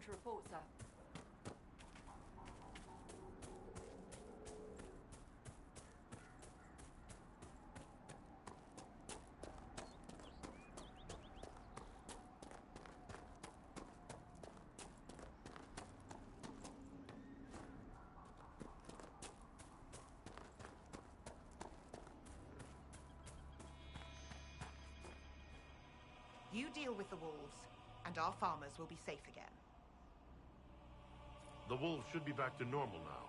to report, sir. You deal with the wolves, and our farmers will be safe again. The wolves should be back to normal now.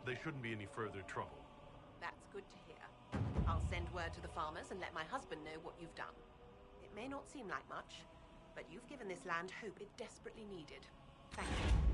They shouldn't be any further trouble. That's good to hear. I'll send word to the farmers and let my husband know what you've done. It may not seem like much, but you've given this land hope it desperately needed. Thank you.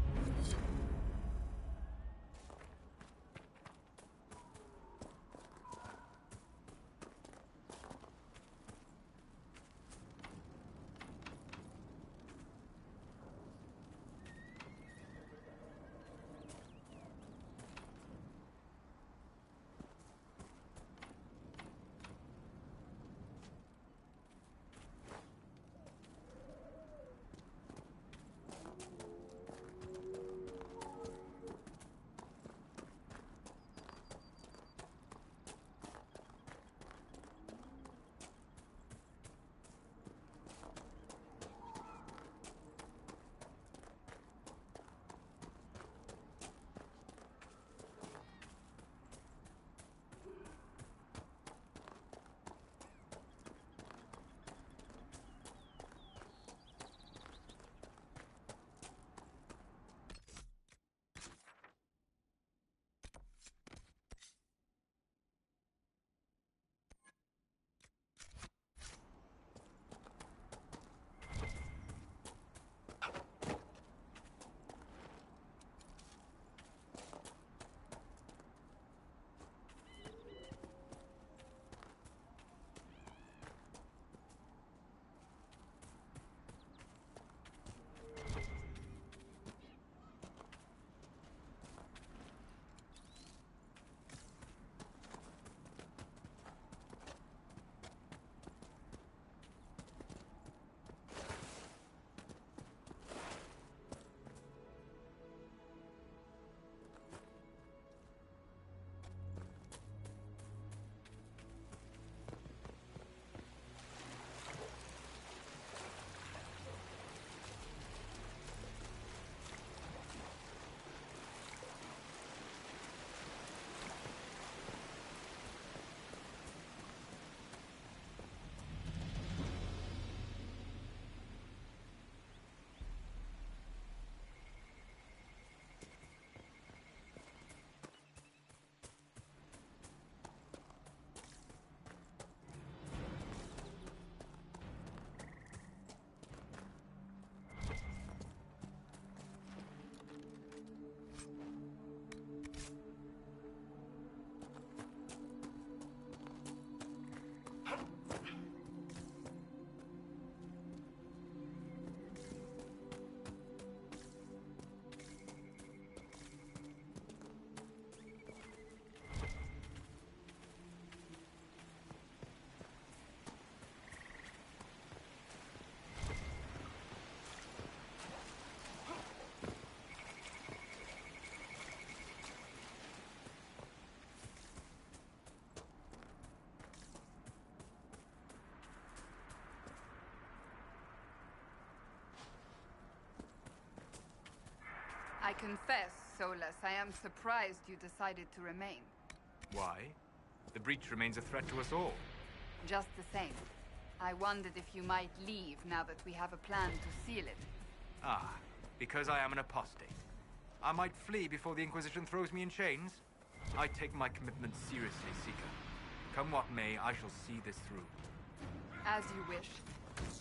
I confess, Solus, I am surprised you decided to remain. Why? The breach remains a threat to us all. Just the same. I wondered if you might leave now that we have a plan to seal it. Ah, because I am an apostate. I might flee before the Inquisition throws me in chains. I take my commitment seriously, Seeker. Come what may, I shall see this through. As you wish.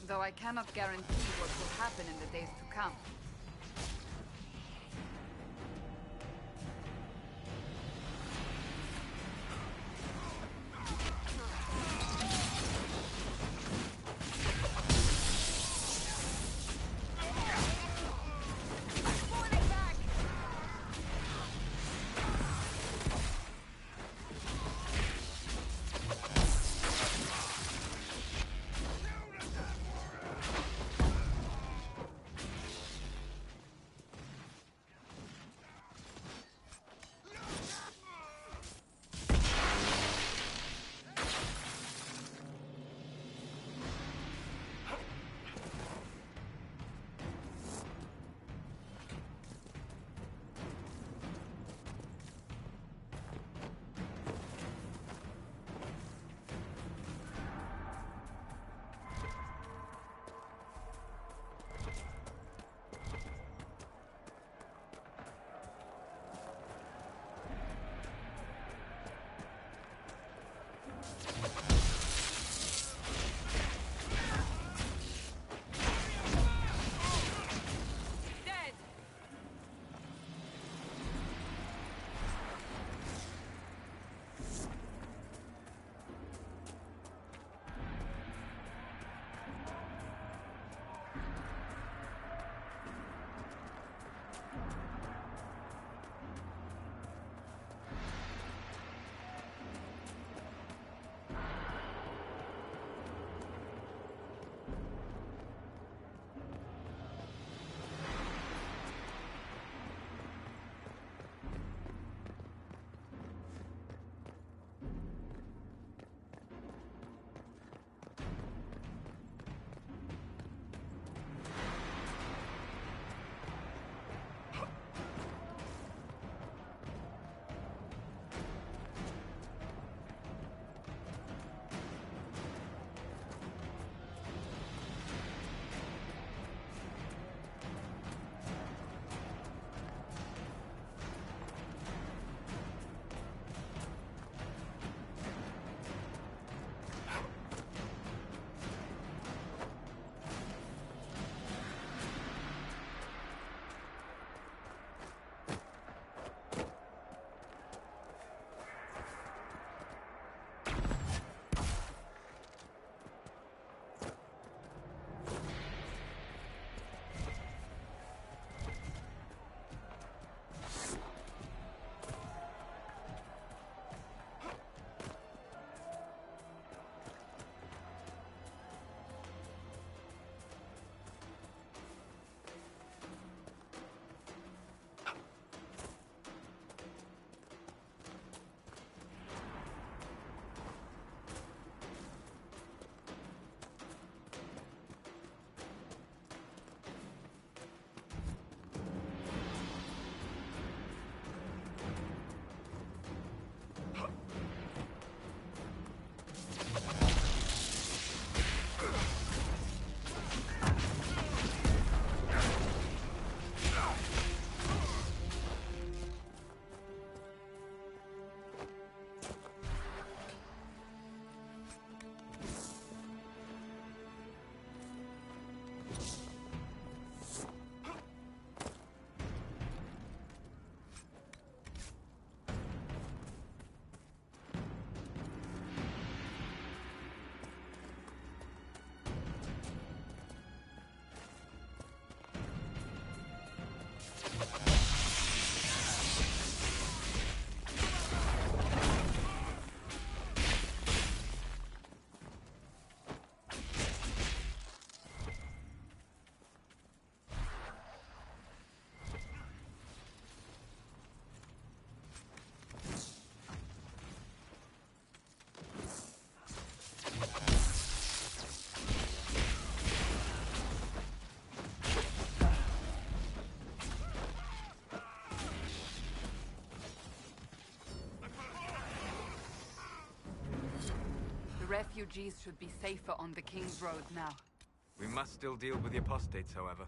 Though I cannot guarantee what will happen in the days to come. refugees should be safer on the King's Road now. We must still deal with the apostates, however.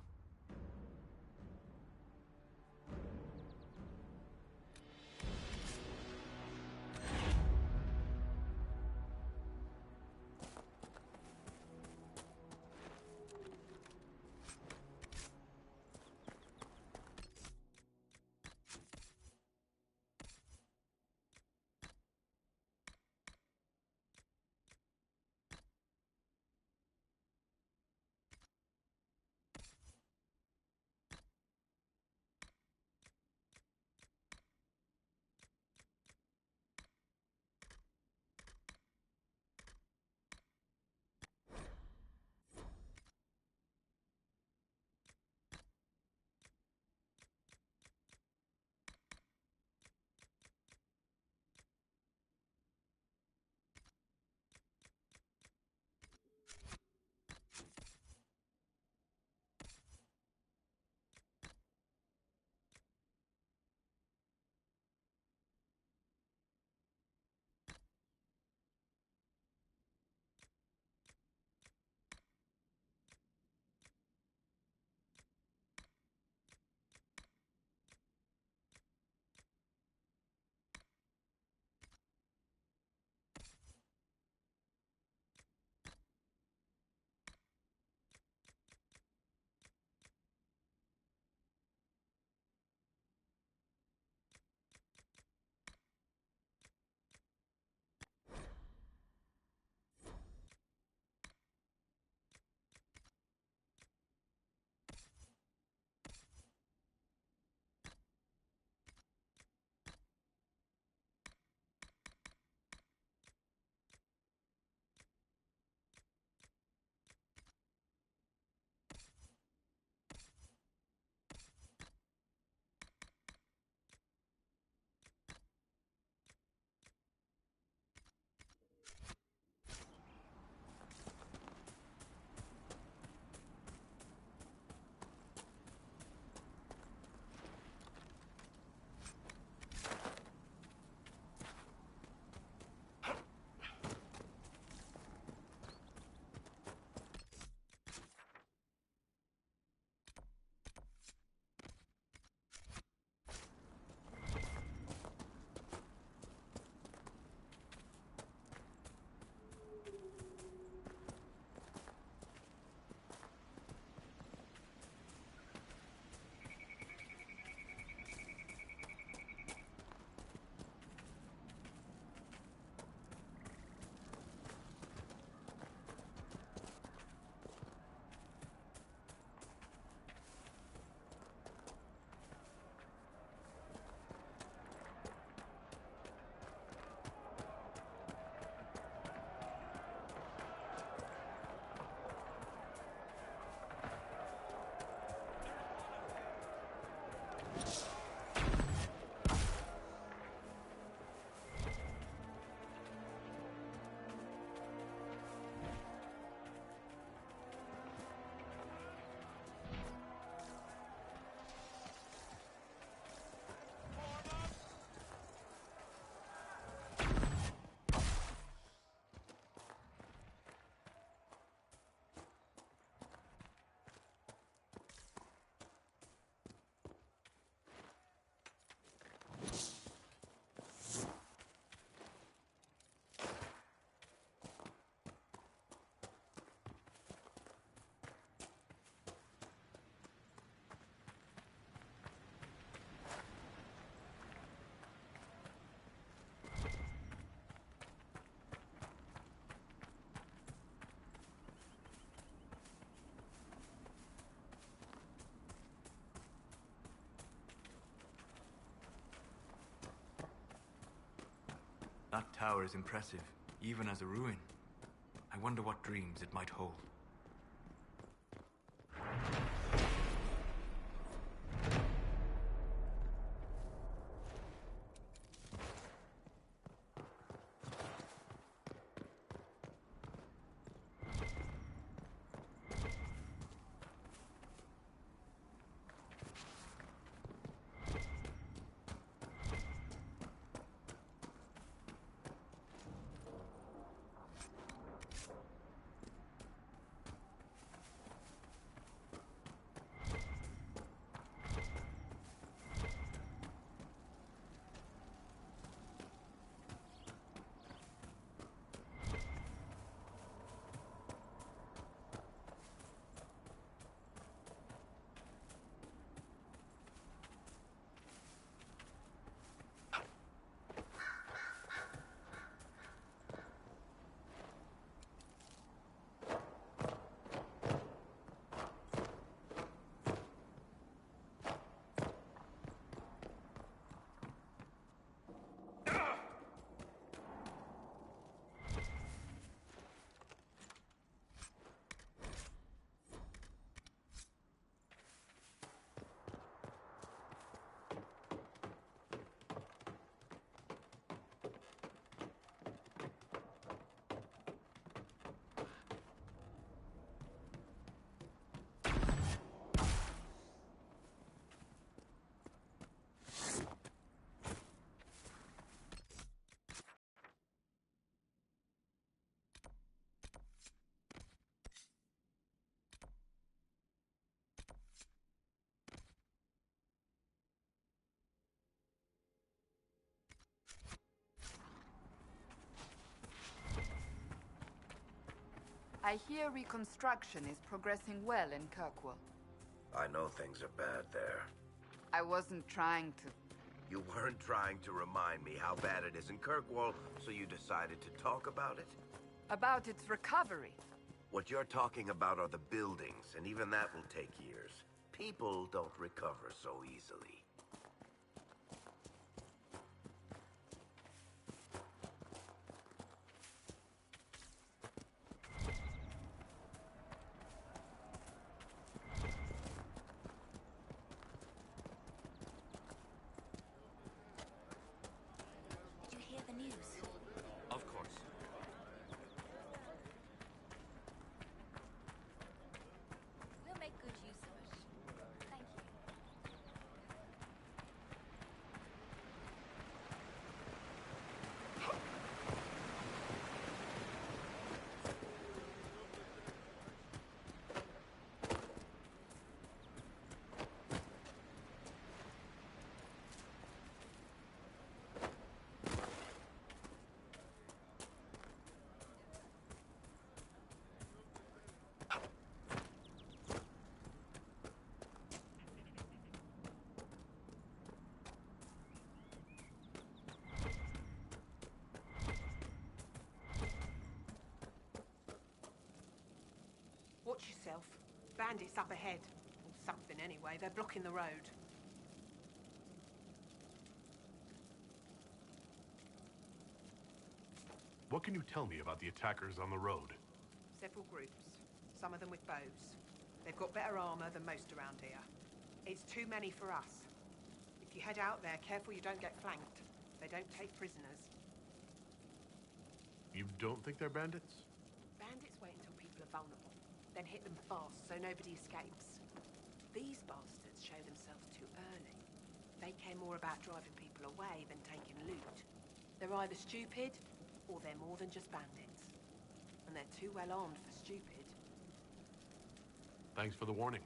That tower is impressive, even as a ruin. I wonder what dreams it might hold. I hear reconstruction is progressing well in Kirkwall. I know things are bad there. I wasn't trying to... You weren't trying to remind me how bad it is in Kirkwall, so you decided to talk about it? About its recovery. What you're talking about are the buildings, and even that will take years. People don't recover so easily. Did you hear the news? Of course. We'll make good use of it. Thank you. Watch yourself. Bandits up ahead. Or something anyway. They're blocking the road. What can you tell me about the attackers on the road? Several groups. Some of them with bows. They've got better armor than most around here. It's too many for us. If you head out there, careful you don't get flanked. They don't take prisoners. You don't think they're bandits? Bandits wait until people are vulnerable, then hit them fast so nobody escapes. These bastards show themselves too early. They care more about driving people away than taking loot. They're either stupid, or they're more than just bandits. And they're too well armed for stupid. Thanks for the warning.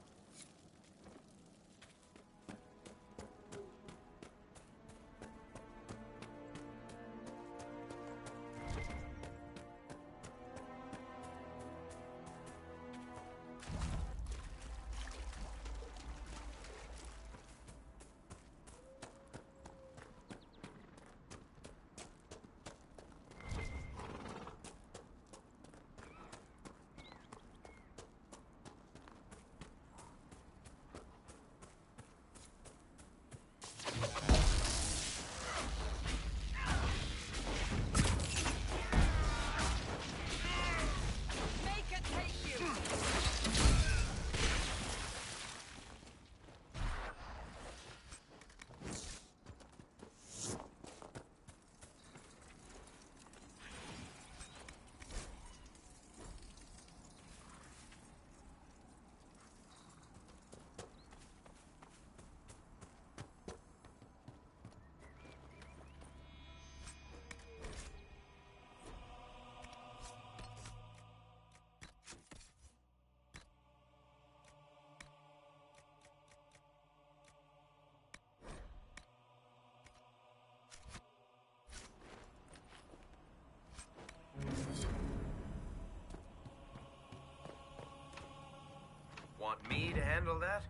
Make it take you! Want me to handle that?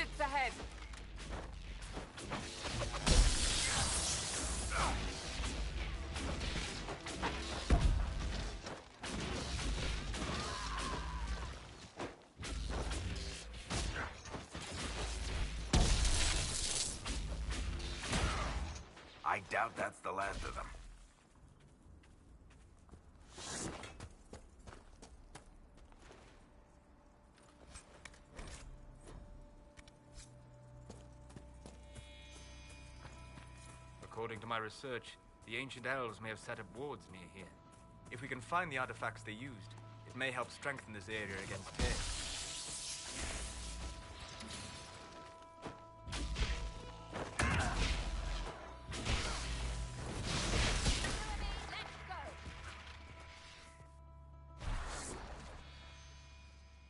Bandits ahead! I doubt that's the last of them. According to my research, the ancient elves may have set up wards near here. If we can find the artifacts they used, it may help strengthen this area against chaos.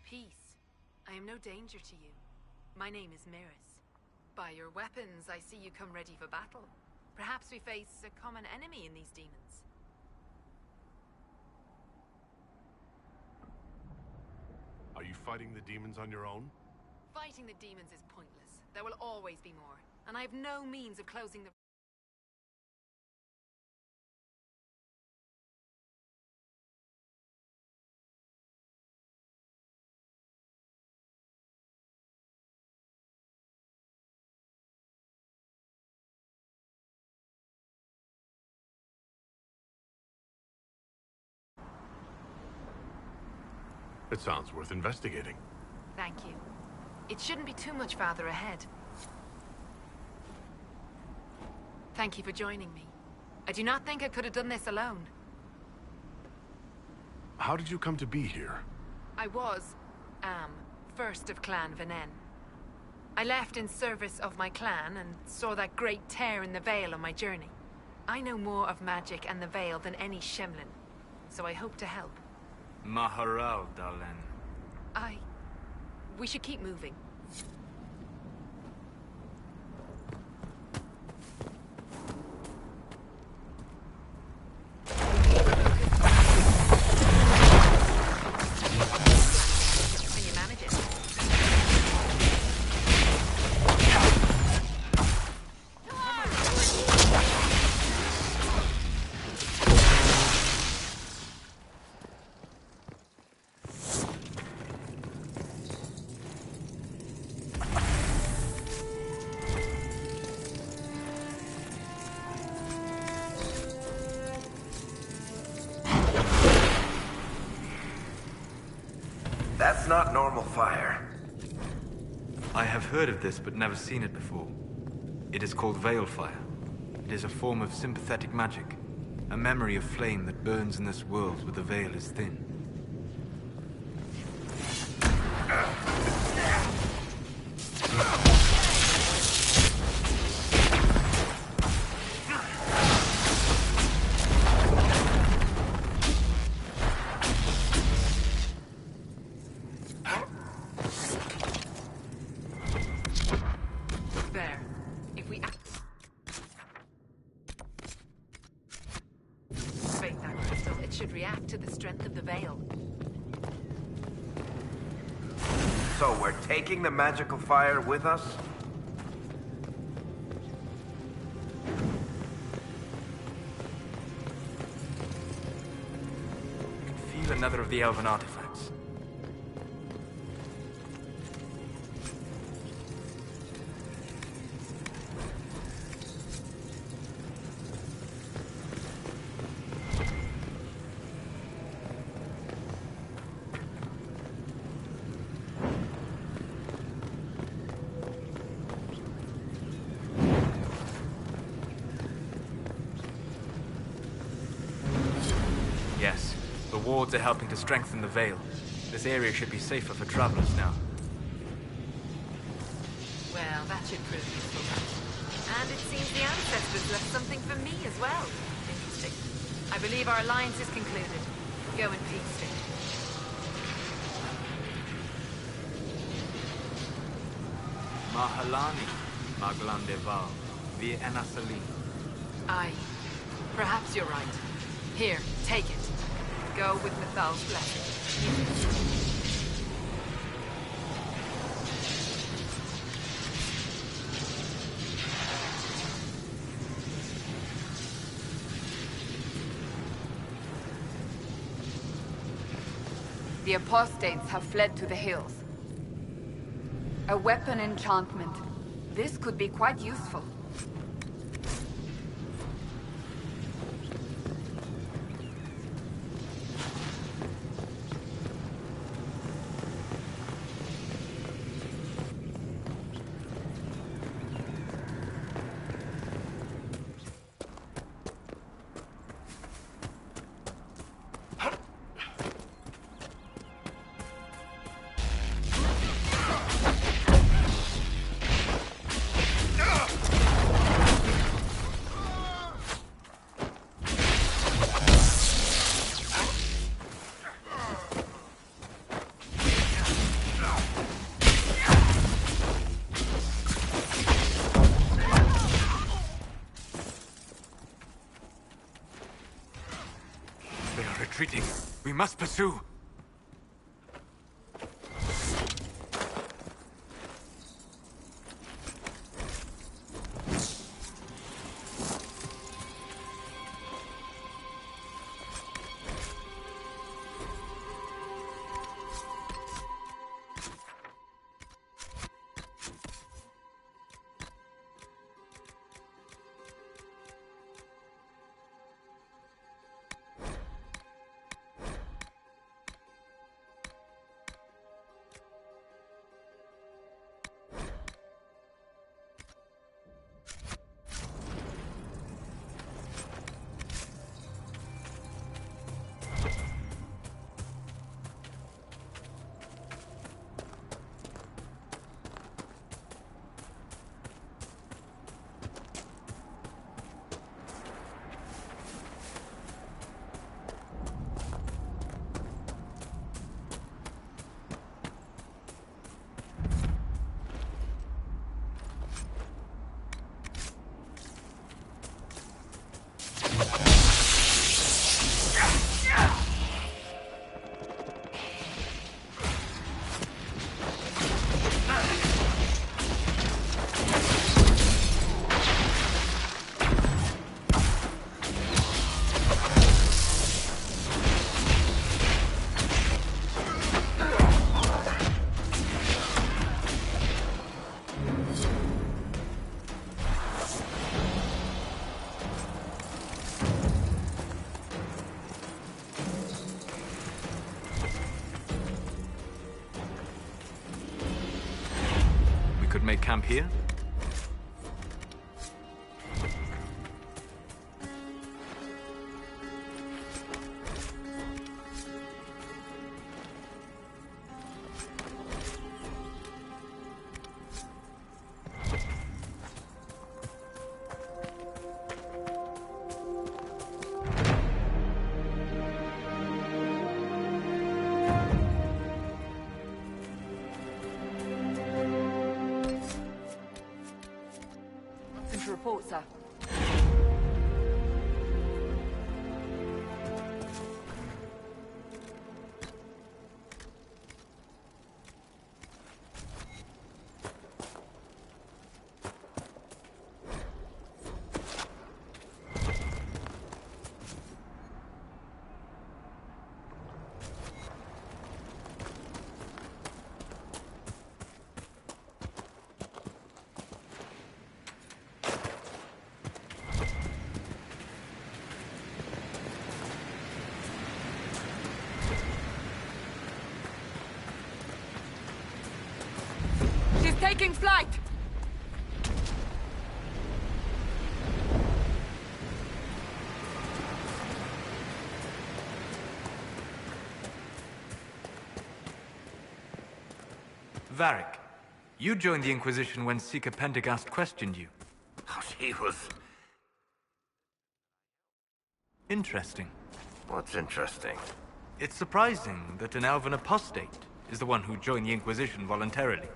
Peace. I am no danger to you. My name is Miris. By your weapons, I see you come ready for battle. Perhaps we face a common enemy in these demons. Are you fighting the demons on your own? Fighting the demons is pointless. There will always be more, and I have no means of closing the... It sounds worth investigating. Thank you. It shouldn't be too much farther ahead. Thank you for joining me. I do not think I could have done this alone. How did you come to be here? I am, first of Clan Venen. I left in service of my clan and saw that great tear in the Vale on my journey. I know more of magic and the Vale than any Shemlin, so I hope to help. Maharal, Dalen. We should keep moving. Can you manage it? That's not normal fire. I have heard of this, but never seen it before. It is called Veil Fire. It is a form of sympathetic magic. A memory of flame that burns in this world where the veil is thin. React to the strength of the veil. So we're taking the magical fire with us? I can feel another of the elven artifacts. Yes, the wards are helping to strengthen the veil. This area should be safer for travelers now. Well, that should prove useful. And it seems the ancestors left something for me as well. Interesting. I believe our alliance is concluded. Go in peace, Stick. Mahalani, Maglandeval, via Enasali. Aye. Perhaps you're right. Here, take it. Go with Mithal's blessing. The apostates have fled to the hills. A weapon enchantment. This could be quite useful. Retreating. We must pursue. Make camp here? Report, sir. Taking flight! Varric, you joined the Inquisition when Seeker Pendergast questioned you. Oh, she was... Interesting. What's interesting? It's surprising that an elven apostate is the one who joined the Inquisition voluntarily.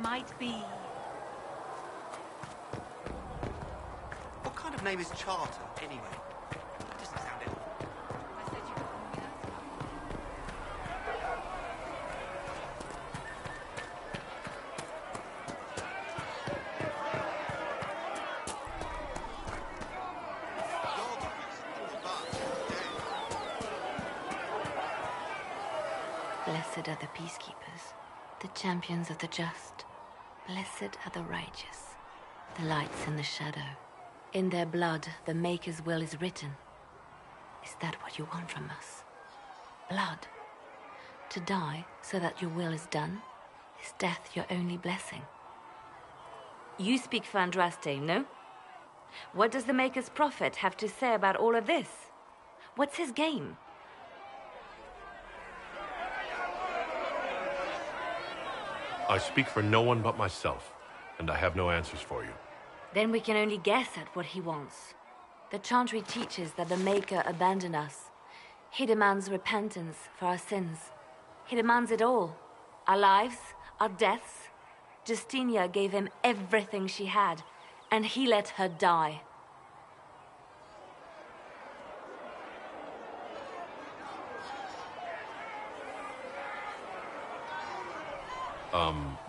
might be. What kind of name is Charter, anyway? That doesn't sound it. I said you could call me that. Blessed are the peacekeepers, the champions of the just. Blessed are the righteous, the lights in the shadow. In their blood, the Maker's will is written. Is that what you want from us? Blood? To die so that your will is done? Is death your only blessing? You speak for Andraste, no? What does the Maker's prophet have to say about all of this? What's his game? I speak for no one but myself, and I have no answers for you. Then we can only guess at what he wants. The Chantry teaches that the Maker abandoned us. He demands repentance for our sins. He demands it all. Our lives, our deaths. Justinia gave him everything she had, and he let her die.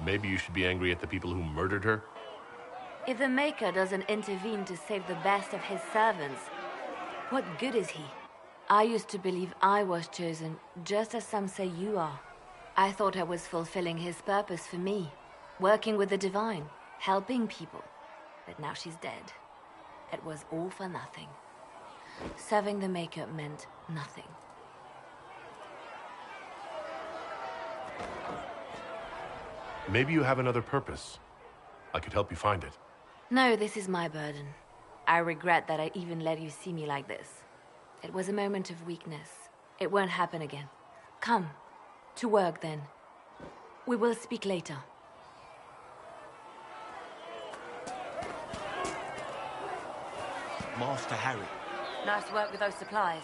Maybe you should be angry at the people who murdered her? If the Maker doesn't intervene to save the best of his servants, what good is he? I used to believe I was chosen, just as some say you are. I thought I was fulfilling his purpose for me, working with the divine, helping people. But now she's dead. It was all for nothing. Serving the Maker meant nothing. Maybe you have another purpose. I could help you find it. No, this is my burden. I regret that I even let you see me like this. It was a moment of weakness. It won't happen again. Come. To work, then. We will speak later. Master Harry. Nice work with those supplies.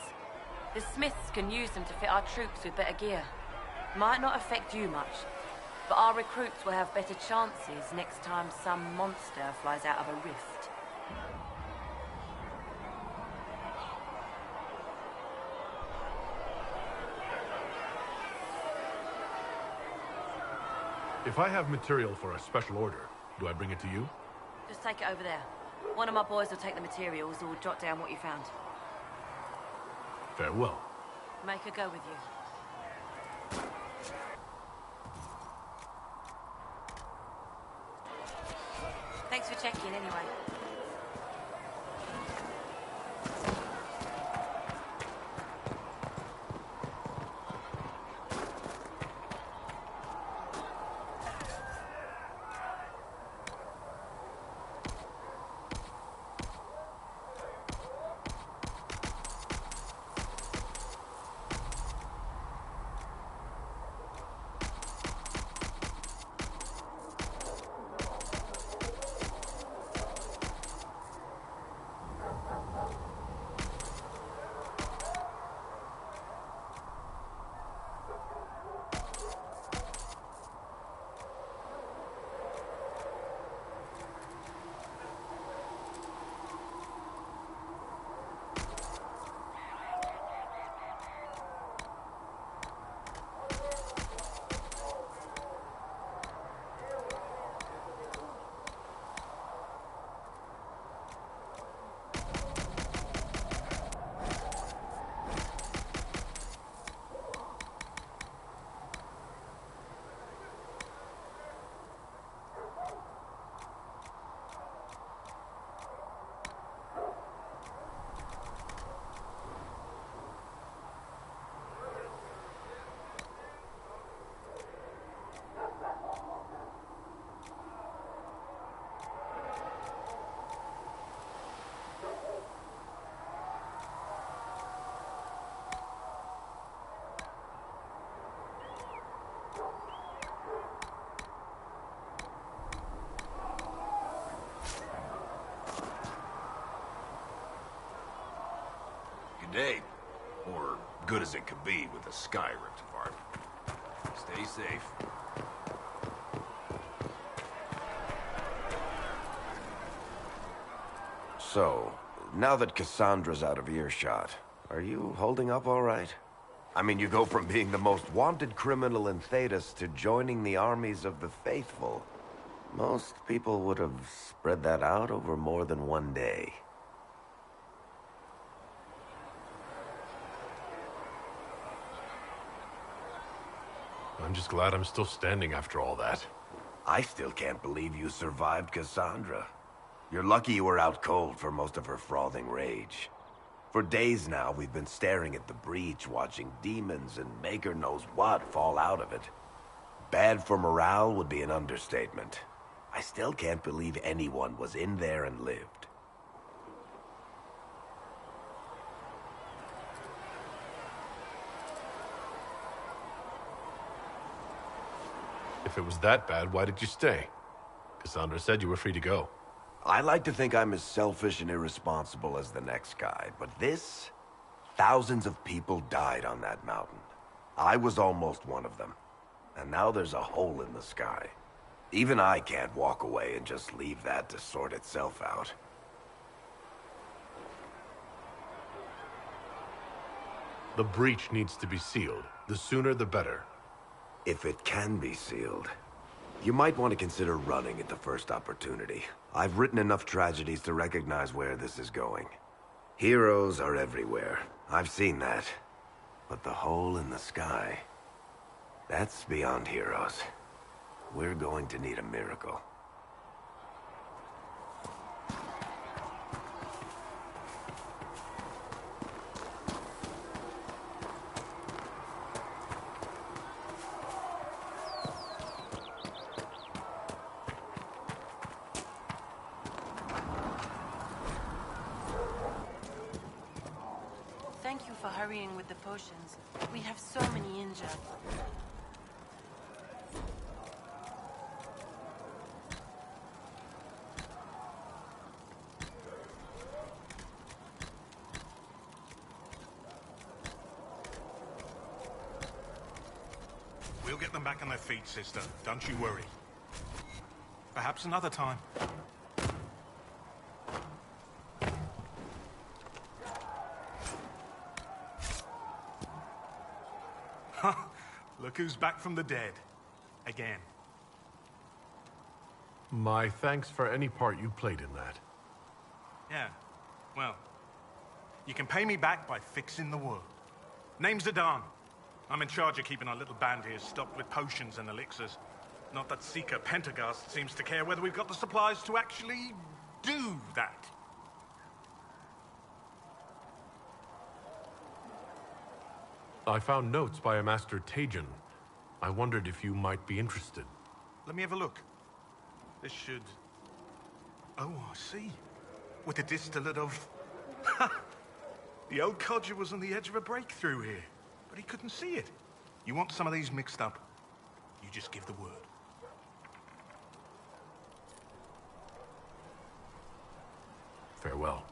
The Smiths can use them to fit our troops with better gear. Might not affect you much, but our recruits will have better chances next time some monster flies out of a rift. If I have material for a special order, do I bring it to you? Just take it over there. One of my boys will take the materials or jot down what you found. Farewell. Make her go with you. Thanks for checking anyway. Day, or good as it could be with the Skyrim department. Stay safe. So, now that Cassandra's out of earshot, are you holding up all right? I mean, you go from being the most wanted criminal in Thedas to joining the armies of the faithful. Most people would have spread that out over more than one day. I'm just glad I'm still standing after all that. I still can't believe you survived Cassandra. You're lucky you were out cold for most of her frothing rage. For days now, we've been staring at the breach, watching demons and maker knows what fall out of it. Bad for morale would be an understatement. I still can't believe anyone was in there and lived. If it was that bad, why did you stay? Cassandra said you were free to go. I like to think I'm as selfish and irresponsible as the next guy, but this... Thousands of people died on that mountain. I was almost one of them. And now there's a hole in the sky. Even I can't walk away and just leave that to sort itself out. The breach needs to be sealed. The sooner the better. If it can be sealed, you might want to consider running at the first opportunity. I've written enough tragedies to recognize where this is going. Heroes are everywhere. I've seen that. But the hole in the sky, that's beyond heroes. We're going to need a miracle. Thank you for hurrying with the potions. We have so many injured. We'll get them back on their feet, sister. Don't you worry. Perhaps another time. Look who's back from the dead. Again. My thanks for any part you played in that. Yeah. Well, you can pay me back by fixing the world. Name's Adan. I'm in charge of keeping our little band here stocked with potions and elixirs. Not that Seeker Pentagast seems to care whether we've got the supplies to actually do that. I found notes by a Master Tajan. I wondered if you might be interested. Let me have a look. This should... Oh, I see. With a distillate of... The old codger was on the edge of a breakthrough here, but he couldn't see it. You want some of these mixed up? You just give the word. Farewell.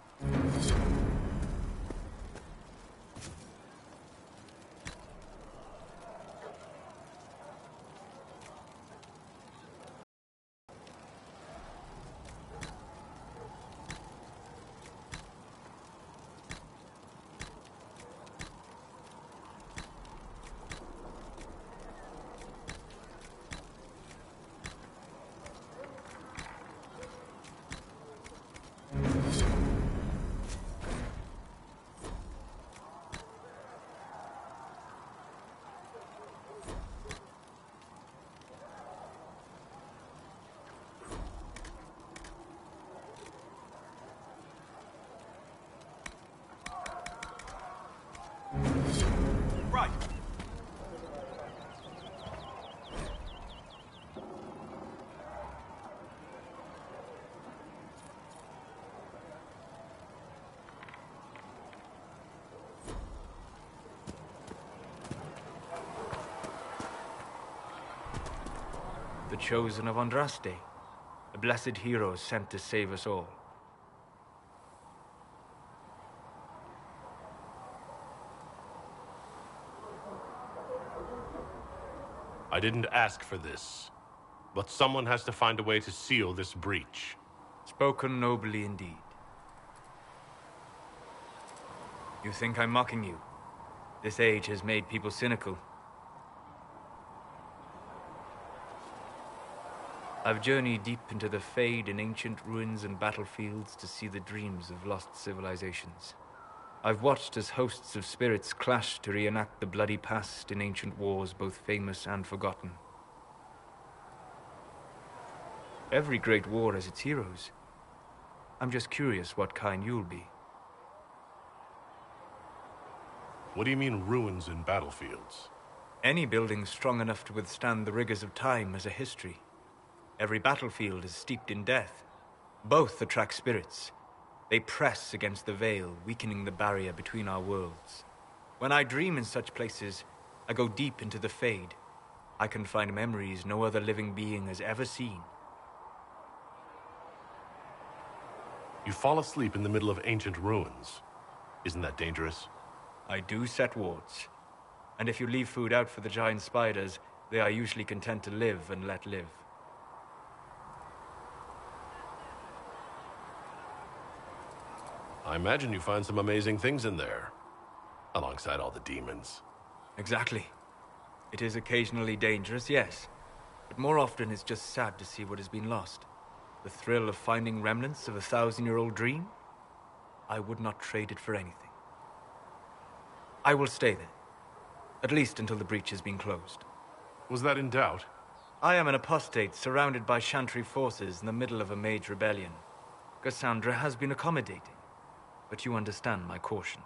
Right. The chosen of Andraste, a blessed hero sent to save us all. I didn't ask for this, but someone has to find a way to seal this breach. Spoken nobly indeed. You think I'm mocking you? This age has made people cynical. I've journeyed deep into the Fade in ancient ruins and battlefields to see the dreams of lost civilizations. I've watched as hosts of spirits clash to reenact the bloody past in ancient wars, both famous and forgotten. Every great war has its heroes. I'm just curious what kind you'll be. What do you mean, ruins and battlefields? Any building strong enough to withstand the rigors of time has a history. Every battlefield is steeped in death. Both attract spirits. They press against the veil, weakening the barrier between our worlds. When I dream in such places, I go deep into the Fade. I can find memories no other living being has ever seen. You fall asleep in the middle of ancient ruins. Isn't that dangerous? I do set wards. And if you leave food out for the giant spiders, they are usually content to live and let live. I imagine you find some amazing things in there, alongside all the demons. Exactly. It is occasionally dangerous, yes. But more often it's just sad to see what has been lost. The thrill of finding remnants of a 1,000-year-old dream? I would not trade it for anything. I will stay there. At least until the breach has been closed. Was that in doubt? I am an apostate surrounded by Chantry forces in the middle of a mage rebellion. Cassandra has been accommodating, but you understand my caution.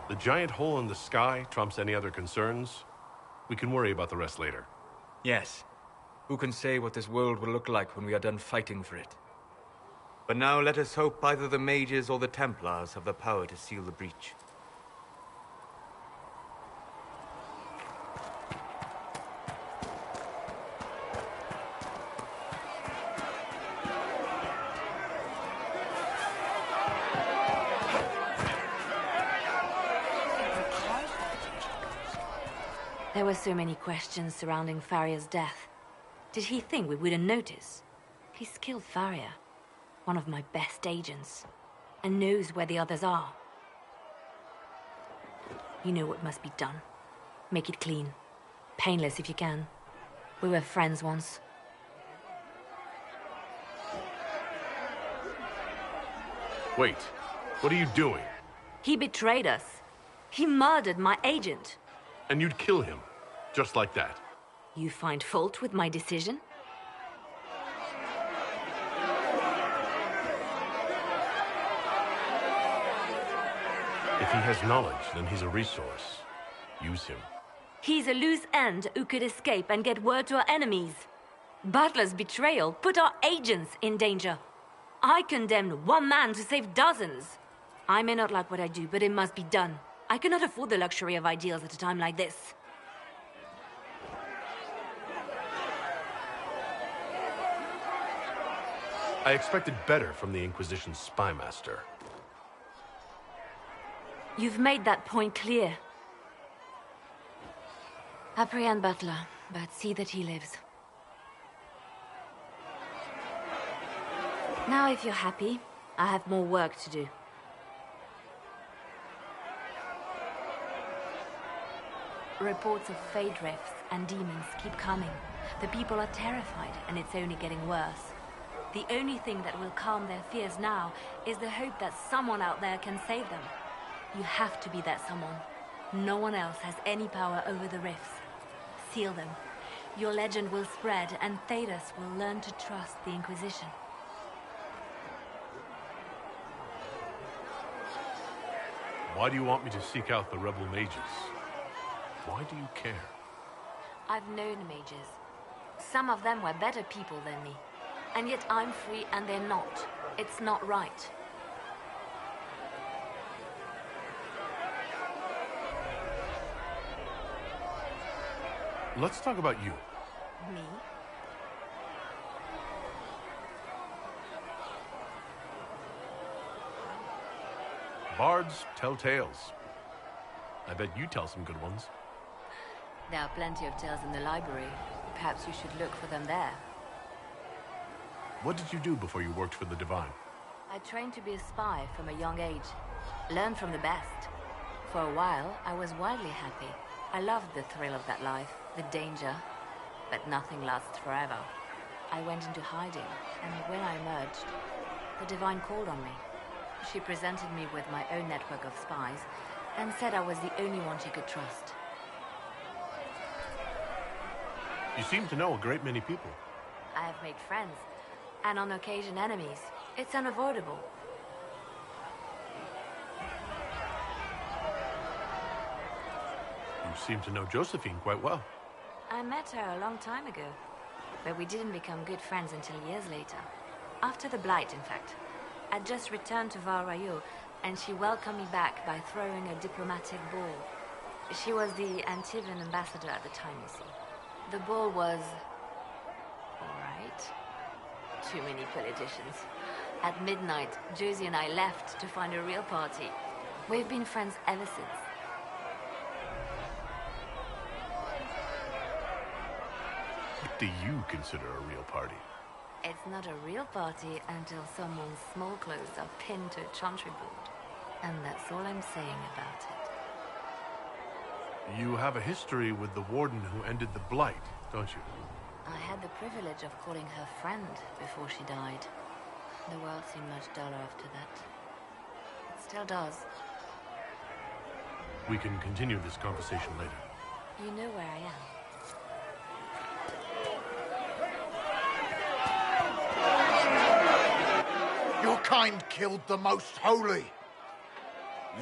The giant hole in the sky trumps any other concerns. We can worry about the rest later. Yes. Who can say what this world will look like when we are done fighting for it? But now let us hope either the mages or the Templars have the power to seal the breach. There were so many questions surrounding Farria's death. Did he think we wouldn't notice? He's killed Farria, one of my best agents, and knows where the others are. You know what must be done. Make it clean. Painless if you can. We were friends once. Wait, what are you doing? He betrayed us. He murdered my agent. And you'd kill him, just like that. You find fault with my decision? If he has knowledge, then he's a resource. Use him. He's a loose end who could escape and get word to our enemies. Butler's betrayal put our agents in danger. I condemned one man to save dozens. I may not like what I do, but it must be done. I cannot afford the luxury of ideals at a time like this. I expected better from the Inquisition's spy master. You've made that point clear. Apprehend Butler, but see that he lives. Now, if you're happy, I have more work to do. Reports of Fade rifts and demons keep coming. The people are terrified, and it's only getting worse. The only thing that will calm their fears now is the hope that someone out there can save them. You have to be that someone. No one else has any power over the rifts. Seal them. Your legend will spread, and Thedas will learn to trust the Inquisition. Why do you want me to seek out the rebel mages? Why do you care? I've known mages. Some of them were better people than me. And yet I'm free and they're not. It's not right. Let's talk about you. Me? Bards tell tales. I bet you tell some good ones. There are plenty of tales in the library. Perhaps you should look for them there. What did you do before you worked for the Divine? I trained to be a spy from a young age. Learned from the best. For a while, I was wildly happy. I loved the thrill of that life, the danger. But nothing lasts forever. I went into hiding, and when I emerged, the Divine called on me. She presented me with my own network of spies, and said I was the only one she could trust. You seem to know a great many people. I have made friends, and on occasion enemies. It's unavoidable. You seem to know Josephine quite well. I met her a long time ago, but we didn't become good friends until years later. After the Blight, in fact. I'd just returned to Val Royeaux, and she welcomed me back by throwing a diplomatic ball. She was the Antivan ambassador at the time, you see. The ball was... alright. Too many politicians. At midnight, Josie and I left to find a real party. We've been friends ever since. What do you consider a real party? It's not a real party until someone's small clothes are pinned to a chantry board. And that's all I'm saying about it. You have a history with the Warden who ended the Blight, don't you? I had the privilege of calling her friend before she died. The world seemed much duller after that. It still does. We can continue this conversation later. You know where I am. Your kind killed the most holy.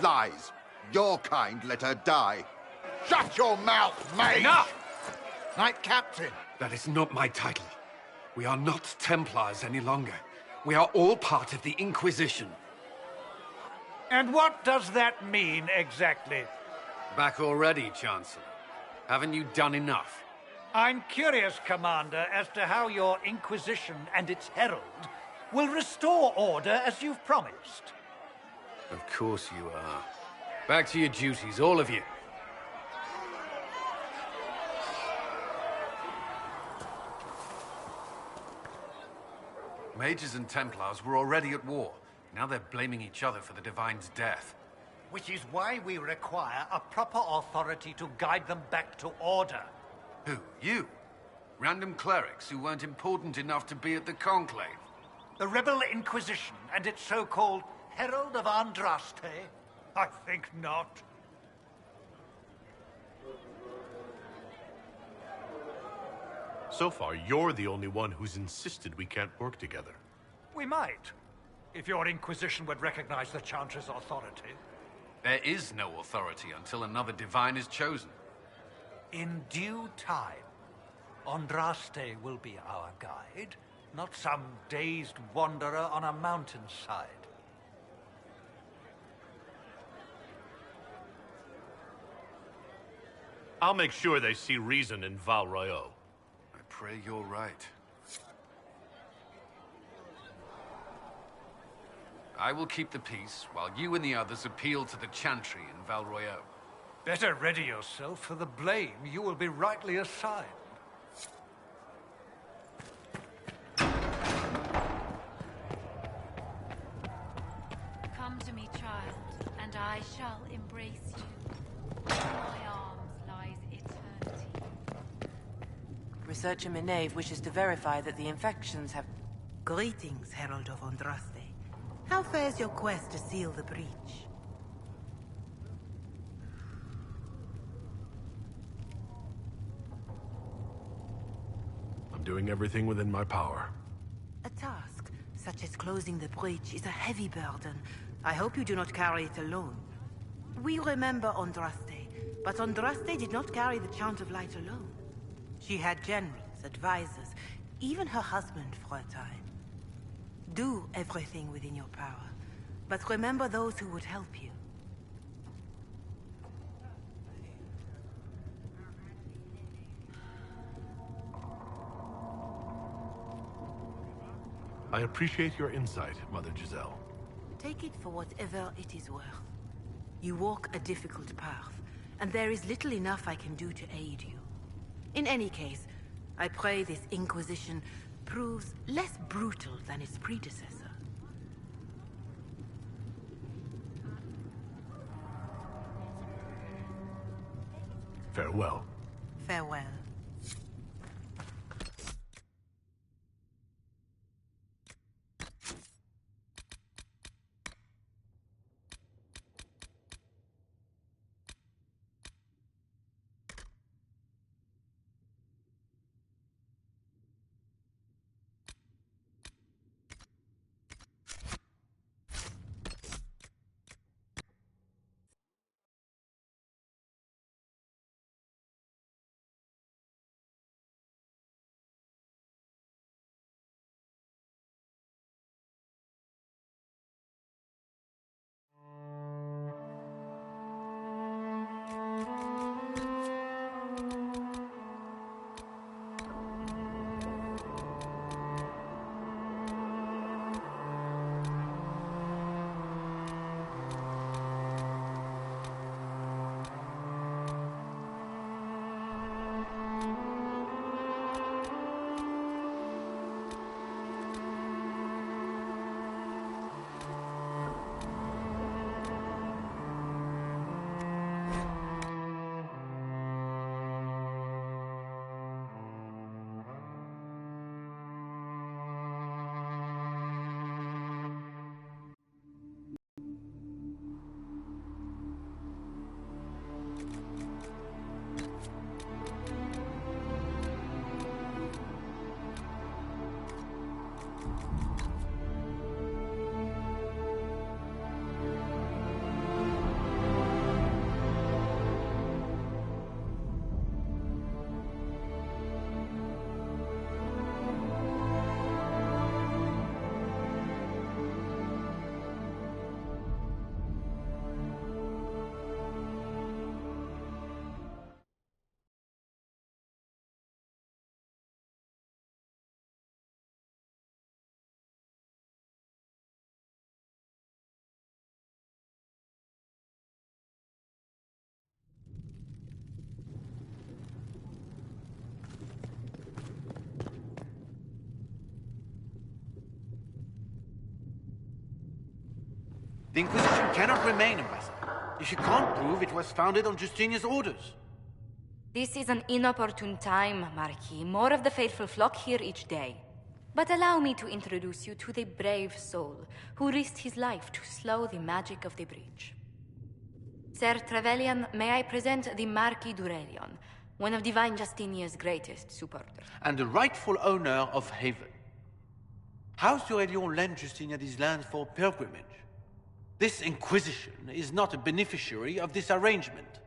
Lies. Your kind let her die. Shut your mouth, mate! Enough! Knight Captain. That is not my title. We are not Templars any longer. We are all part of the Inquisition. And what does that mean, exactly? Back already, Chancellor. Haven't you done enough? I'm curious, Commander, as to how your Inquisition and its herald will restore order as you've promised. Of course you are. Back to your duties, all of you. Mages and Templars were already at war. Now they're blaming each other for the Divine's death. Which is why we require a proper authority to guide them back to order. Who? You? Random clerics who weren't important enough to be at the Conclave? The Rebel Inquisition and its so-called Herald of Andraste? I think not. So far, you're the only one who's insisted we can't work together. We might, if your Inquisition would recognize the Chantry's authority. There is no authority until another Divine is chosen. In due time, Andraste will be our guide, not some dazed wanderer on a mountainside. I'll make sure they see reason in Val Royeaux. I pray you're right. I will keep the peace, while you and the others appeal to the Chantry in Val Royeaux. Better ready yourself for the blame you will be rightly assigned. Come to me, child, and I shall embrace you. In my arms lies eternity. Researcher Minave wishes to verify that the infections have... Greetings, Herald of Andraste. How fares your quest to seal the breach? I'm doing everything within my power. A task, such as closing the breach, is a heavy burden. I hope you do not carry it alone. We remember Andraste, but Andraste did not carry the Chant of Light alone. She had generals, advisors, even her husband for a time. Do everything within your power, but remember those who would help you. I appreciate your insight, Mother Giselle. Take it for whatever it is worth. You walk a difficult path, and there is little enough I can do to aid you. In any case, I pray this Inquisition proves less brutal than its predecessor. Farewell. Farewell. The Inquisition cannot remain, Ambassador, if you can't prove it was founded on Justinian's orders. This is an inopportune time, Marquis. More of the faithful flock here each day. But allow me to introduce you to the brave soul who risked his life to slow the magic of the breach. Sir Trevelyan, may I present the Marquis d'Aurelion, one of Divine Justinia's greatest supporters. And the rightful owner of Haven. House d'Aurelion lent Justinia these lands for pilgrimage. This Inquisition is not a beneficiary of this arrangement.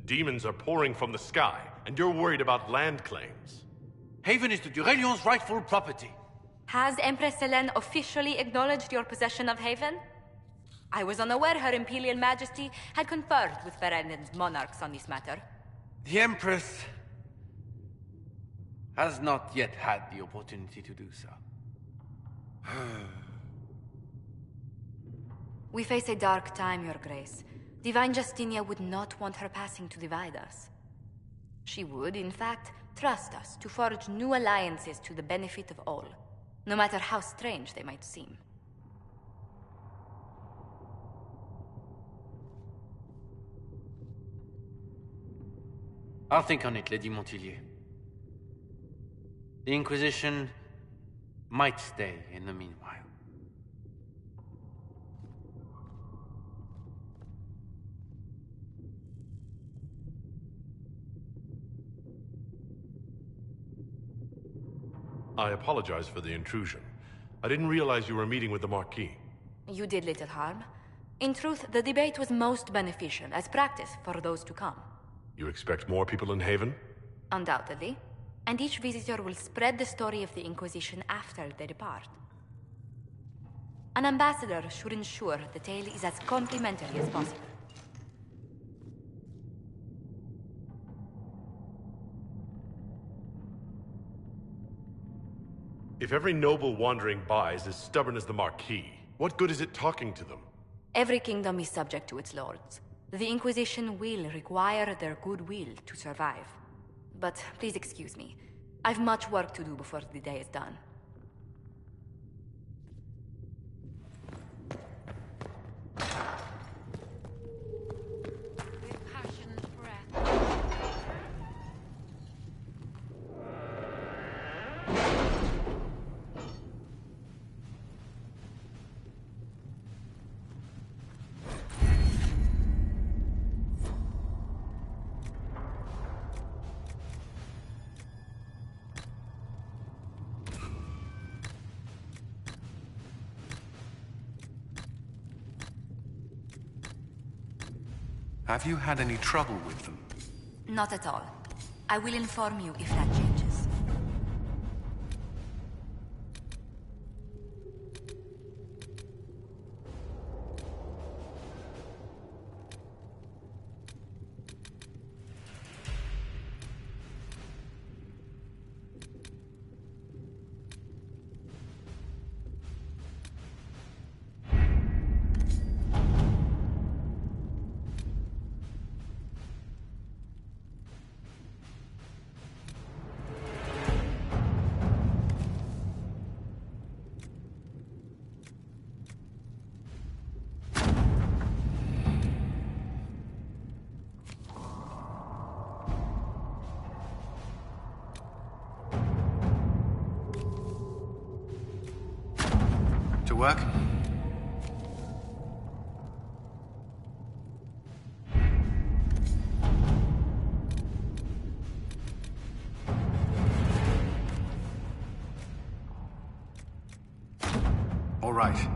Demons are pouring from the sky, and you're worried about land claims. Haven is the d'Aurelion's rightful property. Has Empress Selene officially acknowledged your possession of Haven? I was unaware Her Imperial Majesty had conferred with Ferelden's monarchs on this matter. The Empress has not yet had the opportunity to do so. We face a dark time, Your Grace. Divine Justinia would not want her passing to divide us. She would, in fact, trust us to forge new alliances to the benefit of all, no matter how strange they might seem. I'll think on it, Lady Montillier. The Inquisition might stay in the meanwhile. I apologize for the intrusion. I didn't realize you were meeting with the Marquis. You did little harm. In truth, the debate was most beneficial, as practice for those to come. You expect more people in Haven? Undoubtedly. And each visitor will spread the story of the Inquisition after they depart. An ambassador should ensure the tale is as complimentary as possible. If every noble wandering by is as stubborn as the Marquis, what good is it talking to them? Every kingdom is subject to its lords. The Inquisition will require their goodwill to survive. But please excuse me. I've much work to do before the day is done. Have you had any trouble with them? Not at all. I will inform you if that changes. To work? All right.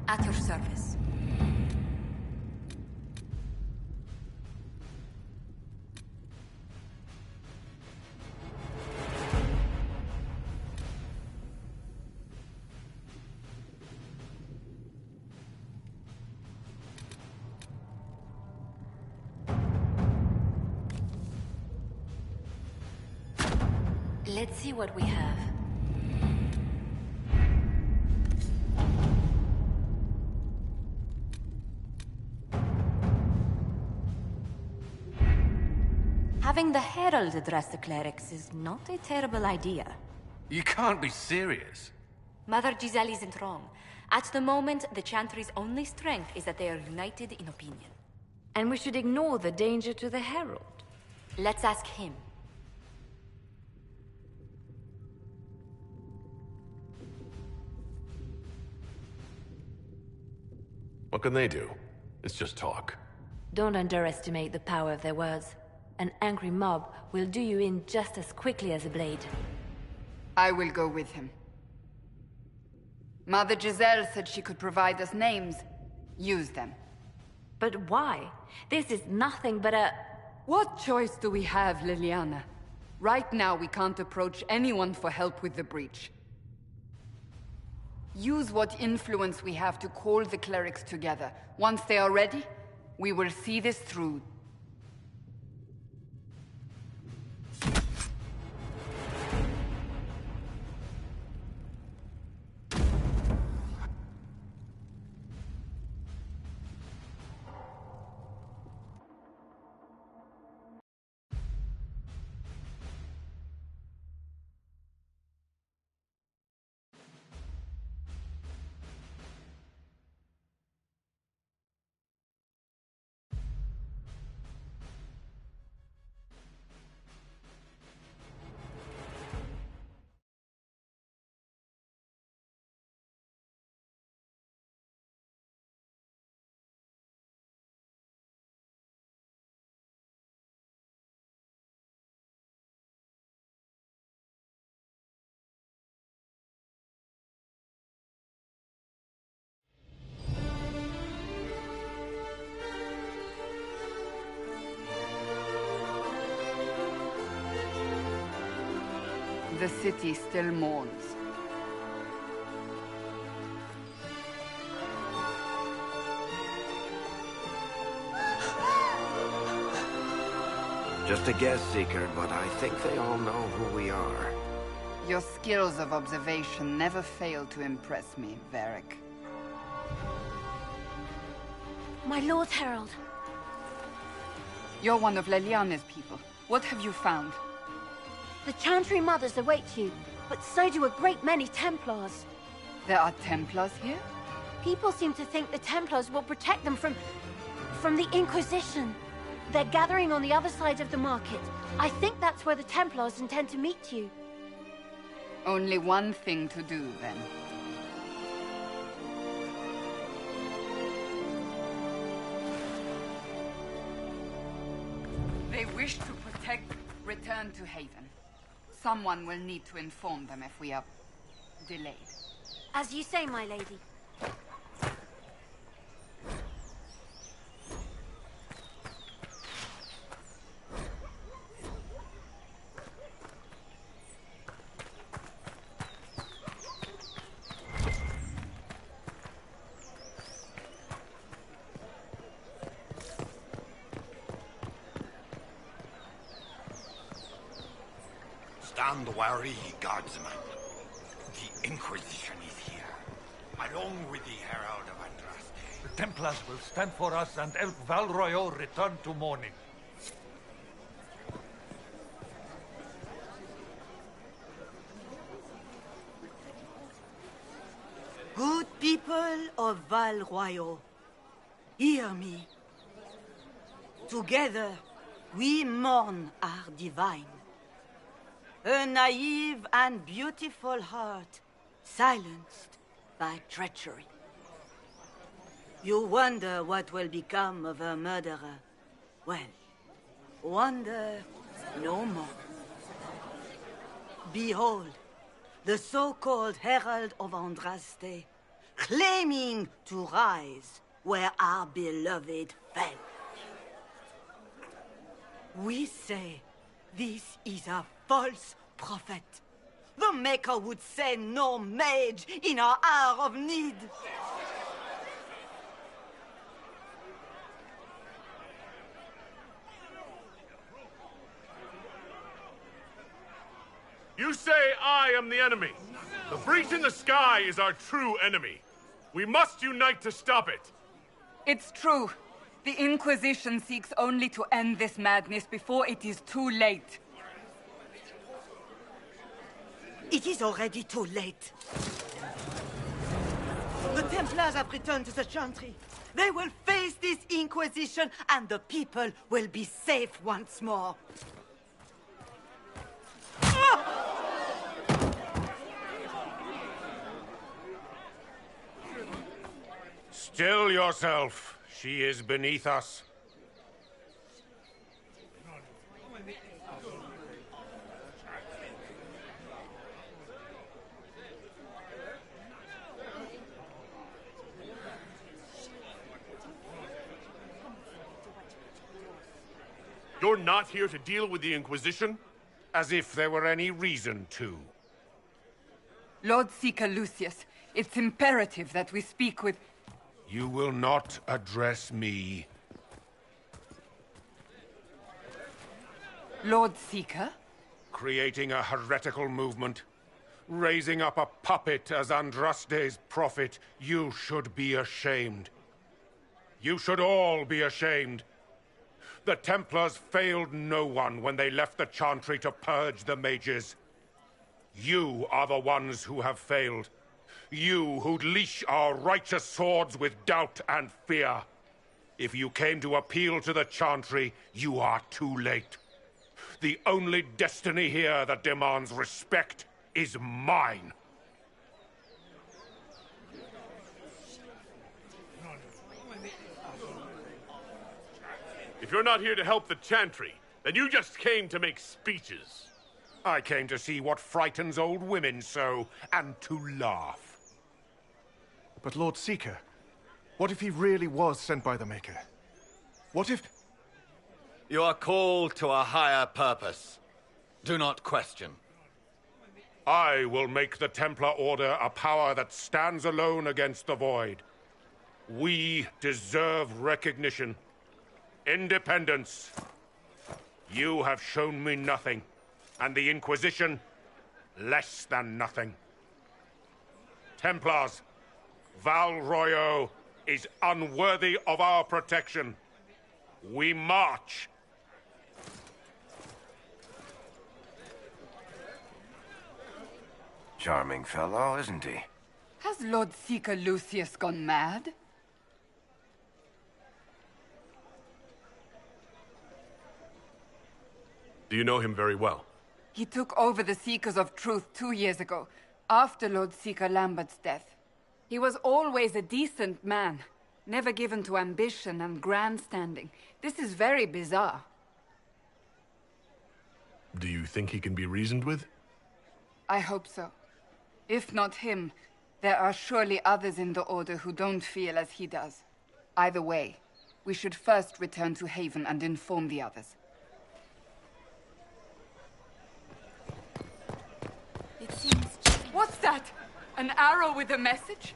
At your service. Let's see what we have. Having the Herald address the clerics is not a terrible idea. You can't be serious. Mother Giselle isn't wrong. At the moment, the Chantry's only strength is that they are united in opinion. And we should ignore the danger to the Herald. Let's ask him. What can they do? It's just talk. Don't underestimate the power of their words. An angry mob will do you in just as quickly as a blade. I will go with him. Mother Giselle said she could provide us names. Use them. But why? This is nothing but a... What choice do we have, Liliana? Right now, we can't approach anyone for help with the breach. Use what influence we have to call the clerics together. Once they are ready, we will see this through. The city still mourns. Just a guess, Seeker, but I think they all know who we are. Your skills of observation never fail to impress me, Varric. My Lord Herald. You're one of Leliane's people. What have you found? The Chantry Mothers await you, but so do a great many Templars. There are Templars here? People seem to think the Templars will protect them from the Inquisition. They're gathering on the other side of the market. I think that's where the Templars intend to meet you. Only one thing to do, then. They wish to protect return to Haven. Someone will need to inform them if we are delayed. As you say, my lady. Stand wary, guardsman. The Inquisition is here, along with the Herald of Andraste. The Templars will stand for us and help Val Royal return to mourning. Good people of Val Royal, hear me. Together, we mourn our divine. A naive and beautiful heart, silenced by treachery. You wonder what will become of a murderer. Well, wonder no more. Behold, the so-called Herald of Andraste, claiming to rise where our beloved fell. We say this is a false prophet. The Maker would send no mage in our hour of need. You say I am the enemy. The breach in the sky is our true enemy. We must unite to stop it. It's true. The Inquisition seeks only to end this madness before it is too late. It is already too late. The Templars have returned to the Chantry. They will face this Inquisition, and the people will be safe once more. Still yourself. She is beneath us. You're not here to deal with the Inquisition? As if there were any reason to. Lord Seeker Lucius, it's imperative that we speak with... You will not address me. Lord Seeker? Creating a heretical movement. Raising up a puppet as Andraste's prophet. You should be ashamed. You should all be ashamed. The Templars failed no one when they left the Chantry to purge the mages. You are the ones who have failed. You who'd leash our righteous swords with doubt and fear. If you came to appeal to the Chantry, you are too late. The only destiny here that demands respect is mine. If you're not here to help the Chantry, then you just came to make speeches. I came to see what frightens old women so, and to laugh. But Lord Seeker, what if he really was sent by the Maker? What if... You are called to a higher purpose. Do not question. I will make the Templar Order a power that stands alone against the Void. We deserve recognition. Independence. You have shown me nothing, and the Inquisition, less than nothing. Templars, Val Royo is unworthy of our protection. We march. Charming fellow, isn't he? Has Lord Seeker Lucius gone mad? Do you know him very well? He took over the Seekers of Truth 2 years ago, after Lord Seeker Lambert's death. He was always a decent man, never given to ambition and grandstanding. This is very bizarre. Do you think he can be reasoned with? I hope so. If not him, there are surely others in the Order who don't feel as he does. Either way, we should first return to Haven and inform the others. It seems... What's that? An arrow with a message?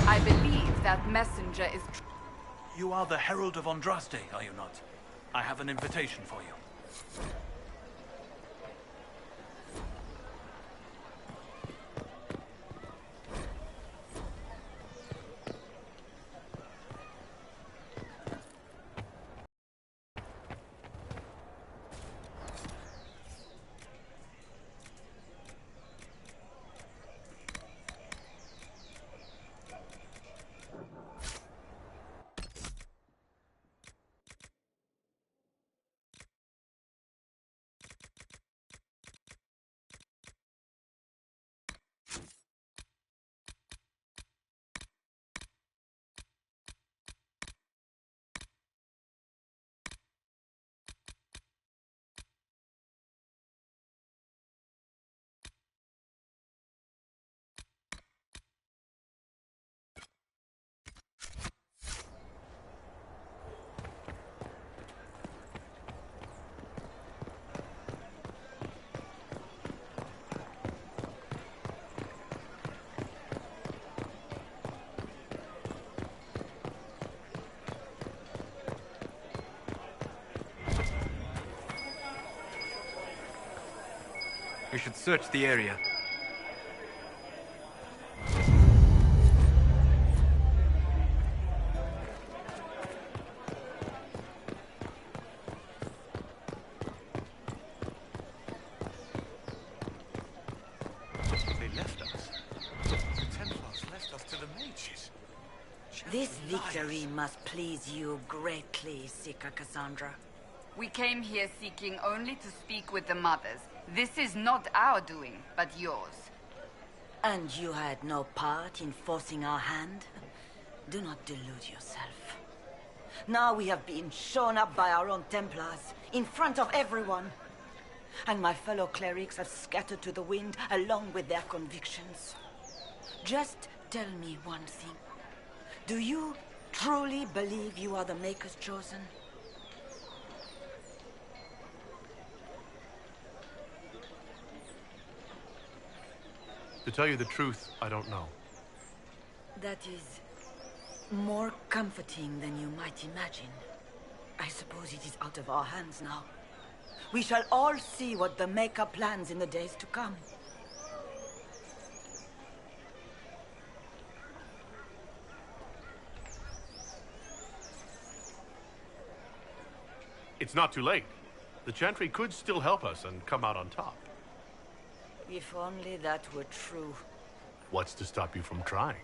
I believe that messenger is... You are the Herald of Andraste, are you not? I have an invitation for you. We should search the area. They left us. The Templars left us to the mages. This victory must please you greatly, Seeker Cassandra. We came here seeking only to speak with the mothers. This is not our doing, but yours. And you had no part in forcing our hand? Do not delude yourself. Now we have been shown up by our own Templars, in front of everyone. And my fellow clerics have scattered to the wind along with their convictions. Just tell me one thing. Do you truly believe you are the Maker's chosen? To tell you the truth, I don't know. That is more comforting than you might imagine. I suppose it is out of our hands now. We shall all see what the Maker plans in the days to come. It's not too late. The Chantry could still help us and come out on top. If only that were true. What's to stop you from trying?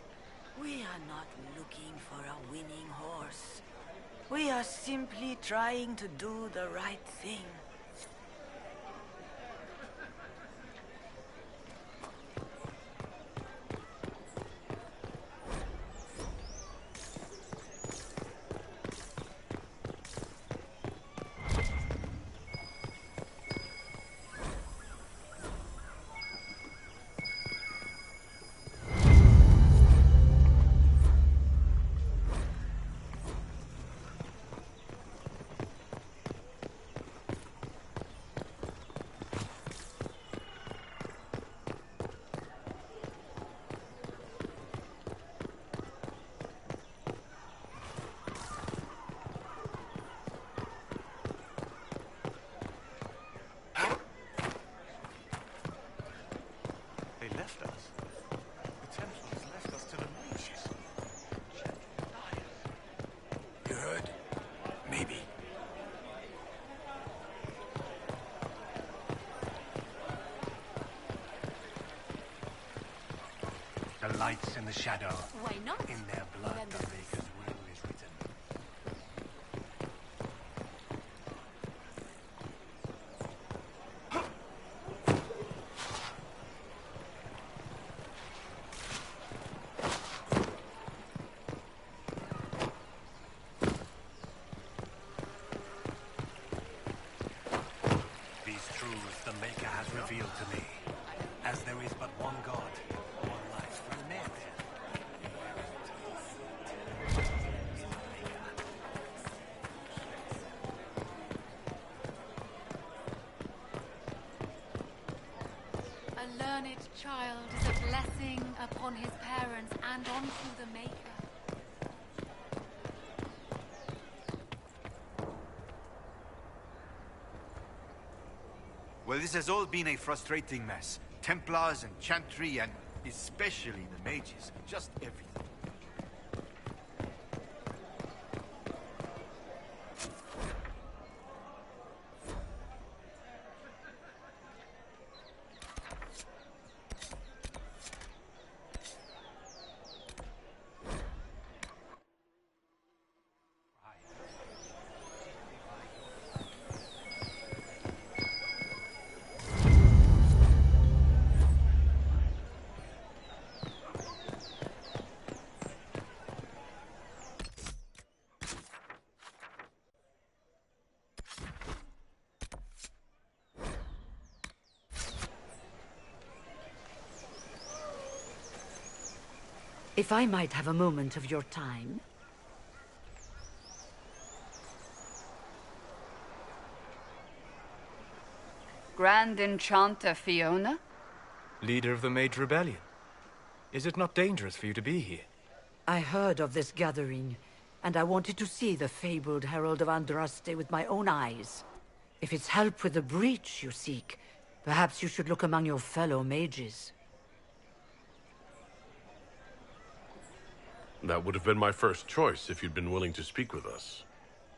We are not looking for a winning horse. We are simply trying to do the right thing. The lights in the shadow. Why not? In their blood, the Maker's will is written. These truths the Maker has revealed to me. As there is but one God, one life for men. A learned child is a blessing upon his parents and onto the Maker. Well, this has all been a frustrating mess. Templars and Chantry and especially the mages. Just everything. If I might have a moment of your time. Grand Enchanter Fiona? Leader of the Mage Rebellion. Is it not dangerous for you to be here? I heard of this gathering, and I wanted to see the fabled Herald of Andraste with my own eyes. If it's help with the breach you seek, perhaps you should look among your fellow mages. That would have been my first choice if you'd been willing to speak with us.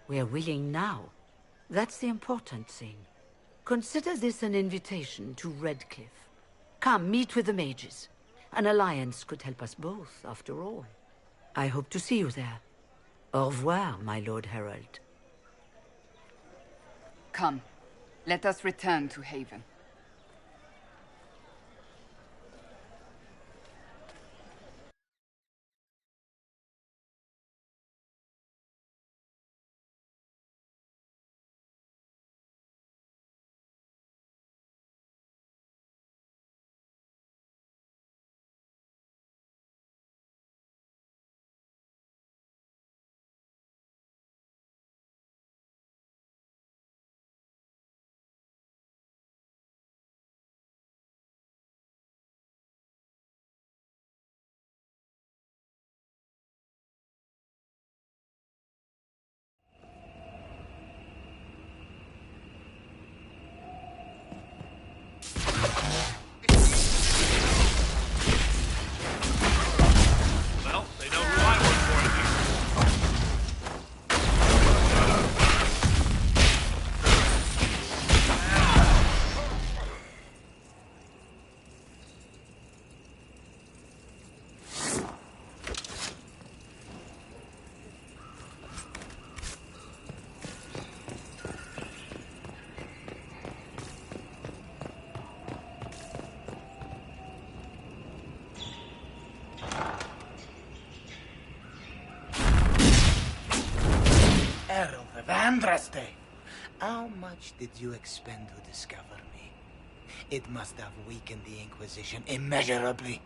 We're willing now. That's the important thing. Consider this an invitation to Redcliffe. Come, meet with the mages. An alliance could help us both, after all. I hope to see you there. Au revoir, my Lord Herald. Come, let us return to Haven. Well, they know who I work for here. Herald of Andraste, how much did you expend to discover me? It must have weakened the Inquisition immeasurably.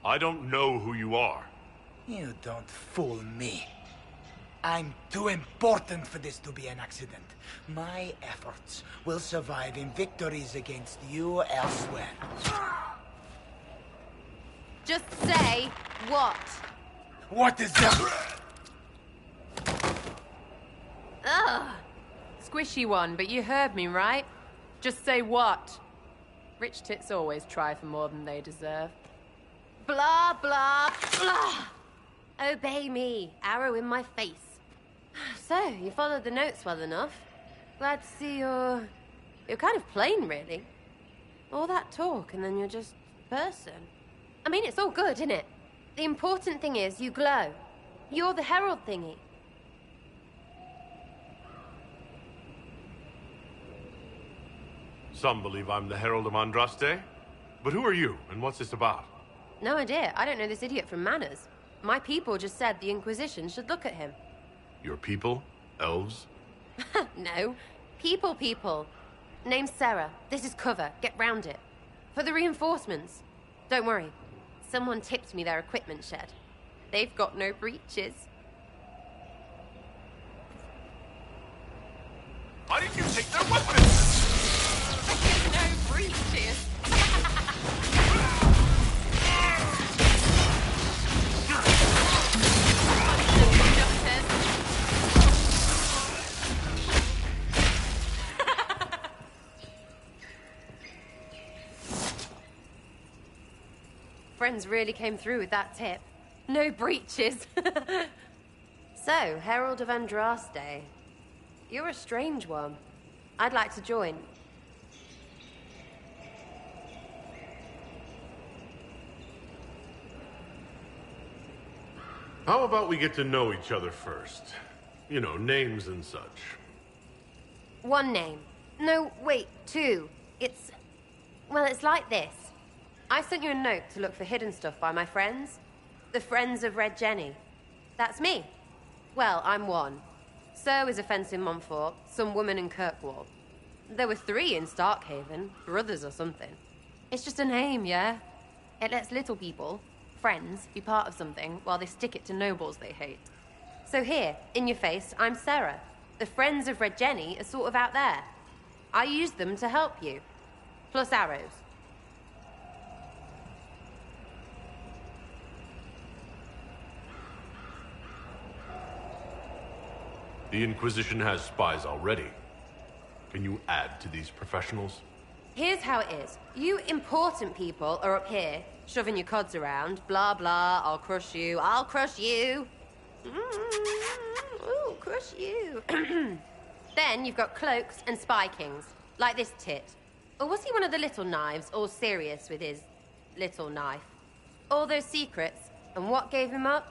I don't know who you are. You don't fool me. I'm too important for this to be an accident. My efforts will survive in victories against you elsewhere. Just say what? What is that? Ugh. Squishy one, but you heard me, right? Just say what? Rich tits always try for more than they deserve. Blah, blah, blah. Obey me. Arrow in my face. So, you followed the notes well enough. Glad to see you're kind of plain, really. All that talk, and then you're just person. I mean, it's all good, isn't it? The important thing is you glow. You're the herald thingy. Some believe I'm the Herald of Andraste. But who are you, and what's this about? No idea. I don't know this idiot from Manners. My people just said the Inquisition should look at him. Your people? Elves? No. People. Name's Sarah. This is cover. Get round it. For the reinforcements. Don't worry. Someone tipped me their equipment shed. They've got no breaches. Why did you take their weapons? No breaches. Friends really came through with that tip. No breaches. So, Herald of Andraste. You're a strange one. I'd like to join. How about we get to know each other first? You know, names and such. One name. No, wait, two. Well, it's like this. I sent you a note to look for hidden stuff by my friends. The Friends of Red Jenny. That's me. Well, I'm one. So is a fence in Montfort, some woman in Kirkwall. There were 3 in Starkhaven, brothers or something. It's just a name, yeah? It lets little people, friends, be part of something while they stick it to nobles they hate. So here, in your face, I'm Sarah. The Friends of Red Jenny are sort of out there. I use them to help you. Plus arrows. The Inquisition has spies already. Can you add to these professionals? Here's how it is. You important people are up here, shoving your cods around. Blah, blah, I'll crush you. Ooh, crush you. Then you've got cloaks and spy kings, like this tit. Or was he one of the little knives, all serious with his little knife? All those secrets, and what gave him up?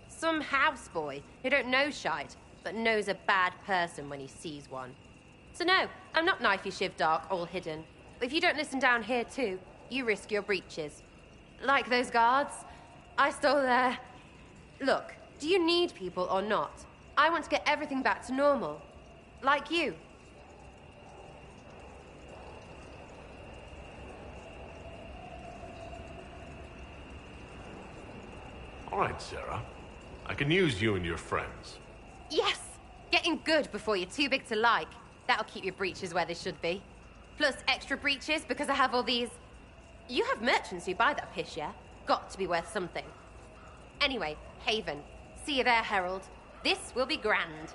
Some houseboy who don't know shite, but knows a bad person when he sees one. So no, I'm not knifey shiv dark, all hidden. But if you don't listen down here too, you risk your breeches. Like those guards, I stole their... Look, do you need people or not? I want to get everything back to normal. Like you. All right, Sarah. I can use you and your friends. Yes! Getting good before you're too big to like. That'll keep your breeches where they should be. Plus extra breeches because I have all these... You have merchants who buy that piss, yeah? Got to be worth something. Anyway, Haven. See you there, Herald. This will be grand.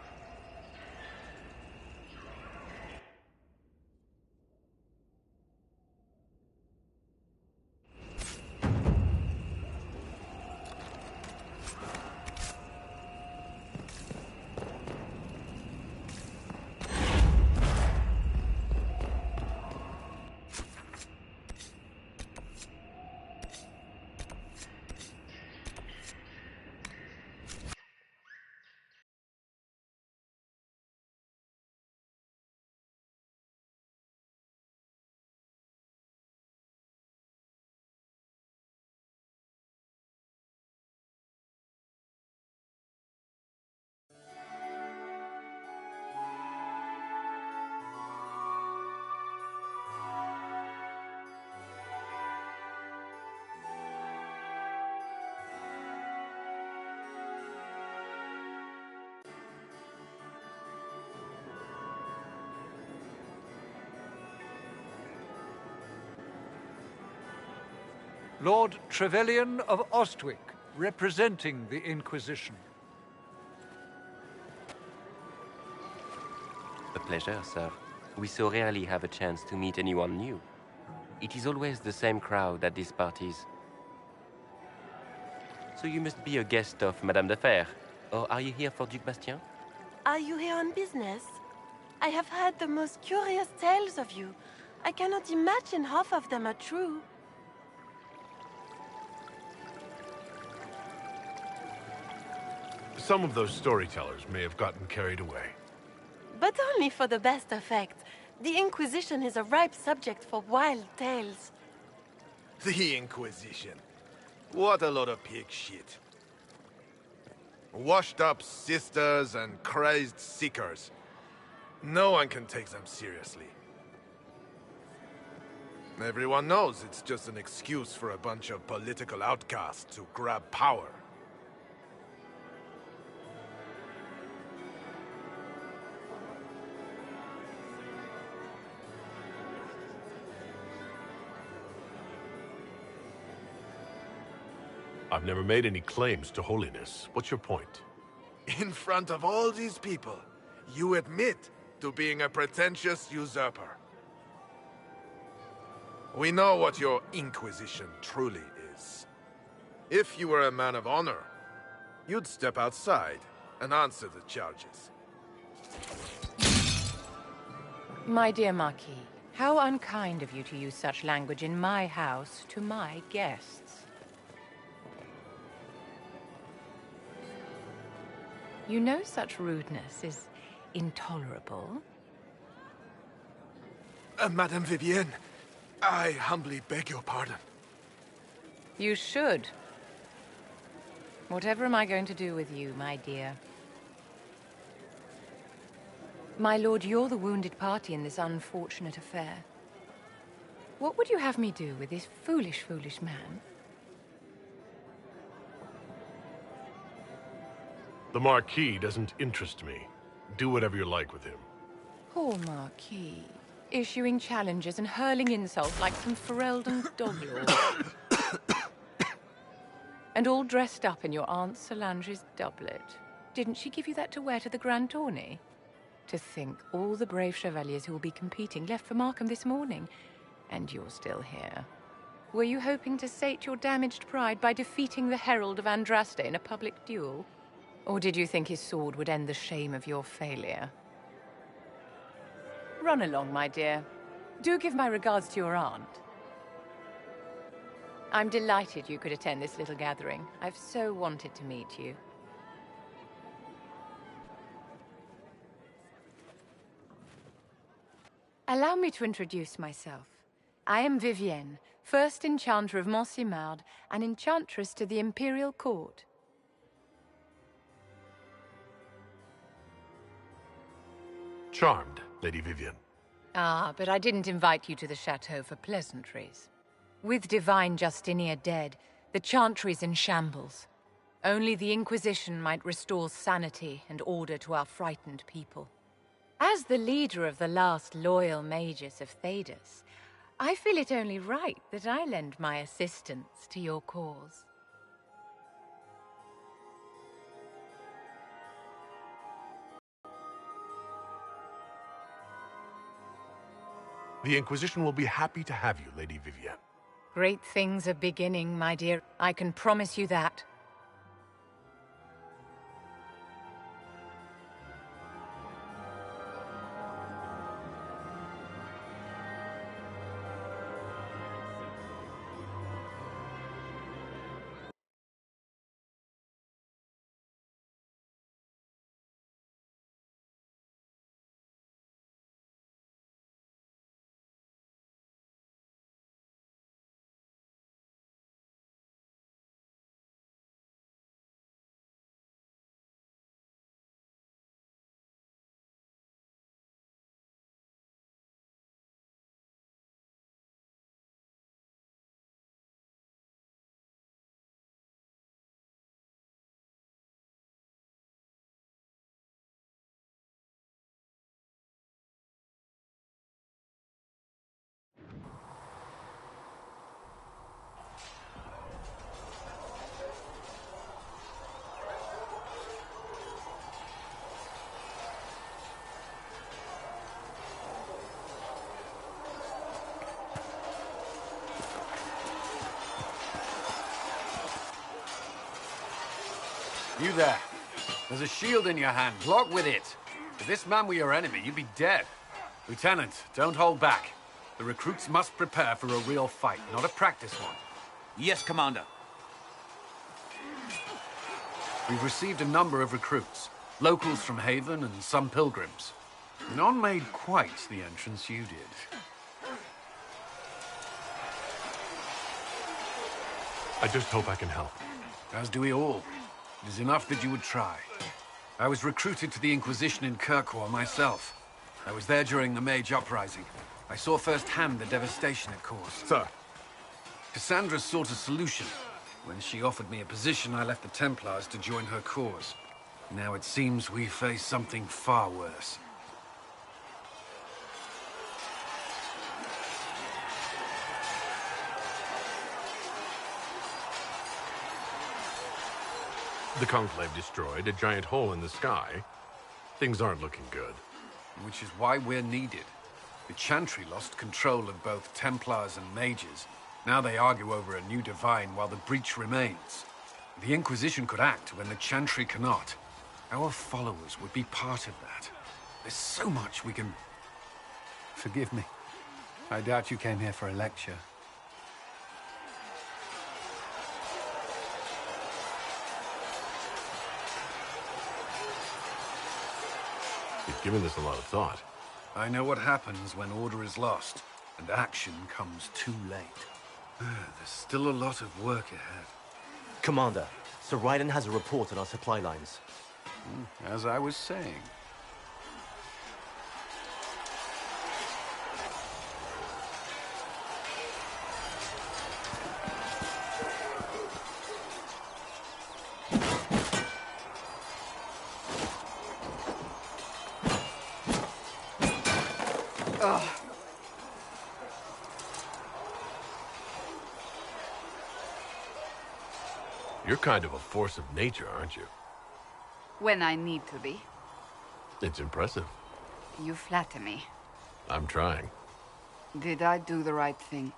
Lord Trevelyan of Ostwick, representing the Inquisition. A pleasure, sir. We so rarely have a chance to meet anyone new. It is always the same crowd at these parties. So you must be a guest of Madame de Fer, or are you here for Duc Bastien? Are you here on business? I have heard the most curious tales of you. I cannot imagine half of them are true. Some of those storytellers may have gotten carried away. But only for the best effect. The Inquisition is a ripe subject for wild tales. The Inquisition. What a lot of pig shit. Washed up sisters and crazed seekers. No one can take them seriously. Everyone knows it's just an excuse for a bunch of political outcasts to grab power. I've never made any claims to holiness. What's your point? In front of all these people, you admit to being a pretentious usurper. We know what your Inquisition truly is. If you were a man of honor, you'd step outside and answer the charges. My dear Marquis, how unkind of you to use such language in my house to my guests. You know such rudeness is intolerable. Madame Vivienne, I humbly beg your pardon. You should. Whatever am I going to do with you, my dear? My lord, you're the wounded party in this unfortunate affair. What would you have me do with this foolish, foolish man? The Marquis doesn't interest me. Do whatever you like with him. Poor Marquis. Issuing challenges and hurling insults like some Ferelden doglord. And all dressed up in your Aunt Solange's doublet. Didn't she give you that to wear to the Grand Tourney? To think all the brave chevaliers who will be competing left for Markham this morning, and you're still here. Were you hoping to sate your damaged pride by defeating the Herald of Andraste in a public duel? Or did you think his sword would end the shame of your failure? Run along, my dear. Do give my regards to your aunt. I'm delighted you could attend this little gathering. I've so wanted to meet you. Allow me to introduce myself. I am Vivienne, first Enchanter of Montsimard and Enchantress to the Imperial Court. Charmed, Lady Vivienne. Ah, but I didn't invite you to the chateau for pleasantries. With Divine Justinia dead, the Chantry's in shambles. Only the Inquisition might restore sanity and order to our frightened people. As the leader of the last loyal mages of Thedas, I feel it only right that I lend my assistance to your cause. The Inquisition will be happy to have you, Lady Vivienne. Great things are beginning, my dear. I can promise you that. You there. There's a shield in your hand. Block with it. If this man were your enemy, you'd be dead. Lieutenant, don't hold back. The recruits must prepare for a real fight, not a practice one. Yes, Commander. We've received a number of recruits. Locals from Haven and some pilgrims. None made quite the entrance you did. I just hope I can help. As do we all. It is enough that you would try. I was recruited to the Inquisition in Kirkwall myself. I was there during the Mage Uprising. I saw firsthand the devastation it caused. Sir. Cassandra sought a solution. When she offered me a position, I left the Templars to join her cause. Now it seems we face something far worse. The Conclave destroyed a giant hole in the sky. Things aren't looking good. Which is why we're needed. The Chantry lost control of both Templars and Mages. Now they argue over a new divine while the breach remains. The Inquisition could act when the Chantry cannot. Our followers would be part of that. There's so much we can... Forgive me. I doubt you came here for a lecture. You've given this a lot of thought. I know what happens when order is lost, and action comes too late. There's still a lot of work ahead. Commander, Sir Raiden has a report on our supply lines. As I was saying. You're kind of a force of nature, aren't you? When I need to be. It's impressive. You flatter me. I'm trying. Did I do the right thing?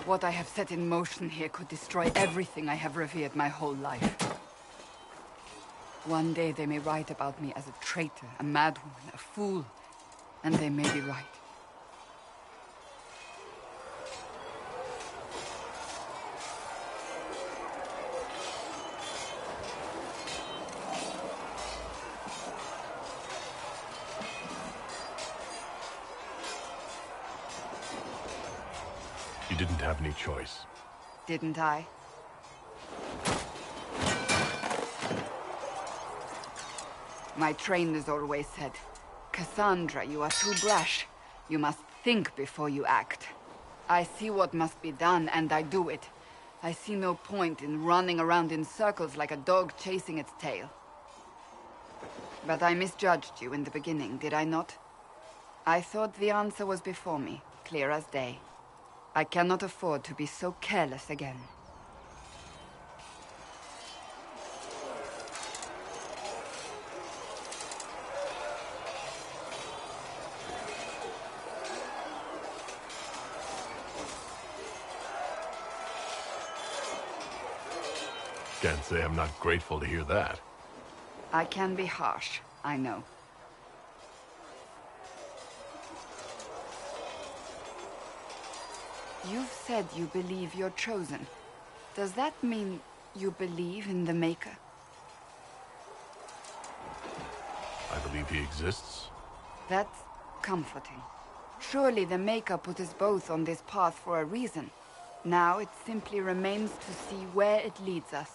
What I have set in motion here could destroy everything I have revered my whole life. One day they may write about me as a traitor, a madwoman, a fool, and they may be right. You didn't have any choice. Didn't I? My trainers always said, Cassandra, you are too brash. You must think before you act. I see what must be done, and I do it. I see no point in running around in circles like a dog chasing its tail. But I misjudged you in the beginning, did I not? I thought the answer was before me, clear as day. I cannot afford to be so careless again. Can't say I'm not grateful to hear that. I can be harsh, I know. You've said you believe you're chosen. Does that mean you believe in the Maker? I believe he exists. That's comforting. Surely the Maker put us both on this path for a reason. Now it simply remains to see where it leads us.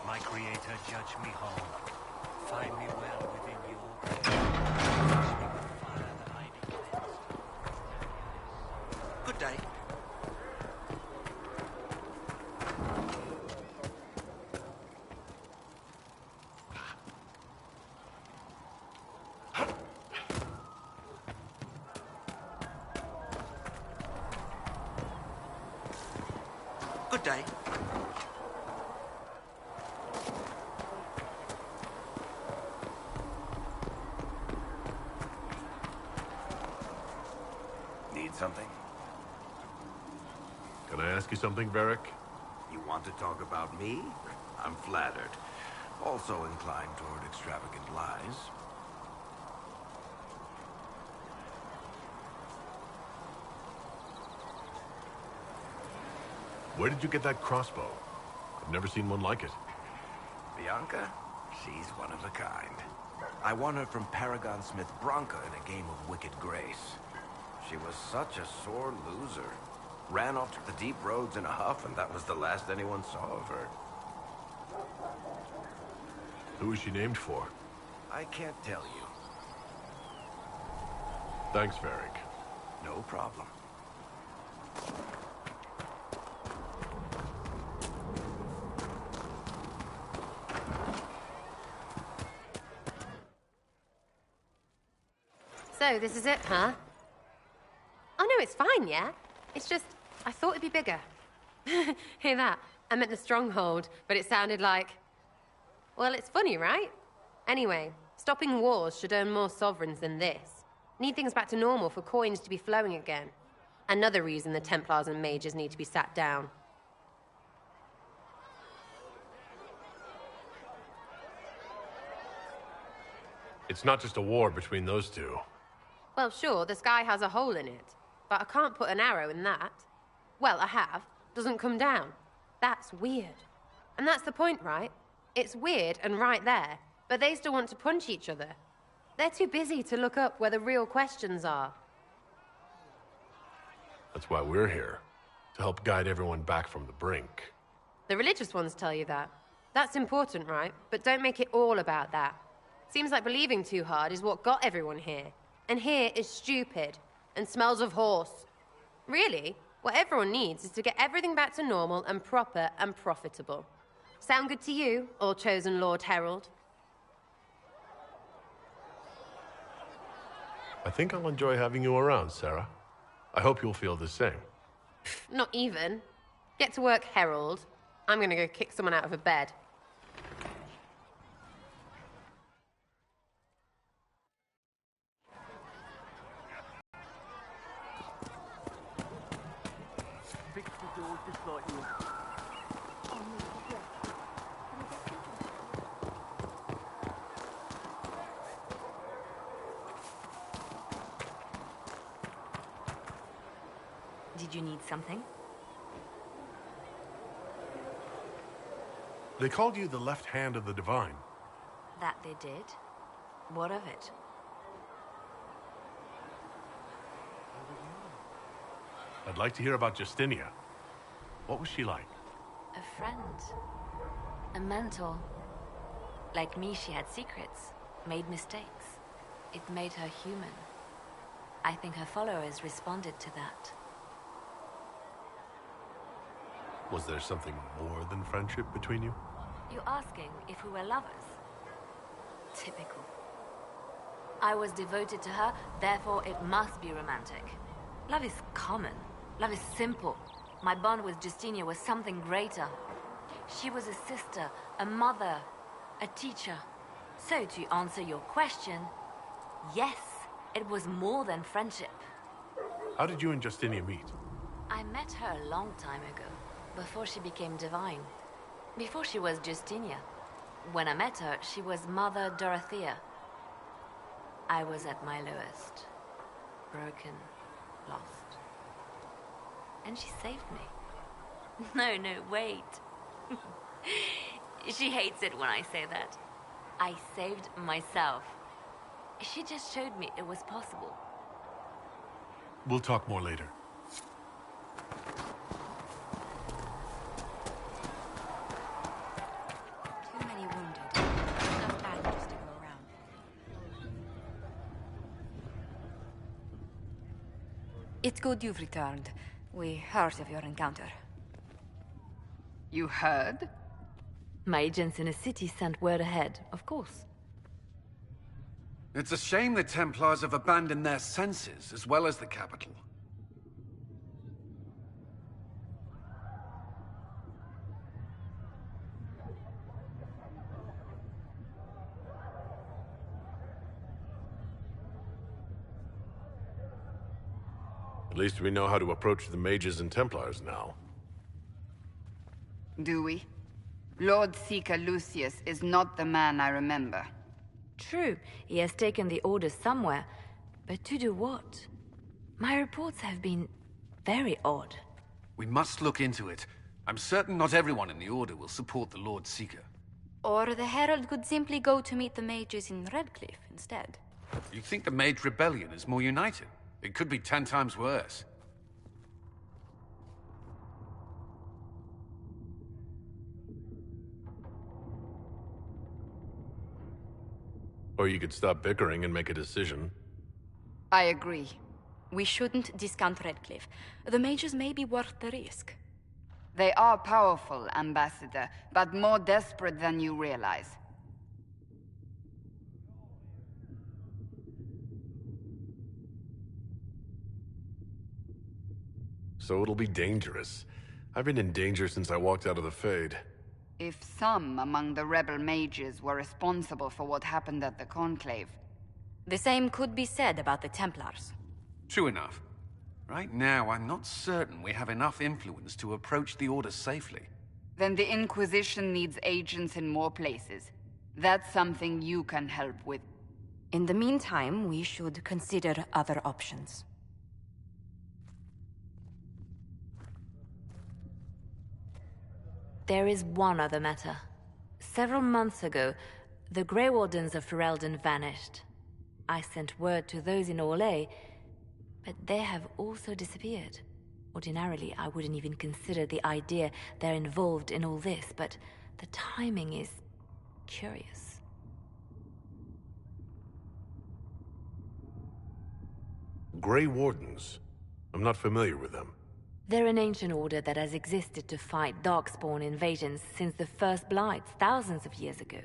My Creator, judge me whole. Find me well within your grace. Good day. Good day. Need something? Can I ask you something, Varric? You want to talk about me? I'm flattered. Also inclined toward extravagant lies. Where did you get that crossbow? I've never seen one like it. Bianca? She's one of a kind. I won her from Paragon Smith Bronca in a game of Wicked Grace. She was such a sore loser. Ran off to the deep roads in a huff, and that was the last anyone saw of her. Who is she named for? I can't tell you. Thanks, Varric. No problem. So, this is it, huh? Oh no, it's fine, yeah? It's just, I thought it'd be bigger. Hear that? I meant the stronghold, but it sounded like... Well, it's funny, right? Anyway, stopping wars should earn more sovereigns than this. Need things back to normal for coins to be flowing again. Another reason the Templars and Mages need to be sat down. It's not just a war between those two. Well, sure, the sky has a hole in it, but I can't put an arrow in that. Well, I have. Doesn't come down. That's weird. And that's the point, right? It's weird and right there, but they still want to punch each other. They're too busy to look up where the real questions are. That's why we're here. To help guide everyone back from the brink. The religious ones tell you that. That's important, right? But don't make it all about that. Seems like believing too hard is what got everyone here. And here is stupid and smells of horse. Really, what everyone needs is to get everything back to normal and proper and profitable. Sound good to you, all-chosen Lord Herald? I think I'll enjoy having you around, Sarah. I hope you'll feel the same. Not even. Get to work, Herald. I'm gonna go kick someone out of a bed. Did you need something? They called you the left hand of the Divine. That they did. What of it? I'd like to hear about Justinia. What was she like? A friend. A mentor. Like me, she had secrets, made mistakes. It made her human. I think her followers responded to that. Was there something more than friendship between you? You're asking if we were lovers? Typical. I was devoted to her, therefore it must be romantic. Love is common. Love is simple. My bond with Justinia was something greater. She was a sister, a mother, a teacher. So to answer your question, yes, it was more than friendship. How did you and Justinia meet? I met her a long time ago, before she became divine. Before she was Justinia. When I met her, she was Mother Dorothea. I was at my lowest. Broken, lost. And she saved me. No, wait. She hates it when I say that. I saved myself. She just showed me it was possible. We'll talk more later. Too many wounded. Enough bandages to go around. It's good you've returned. We heard of your encounter. You heard? My agents in the city sent word ahead, of course. It's a shame the Templars have abandoned their senses, as well as the capital. At least we know how to approach the mages and Templars now. Do we? Lord Seeker Lucius is not the man I remember. True, he has taken the orders somewhere, but to do what? My reports have been very odd. We must look into it. I'm certain not everyone in the Order will support the Lord Seeker. Or the Herald could simply go to meet the mages in Redcliffe instead. You think the Mage Rebellion is more united? It could be 10 times worse. Or you could stop bickering and make a decision. I agree. We shouldn't discount Redcliffe. The mages may be worth the risk. They are powerful, Ambassador, but more desperate than you realize. So it'll be dangerous. I've been in danger since I walked out of the Fade. If some among the rebel mages were responsible for what happened at the Conclave... The same could be said about the Templars. True enough. Right now, I'm not certain we have enough influence to approach the Order safely. Then the Inquisition needs agents in more places. That's something you can help with. In the meantime, we should consider other options. There is one other matter. Several months ago, the Grey Wardens of Ferelden vanished. I sent word to those in Orlais, but they have also disappeared. Ordinarily, I wouldn't even consider the idea they're involved in all this, but the timing is curious. Grey Wardens? I'm not familiar with them. They're an ancient order that has existed to fight Darkspawn invasions since the First Blights thousands of years ago.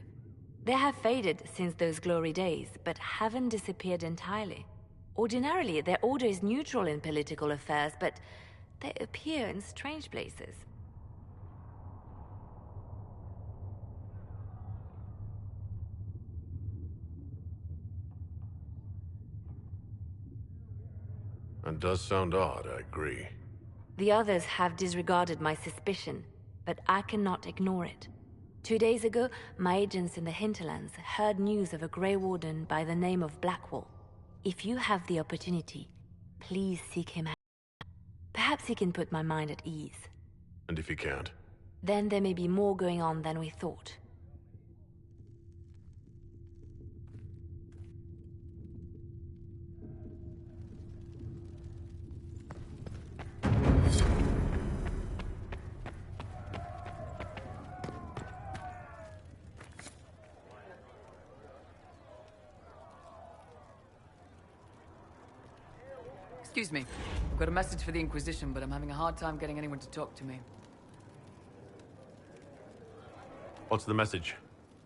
They have faded since those glory days, but haven't disappeared entirely. Ordinarily, their order is neutral in political affairs, but they appear in strange places. It does sound odd, I agree. The others have disregarded my suspicion, but I cannot ignore it. 2 days ago, my agents in the hinterlands heard news of a Grey Warden by the name of Blackwall. If you have the opportunity, please seek him out. Perhaps he can put my mind at ease. And if he can't? Then there may be more going on than we thought. Excuse me. I've got a message for the Inquisition, but I'm having a hard time getting anyone to talk to me. What's the message?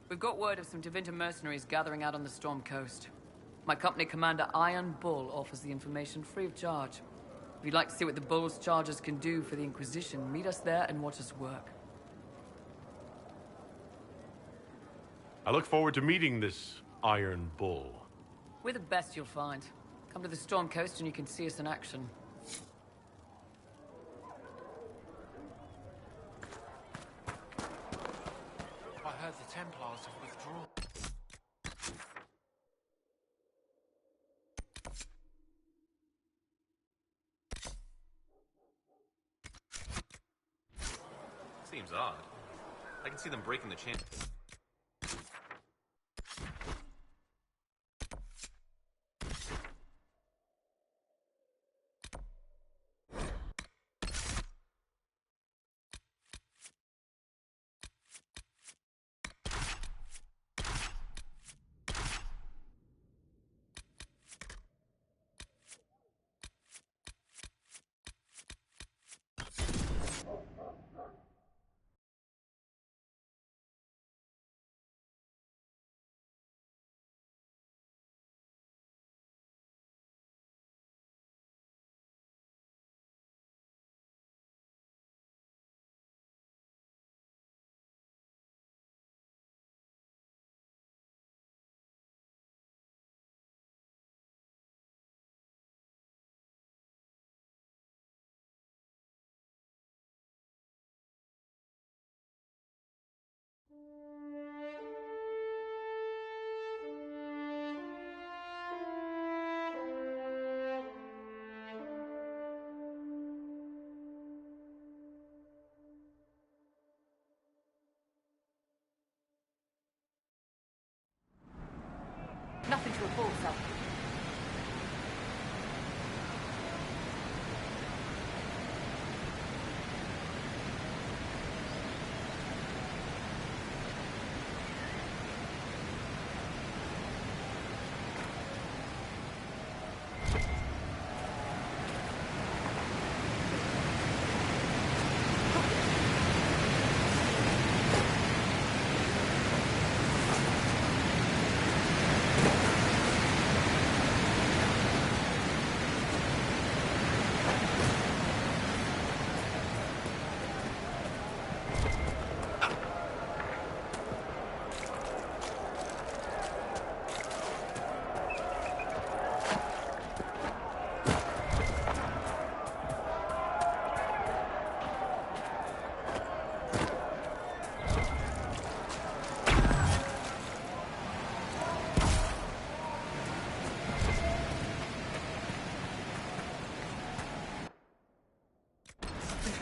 We've got word of some Tevinter mercenaries gathering out on the Storm Coast. My company commander, Iron Bull, offers the information free of charge. If you'd like to see what the Bull's charges can do for the Inquisition, meet us there and watch us work. I look forward to meeting this Iron Bull. We're the best you'll find. Come to the Storm Coast and you can see us in action. I heard the Templars have withdrawn. Seems odd. I can see them breaking the chain.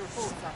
report, sir.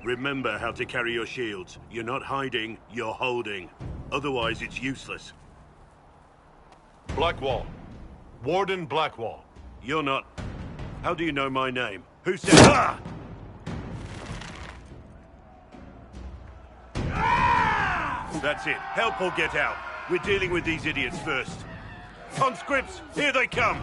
Remember how to carry your shields. You're not hiding, you're holding. Otherwise, it's useless. Blackwall. Warden Blackwall. You're not... How do you know my name? Who said... Ah! That's it. Help or get out. We're dealing with these idiots first. Conscripts, here they come!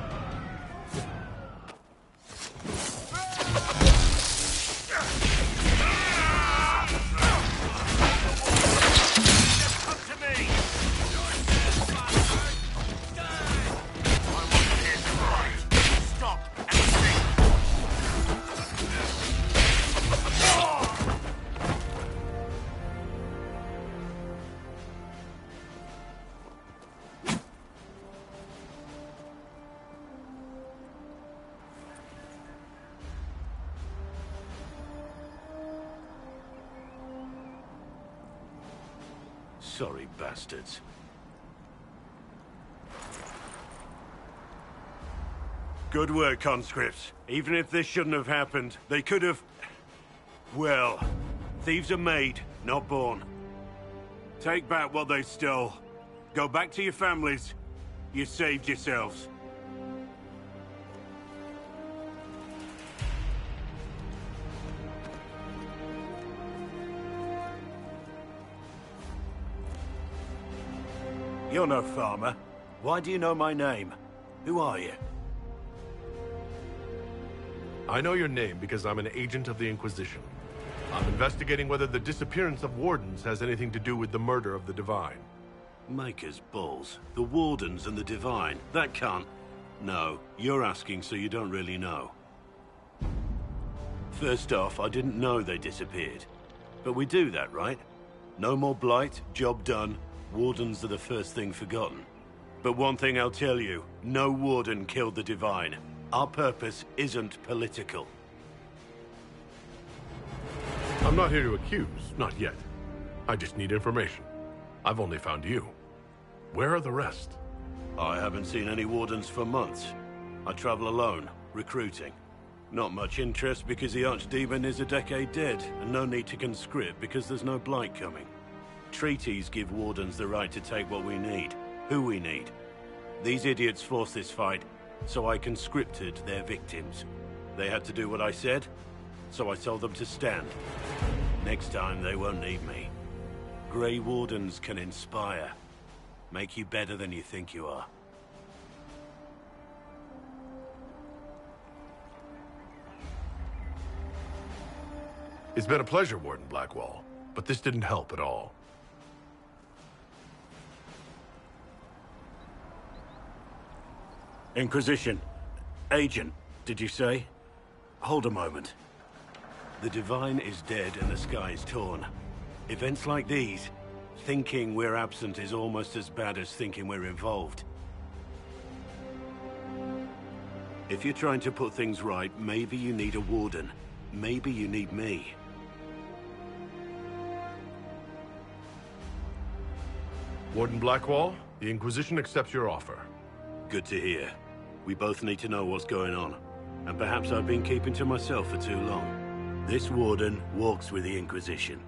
Sorry, bastards. Good work, conscripts. Even if this shouldn't have happened, they could have... Well, thieves are made, not born. Take back what they stole. Go back to your families. You saved yourselves. You're no farmer. Why do you know my name? Who are you? I know your name because I'm an agent of the Inquisition. I'm investigating whether the disappearance of Wardens has anything to do with the murder of the Divine. Maker's balls. The Wardens and the Divine. That can't... No, you're asking so you don't really know. First off, I didn't know they disappeared. But we do that, right? No more blight, job done. Wardens are the first thing forgotten. But one thing I'll tell you, no Warden killed the Divine. Our purpose isn't political. I'm not here to accuse, not yet. I just need information. I've only found you. Where are the rest? I haven't seen any Wardens for months. I travel alone, recruiting. Not much interest because the Archdemon is a decade dead, and no need to conscript because there's no blight coming. Treaties give Wardens the right to take what we need, who we need. These idiots forced this fight, so I conscripted their victims. They had to do what I said, so I told them to stand. Next time, they won't need me. Grey Wardens can inspire. Make you better than you think you are. It's been a pleasure, Warden Blackwall, but this didn't help at all. Inquisition. Agent, did you say? Hold a moment. The Divine is dead and the sky is torn. Events like these, thinking we're absent is almost as bad as thinking we're involved. If you're trying to put things right, maybe you need a Warden. Maybe you need me. Warden Blackwall, the Inquisition accepts your offer. Good to hear. We both need to know what's going on. And perhaps I've been keeping to myself for too long. This Warden walks with the Inquisition.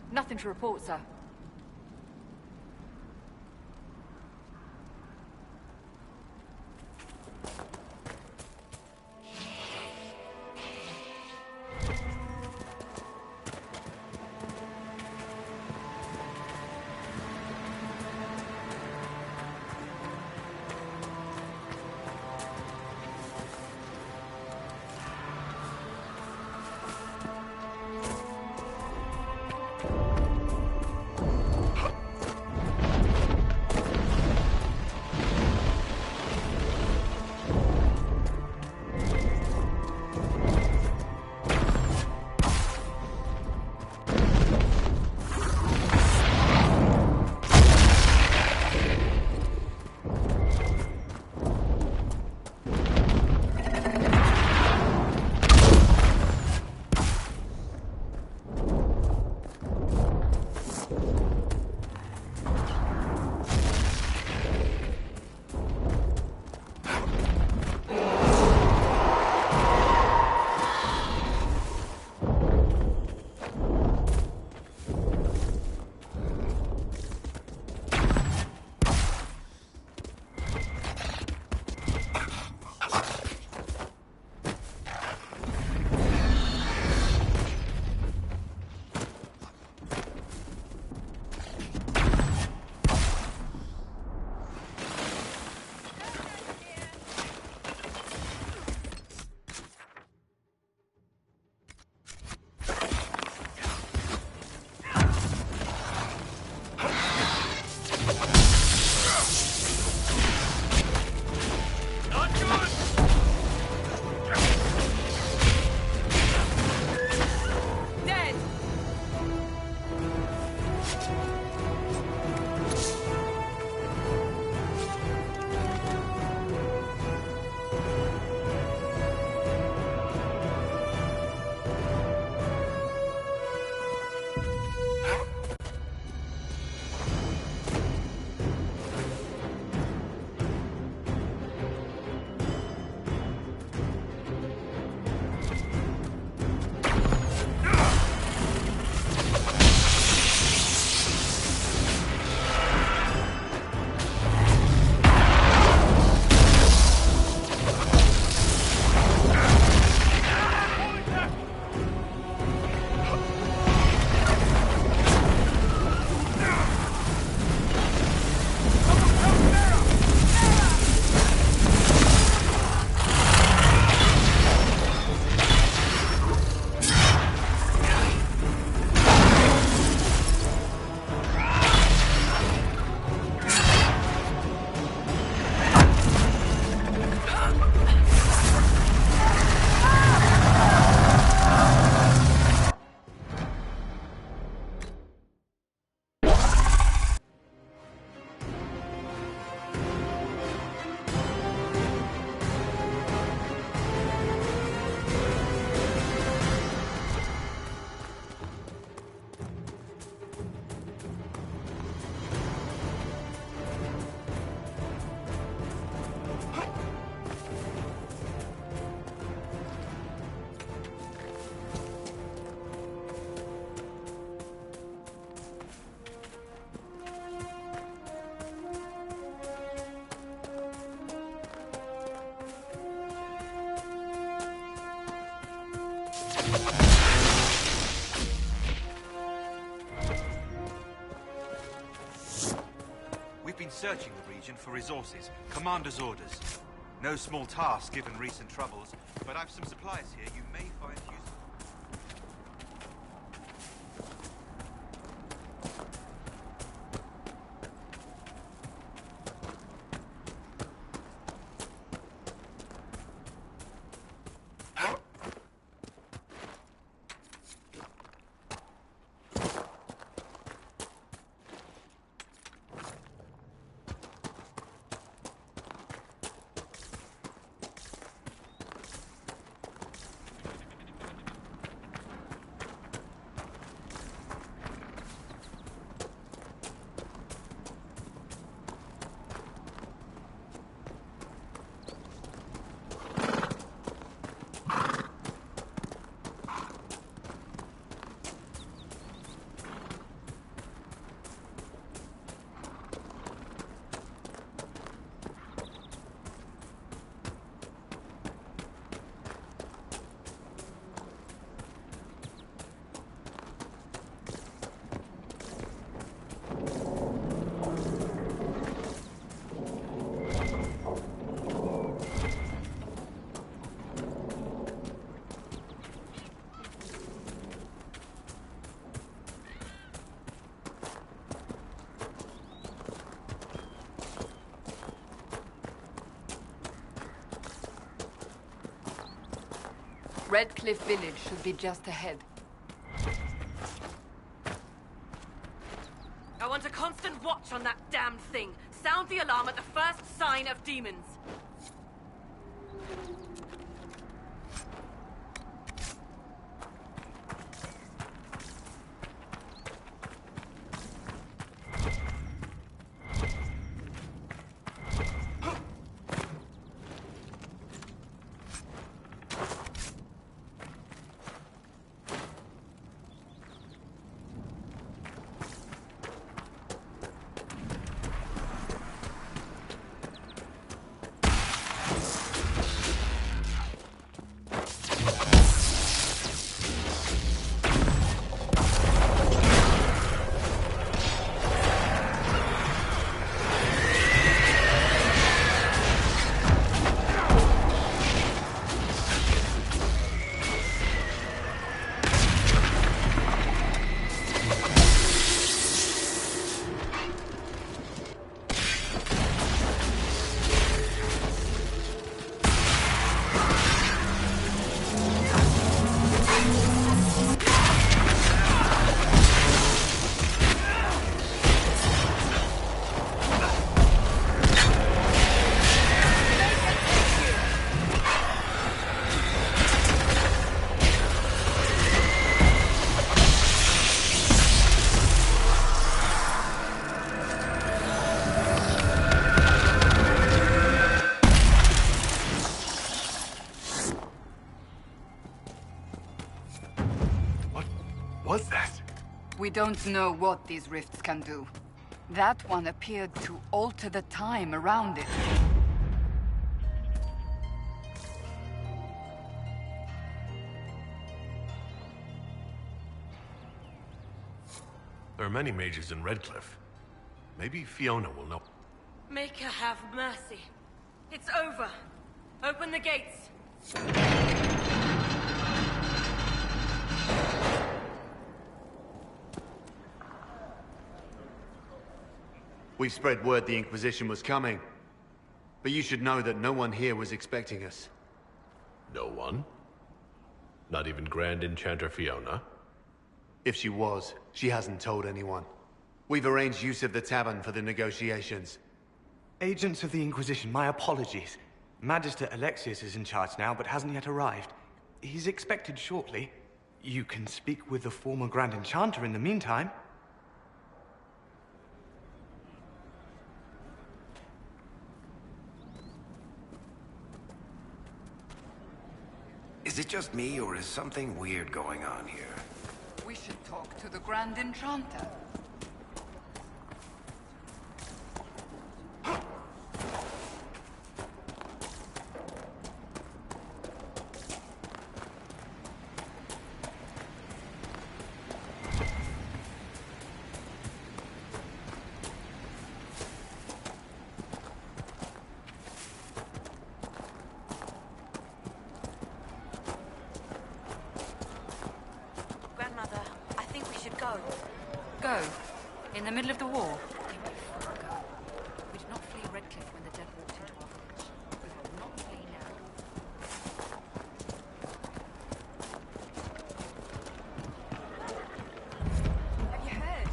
Nothing to report, sir. We've been searching the region for resources. Commander's orders. No small task given recent troubles, but I've some supplies here you may find useful. Redcliffe Village should be just ahead. I want a constant watch on that damn thing. Sound the alarm at the first sign of demons. We don't know what these rifts can do. That one appeared to alter the time around it. There are many mages in Redcliffe. Maybe Fiona will know. Make her have mercy. It's over. Open the gates. We've spread word the Inquisition was coming. But you should know that no one here was expecting us. No one? Not even Grand Enchanter Fiona? If she was, she hasn't told anyone. We've arranged use of the tavern for the negotiations. Agents of the Inquisition, my apologies. Magister Alexius is in charge now, but hasn't yet arrived. He's expected shortly. You can speak with the former Grand Enchanter in the meantime. Is it just me, or is something weird going on here? We should talk to the Grand Enchanter. the middle of the war? We did not flee Redcliffe when the dead walked into our village. We will not flee now. Have you heard?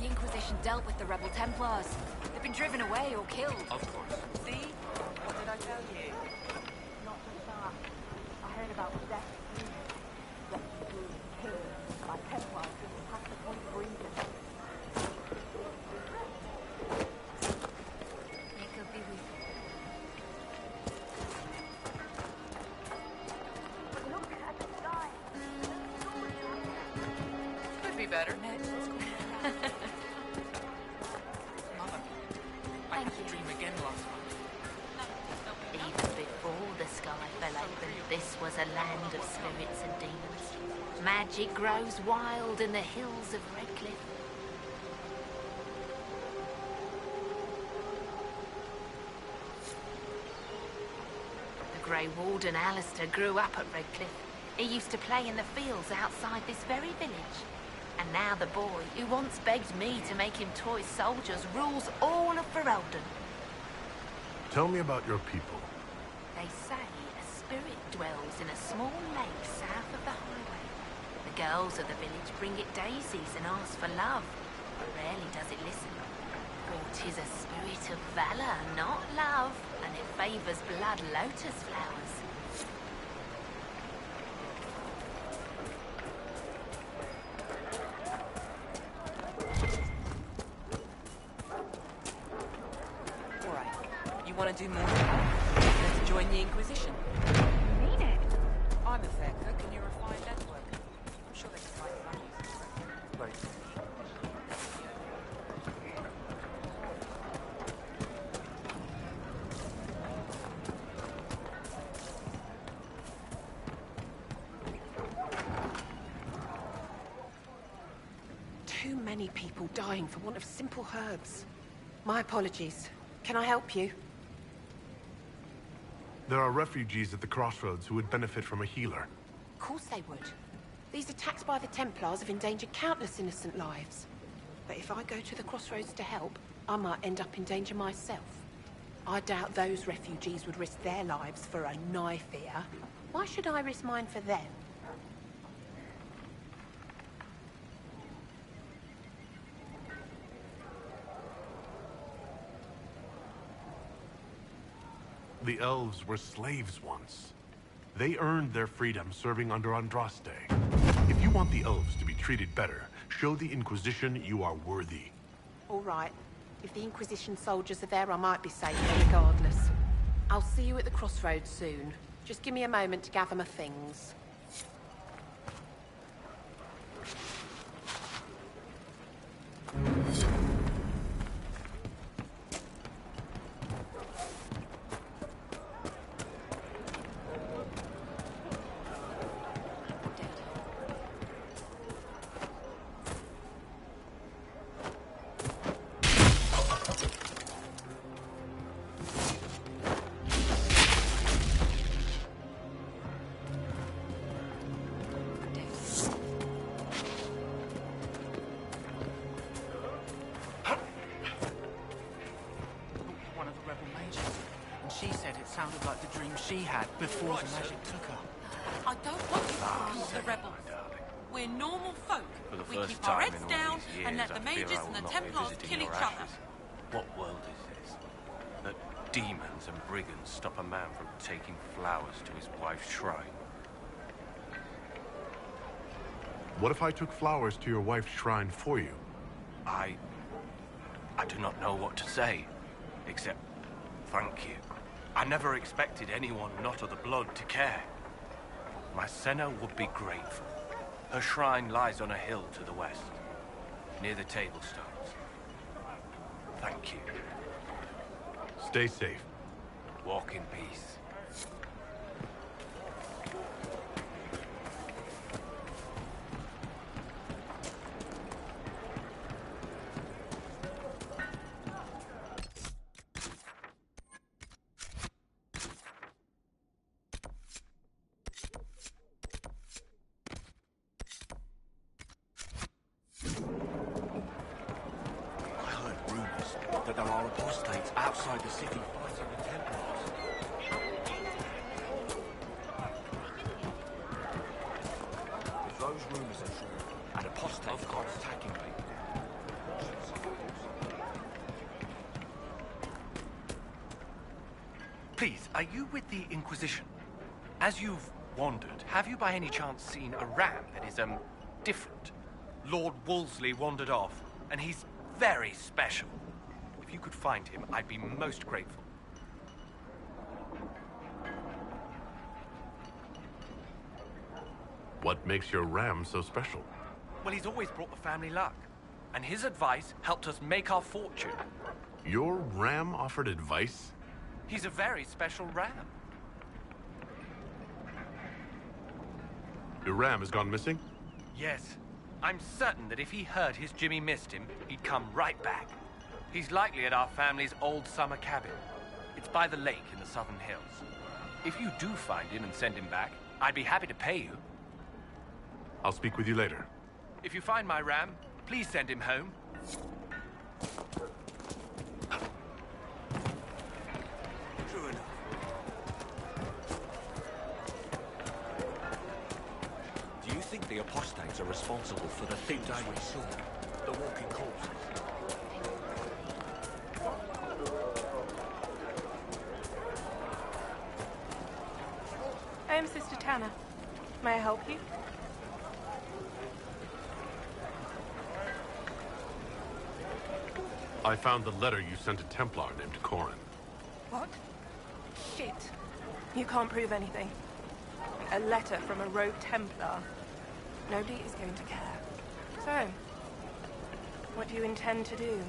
The Inquisition dealt with the rebel Templars. They've been driven away or killed. Of course. See? What did I tell you? Not just that. I heard about the death of refugees, killed by Templars just past the point of reason. It could be with Look at the sky. Could be better. Mother, I had a dream again last night. Even before the sky fell open, this was a land of spirits and demons. Magic grows wild in the hills of Redcliffe. The Grey Warden Alistair grew up at Redcliffe. He used to play in the fields outside this very village. And now the boy, who once begged me to make him toy soldiers, rules all of Ferelden. Tell me about your people. They say a spirit dwells in a small lake south of the highway. The girls of the village bring it daisies and ask for love, but rarely does it listen. For 'tis a spirit of valor, not love, and it favours blood lotus flowers. All right. You want to do more? Let's join the Inquisition. Mean it? I'm a fair cook and you're a fine networker. I'm sure they can find values. Right. Too many people dying for want of simple herbs. My apologies. Can I help you? There are refugees at the crossroads who would benefit from a healer. Of course they would. These attacks by the Templars have endangered countless innocent lives. But if I go to the crossroads to help, I might end up in danger myself. I doubt those refugees would risk their lives for a knife here. Why should I risk mine for them? The elves were slaves once. They earned their freedom serving under Andraste. If you want the elves to be treated better, show the Inquisition you are worthy. All right. If the Inquisition soldiers are there, I might be safe regardless. I'll see you at the crossroads soon. Just give me a moment to gather my things. One of the rebel mages. And she said it sounded like the dream she had before the magic took her. I don't want you to call the rebels. We're normal folk. For the We first keep our time heads in all down these years, and let the I fear mages I will and the not be Templars visiting kill your each other. ashes. What world is this? That demons and brigands stop a man from taking flowers to his wife's shrine. What if I took flowers to your wife's shrine for you? I do not know what to say, except thank you. I never expected anyone not of the blood to care. My Senna would be grateful. Her shrine lies on a hill to the west, near the tablstones. Thank you. Stay safe. Walk in peace. outside the city fighting the Templars. If those rumors are true, and apostates are attacking people. Please, are you with the Inquisition? As you've wandered, have you by any chance seen a ram that is, different? Lord Wolseley wandered off, and he's very special. If you could find him, I'd be most grateful. What makes your ram so special? Well, he's always brought the family luck, and his advice helped us make our fortune. Your ram offered advice? He's a very special ram. Your ram has gone missing? Yes. I'm certain that if he heard his Jimmy missed him, he'd come right back. He's likely at our family's old summer cabin. It's by the lake in the southern hills. If you do find him and send him back, I'd be happy to pay you. I'll speak with you later. If you find my ram, please send him home. True enough. Do you think the apostates are responsible for the things we saw? The walking corpses? I am Sister Tanner. May I help you? I found the letter you sent a Templar named Corin. What? Shit. You can't prove anything. A letter from a rogue Templar. Nobody is going to care. So, what do you intend to do?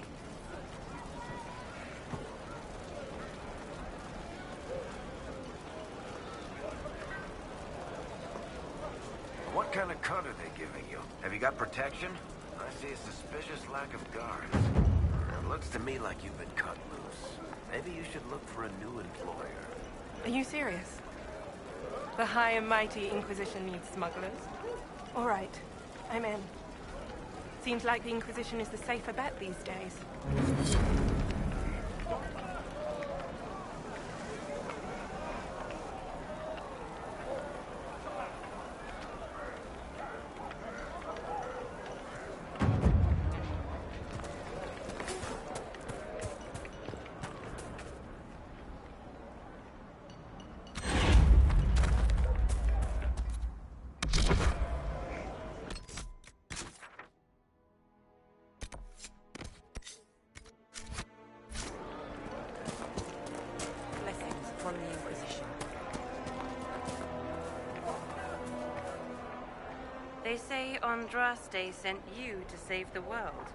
What kind of cut are they giving you? Have you got protection? I see a suspicious lack of guards. It looks to me like you've been cut loose. Maybe you should look for a new employer. Are you serious? The high and mighty Inquisition needs smugglers? All right, I'm in. Seems like the Inquisition is the safer bet these days. From the Inquisition. They say Andraste sent you to save the world.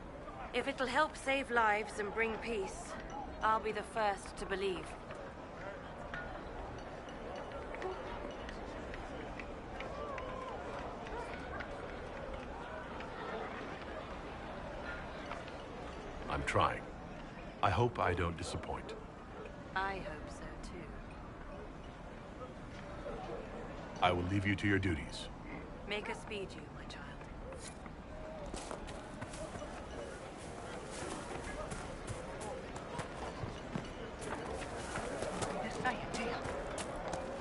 If it'll help save lives and bring peace, I'll be the first to believe. I'm trying. I hope I don't disappoint. I hope so, too. I will leave you to your duties. Make us speed you, my child. Hey, dear.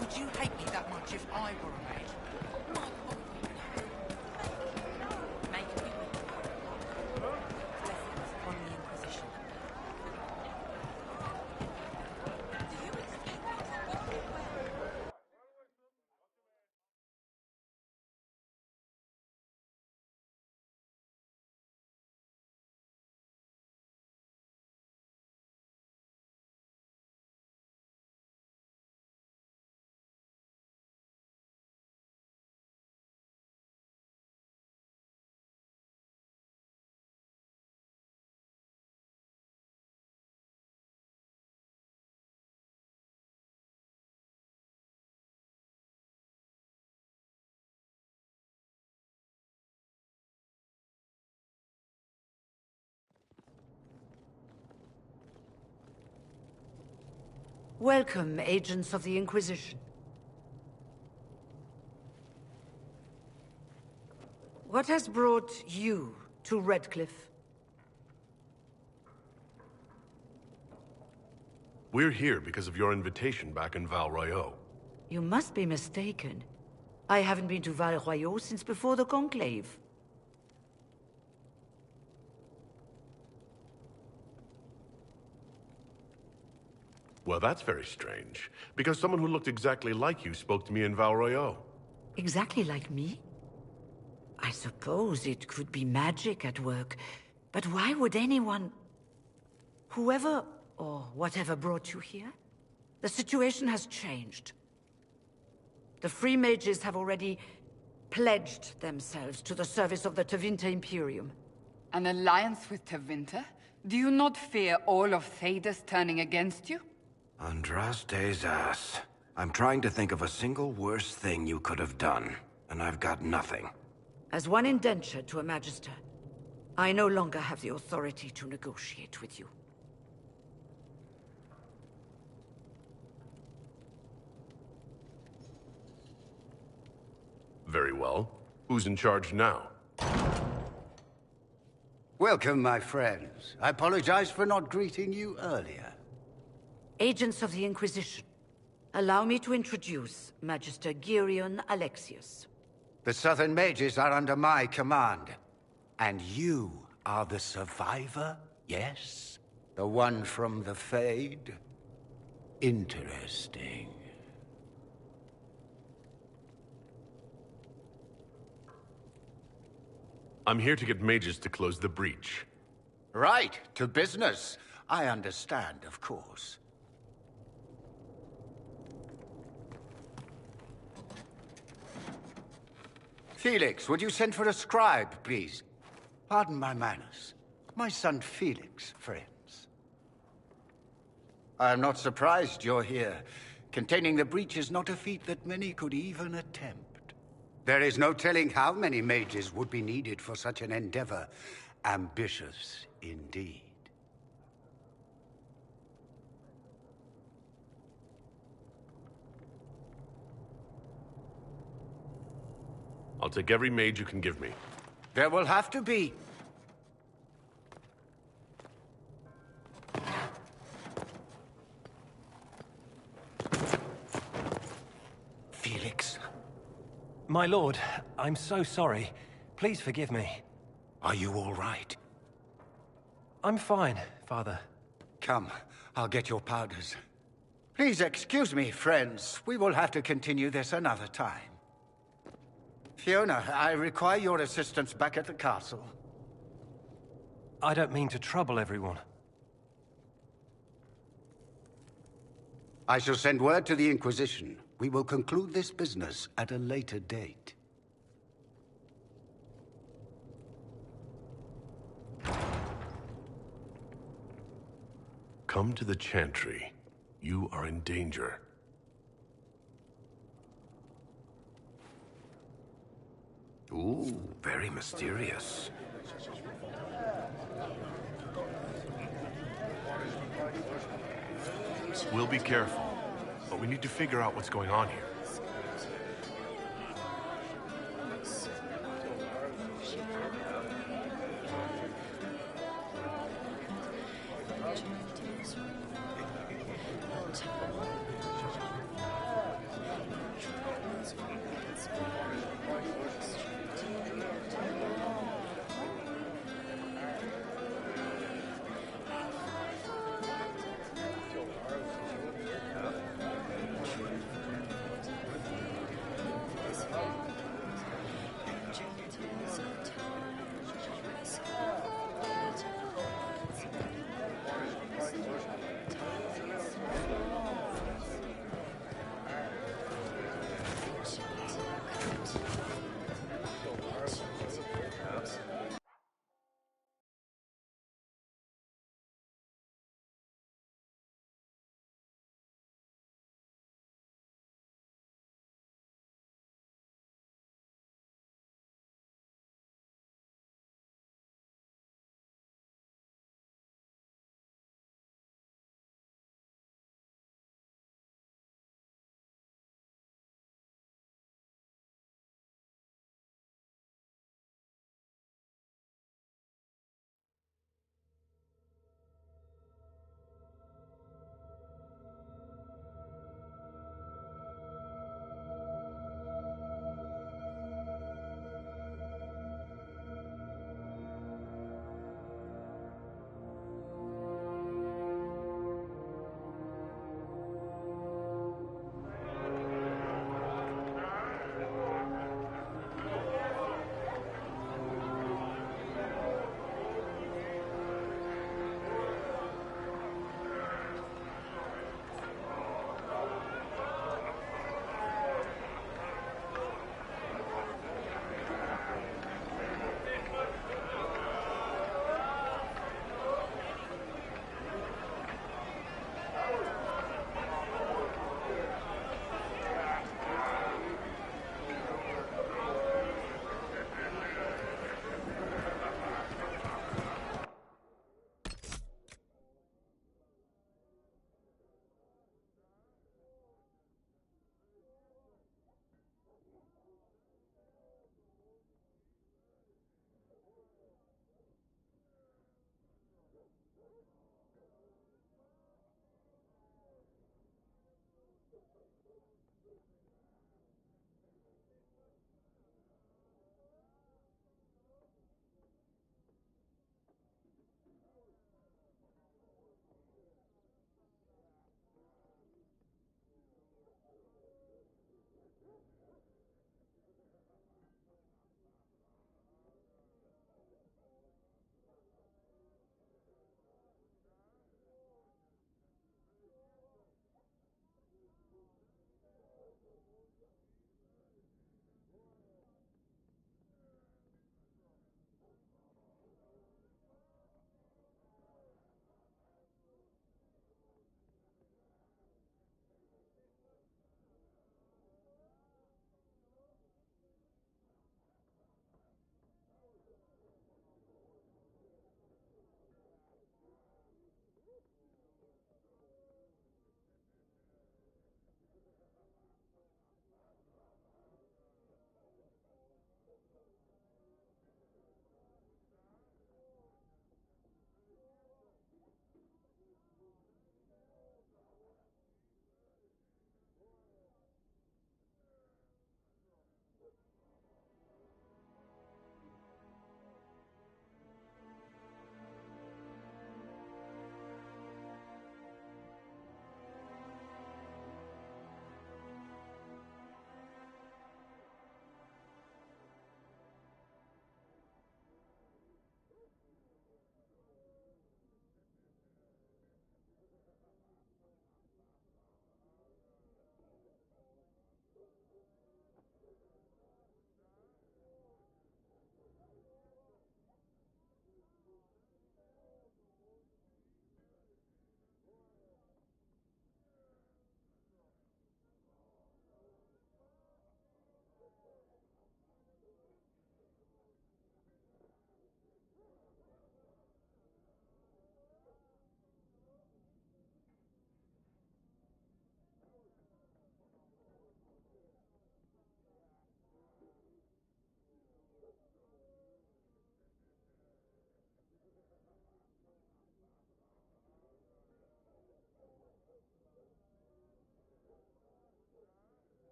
Would you hate me that much if I were a mage? From the Inquisition. Welcome, agents of the Inquisition. What has brought you to Redcliffe? We're here because of your invitation back in Val Royeaux. You must be mistaken. I haven't been to Val Royeaux since before the Conclave. Well, that's very strange, because someone who looked exactly like you spoke to me in Val Royeaux. Exactly like me? I suppose it could be magic at work, but why would anyone... Whoever or whatever brought you here? The situation has changed. The Free Mages have already pledged themselves to the service of the Tevinter Imperium. An alliance with Tevinter? Do you not fear all of Thedas turning against you? Andraste's ass. I'm trying to think of a single worse thing you could have done, and I've got nothing. As one indentured to a Magister, I no longer have the authority to negotiate with you. Very well. Who's in charge now? Welcome, my friends. I apologize for not greeting you earlier. Agents of the Inquisition, allow me to introduce Magister Girion Alexius. The Southern Mages are under my command. And you are the survivor, yes? The one from the Fade? Interesting. I'm here to get mages to close the breach. Right, to business. I understand, of course. Felix, would you send for a scribe, please? Pardon my manners. My son Felix, friends. I am not surprised you're here. Containing the breach is not a feat that many could even attempt. There is no telling how many mages would be needed for such an endeavor. Ambitious, indeed. I'll take every mage you can give me. There will have to be. Felix. My lord, I'm so sorry. Please forgive me. Are you all right? I'm fine, Father. Come, I'll get your powders. Please excuse me, friends. We will have to continue this another time. Fiona, I require your assistance back at the castle. I don't mean to trouble everyone. I shall send word to the Inquisition. We will conclude this business at a later date. Come to the Chantry. You are in danger. Ooh, very mysterious. We'll be careful, but we need to figure out what's going on here.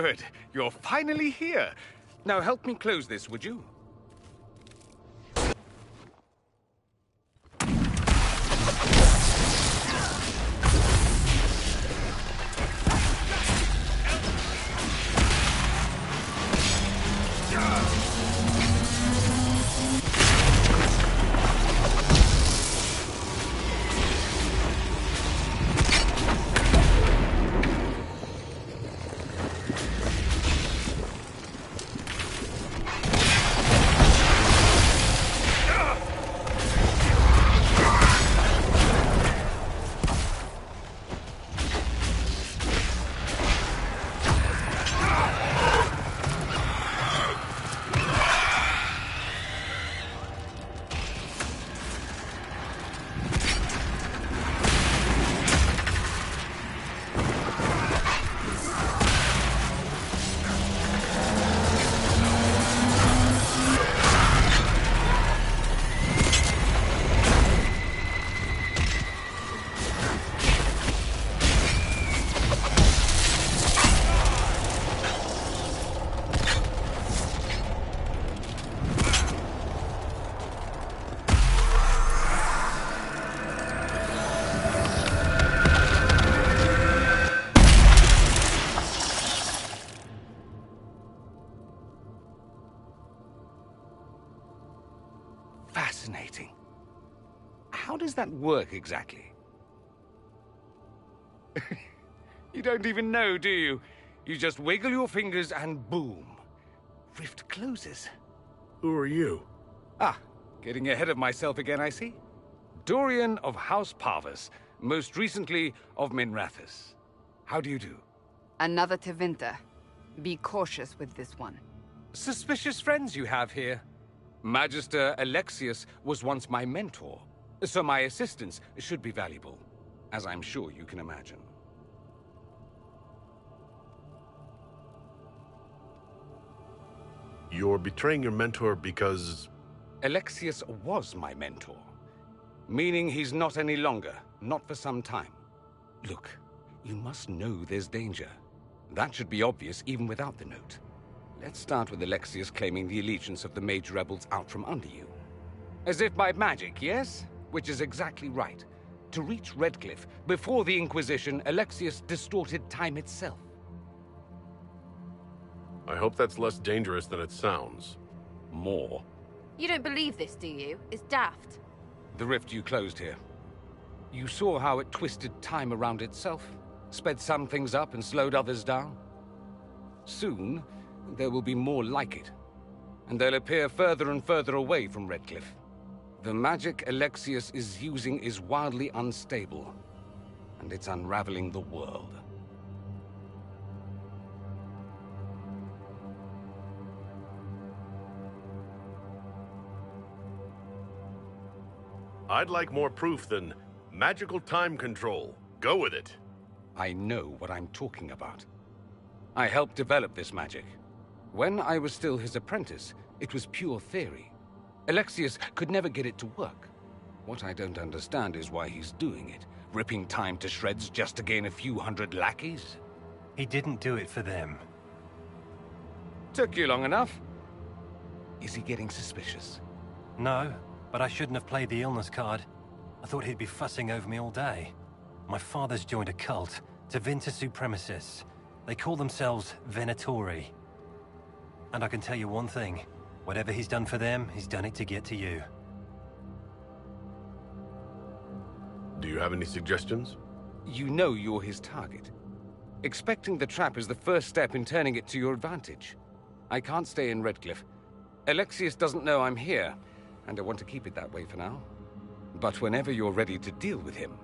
Good. You're finally here. Now help me close this, would you? Fascinating. How does that work exactly? You don't even know, do you? You just wiggle your fingers and boom. Rift closes. Who are you? Ah, getting ahead of myself again, I see. Dorian of House Parvus, most recently of Minrathous. How do you do? Another Tevinter. Be cautious with this one. Suspicious friends you have here. Magister Alexius was once my mentor, so my assistance should be valuable, as I'm sure you can imagine. You're betraying your mentor because... Alexius was my mentor, meaning he's not any longer, not for some time. Look, you must know there's danger. That should be obvious even without the note. Let's start with Alexius claiming the allegiance of the mage rebels out from under you. As if by magic, yes? Which is exactly right. To reach Redcliffe, before the Inquisition, Alexius distorted time itself. I hope that's less dangerous than it sounds. More. You don't believe this, do you? It's daft. The rift you closed here. You saw how it twisted time around itself, sped some things up and slowed others down. Soon, there will be more like it, and they'll appear further and further away from Redcliffe. The magic Alexius is using is wildly unstable, and it's unraveling the world. I'd like more proof than magical time control. Go with it. I know what I'm talking about. I helped develop this magic. When I was still his apprentice, it was pure theory. Alexius could never get it to work. What I don't understand is why he's doing it, ripping time to shreds just to gain a few hundred lackeys. He didn't do it for them. Took you long enough. Is he getting suspicious? No, but I shouldn't have played the illness card. I thought he'd be fussing over me all day. My father's joined a cult, Tevinter Supremacists. They call themselves Venatori. And I can tell you one thing. Whatever he's done for them, he's done it to get to you. Do you have any suggestions? You know you're his target. Expecting the trap is the first step in turning it to your advantage. I can't stay in Redcliffe. Alexius doesn't know I'm here, and I want to keep it that way for now. But whenever you're ready to deal with him,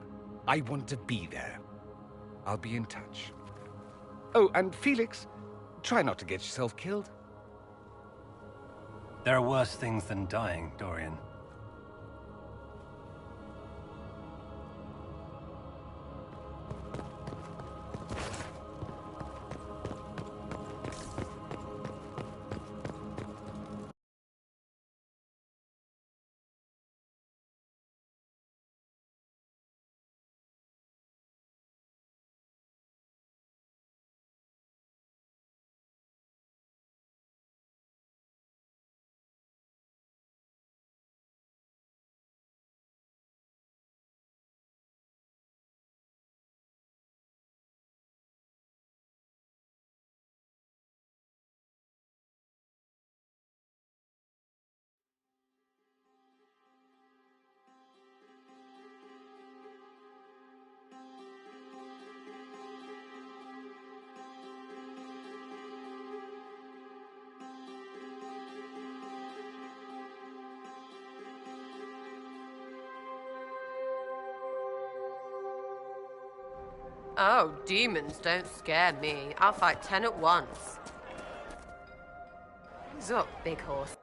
I want to be there. I'll be in touch. Oh, and Felix, try not to get yourself killed. There are worse things than dying, Dorian. Oh, demons don't scare me. I'll fight 10 at once. Ease up, big horse.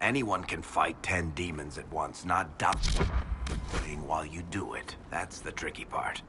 Anyone can fight 10 demons at once, not dying while you do it. That's the tricky part.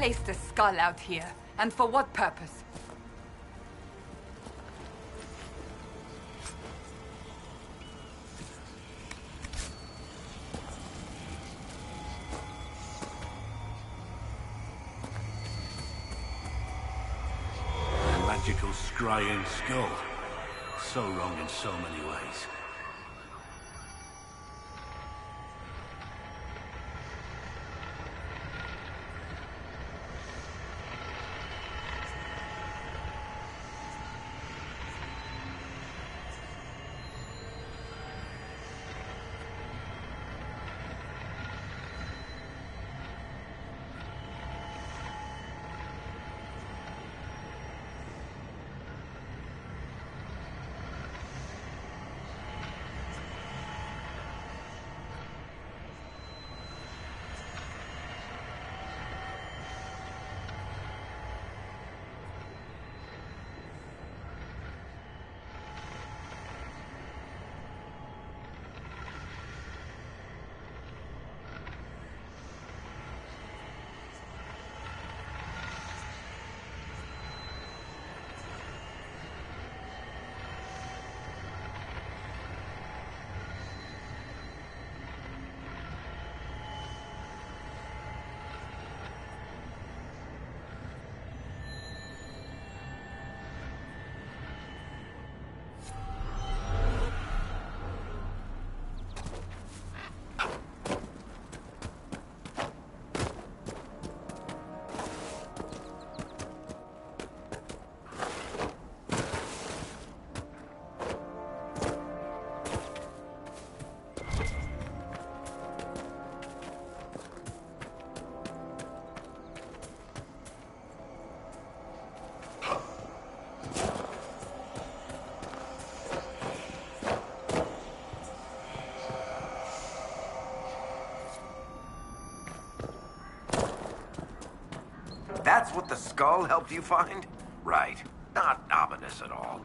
placed a skull out here? And for what purpose? A magical scrying skull. So wrong in so many ways. That's what the skull helped you find? Right. Not ominous at all.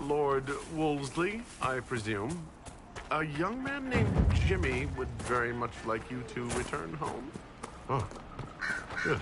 Lord Wolseley, I presume. A young man named Jimmy would very much like you to return home. Oh, good.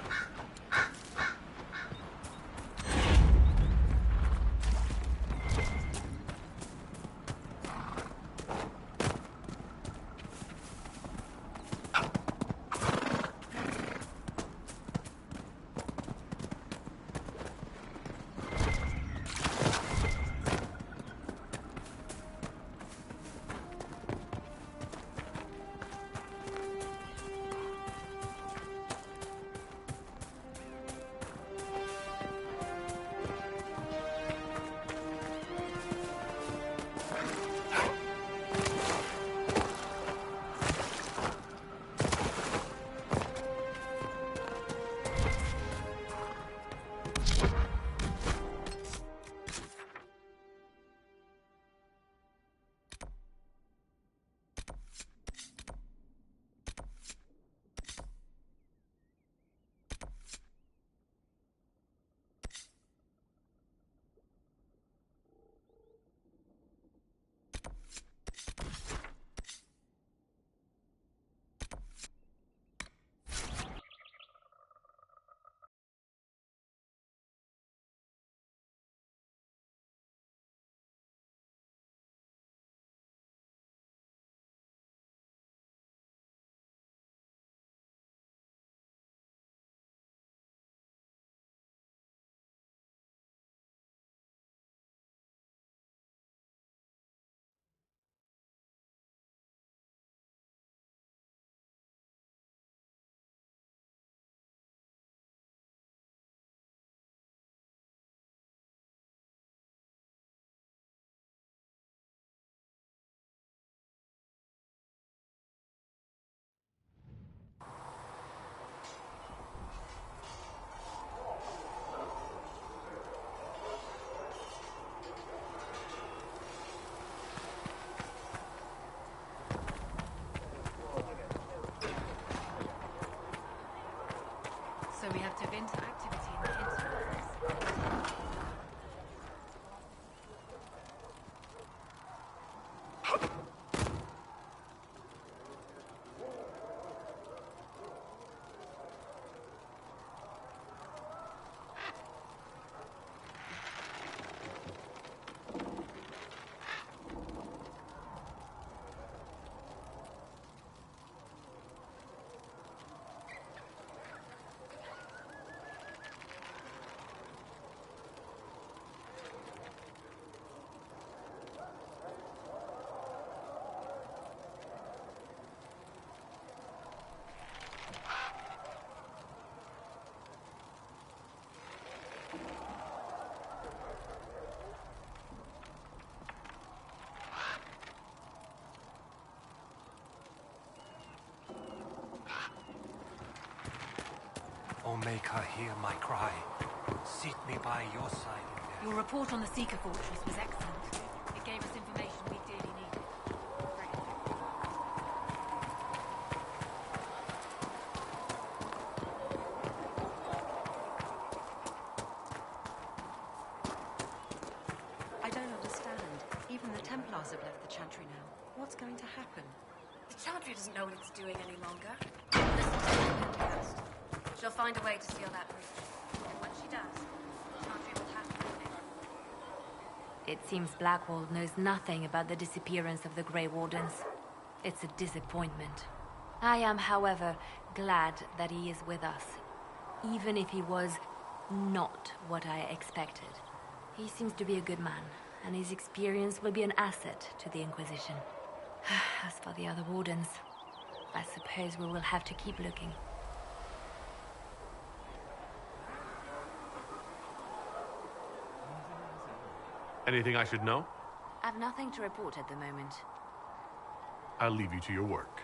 Tevinter activity in the interface. O Maker, hear my cry. Seat me by your side in death. Your report on the Seeker Fortress was excellent. It gave us information we dearly needed. I don't understand. Even the Templars have left the Chantry now. What's going to happen? The Chantry doesn't know what it's doing any longer. Listen to the podcast. She'll find a way to seal that breach. And when she does, the Chantry will have to remain. It seems Blackwall knows nothing about the disappearance of the Grey Wardens. It's a disappointment. I am, however, glad that he is with us, even if he was not what I expected. He seems to be a good man, and his experience will be an asset to the Inquisition. As for the other Wardens, I suppose we will have to keep looking. Anything I should know? I've nothing to report at the moment. I'll leave you to your work.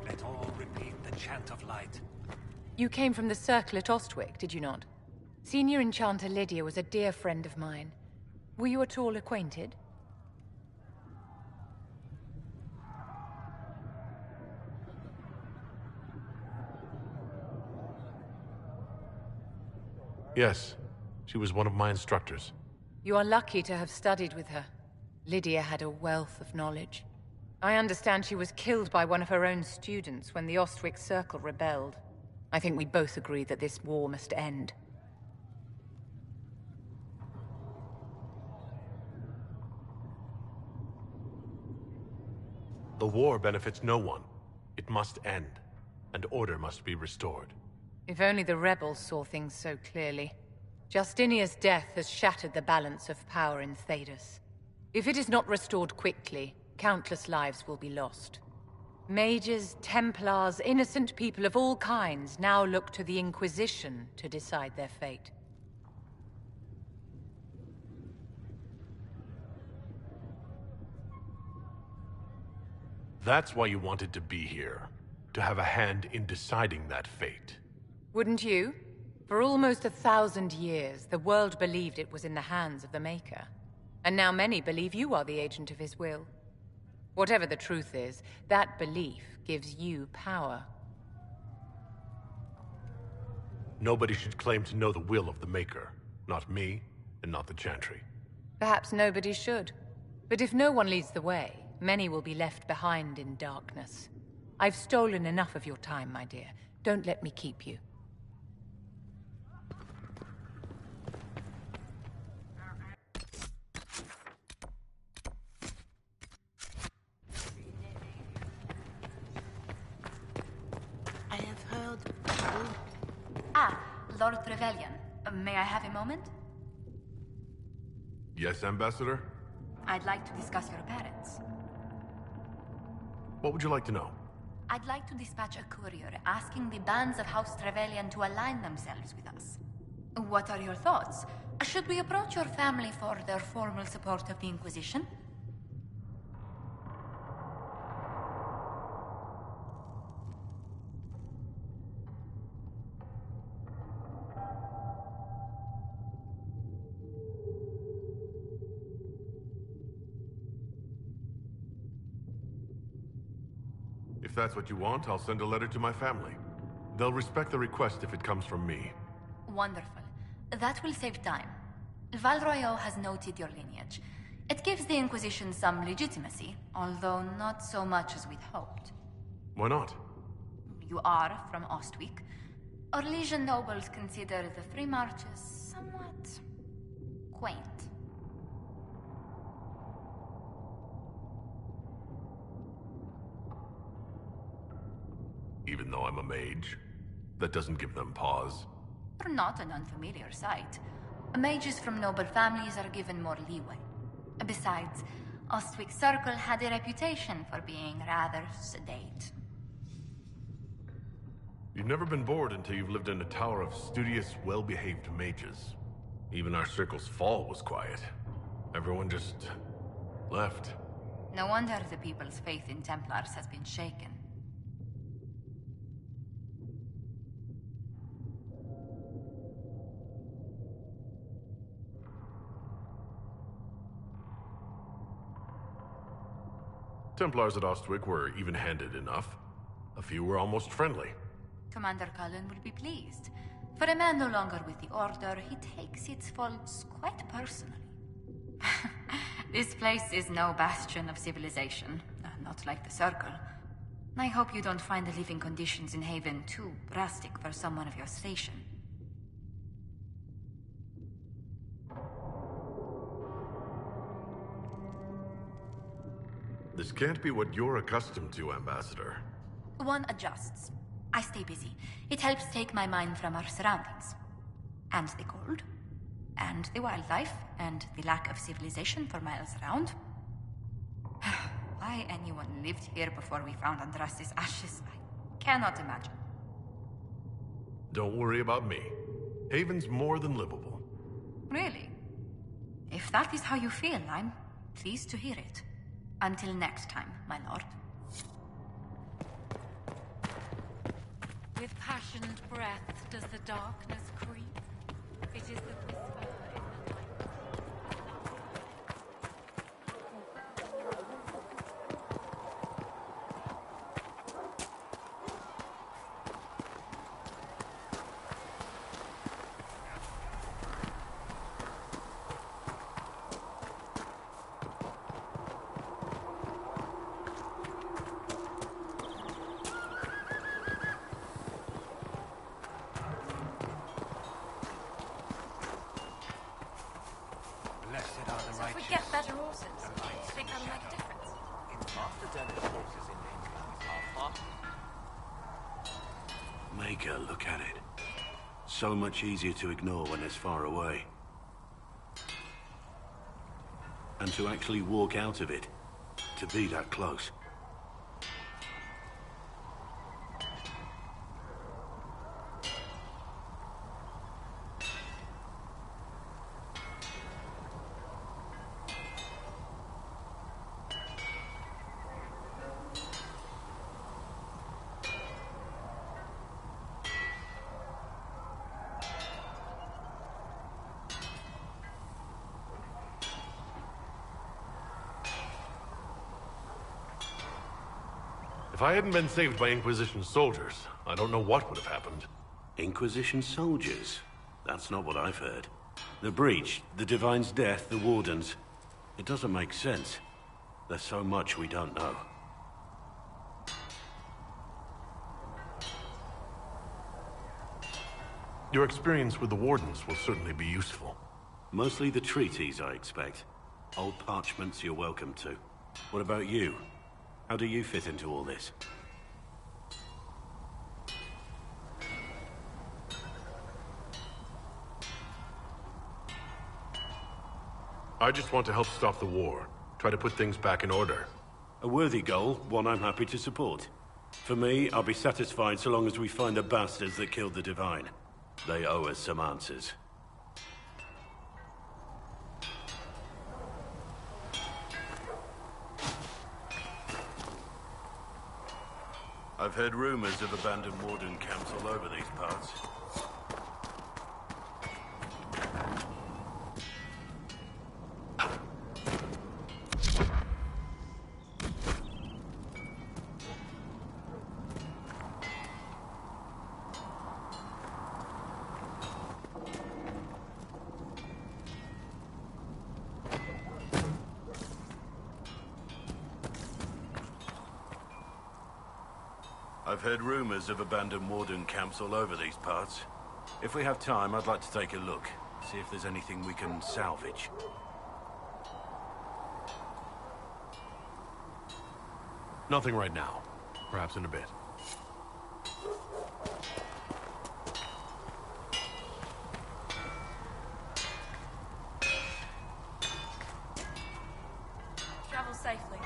Let all repeat the chant of light. You came from the Circle at Ostwick, did you not? Senior Enchanter Lydia was a dear friend of mine. Were you at all acquainted? Yes, she was one of my instructors. You are lucky to have studied with her. Lydia had a wealth of knowledge. I understand she was killed by one of her own students when the Ostwick Circle rebelled. I think we both agree that this war must end. The war benefits no one. It must end, and order must be restored. If only the rebels saw things so clearly. Justinia's death has shattered the balance of power in Thedas. If it is not restored quickly, countless lives will be lost. Mages, Templars, innocent people of all kinds now look to the Inquisition to decide their fate. That's why you wanted to be here. To have a hand in deciding that fate. Wouldn't you? For almost 1,000 years, the world believed it was in the hands of the Maker. And now many believe you are the agent of his will. Whatever the truth is, that belief gives you power. Nobody should claim to know the will of the Maker. Not me, and not the Chantry. Perhaps nobody should. But if no one leads the way, many will be left behind in darkness. I've stolen enough of your time, my dear. Don't let me keep you. I have heard... Ah, Lord Trevelyan. May I have a moment? Yes, Ambassador? I'd like to discuss your parents. What would you like to know? I'd like to dispatch a courier asking the bands of House Trevelyan to align themselves with us. What are your thoughts? Should we approach your family for their formal support of the Inquisition? If that's what you want, I'll send a letter to my family. They'll respect the request if it comes from me. Wonderful. That will save time. Val Royeaux has noted your lineage. It gives the Inquisition some legitimacy, although not so much as we'd hoped. Why not? You are from Ostwick. Orlesian nobles consider the Free Marches somewhat quaint. Even though I'm a mage, that doesn't give them pause. They're not an unfamiliar sight. Mages from noble families are given more leeway. Besides, Ostwick Circle had a reputation for being rather sedate. You've never been bored until you've lived in a tower of studious, well-behaved mages. Even our circle's fall was quiet. Everyone just left. No wonder the people's faith in Templars has been shaken. Templars at Ostwick were even-handed enough. A few were almost friendly. Commander Cullen will be pleased. For a man no longer with the Order, he takes its faults quite personally. This place is no bastion of civilization, not like the Circle. I hope you don't find the living conditions in Haven too drastic for someone of your station. This can't be what you're accustomed to, Ambassador. One adjusts. I stay busy. It helps take my mind from our surroundings. And the cold. And the wildlife. And the lack of civilization for miles around. Why anyone lived here before we found Andraste's ashes, I cannot imagine. Don't worry about me. Haven's more than livable. Really? If that is how you feel, I'm pleased to hear it. Until next time, my lord. With passionate breath does the darkness creep. It is the whisper in the night. If we get better horses, do you think that'll make a difference? Half the deadest horses in England are far. Maker, look at it. So much easier to ignore when it's far away. And to actually walk out of it, to be that close. If I hadn't been saved by Inquisition soldiers, I don't know what would have happened. Inquisition soldiers? That's not what I've heard. The Breach, the Divine's death, the Wardens. It doesn't make sense. There's so much we don't know. Your experience with the Wardens will certainly be useful. Mostly the treaties, I expect. Old parchments you're welcome to. What about you? How do you fit into all this? I just want to help stop the war. Try to put things back in order. A worthy goal, one I'm happy to support. For me, I'll be satisfied so long as we find the bastards that killed the Divine. They owe us some answers. I've heard rumors of abandoned Warden camps all over these parts. I've heard rumors of abandoned warden camps all over these parts. If we have time, I'd like to take a look. See if there's anything we can salvage. Nothing right now. Perhaps in a bit. Travel safely.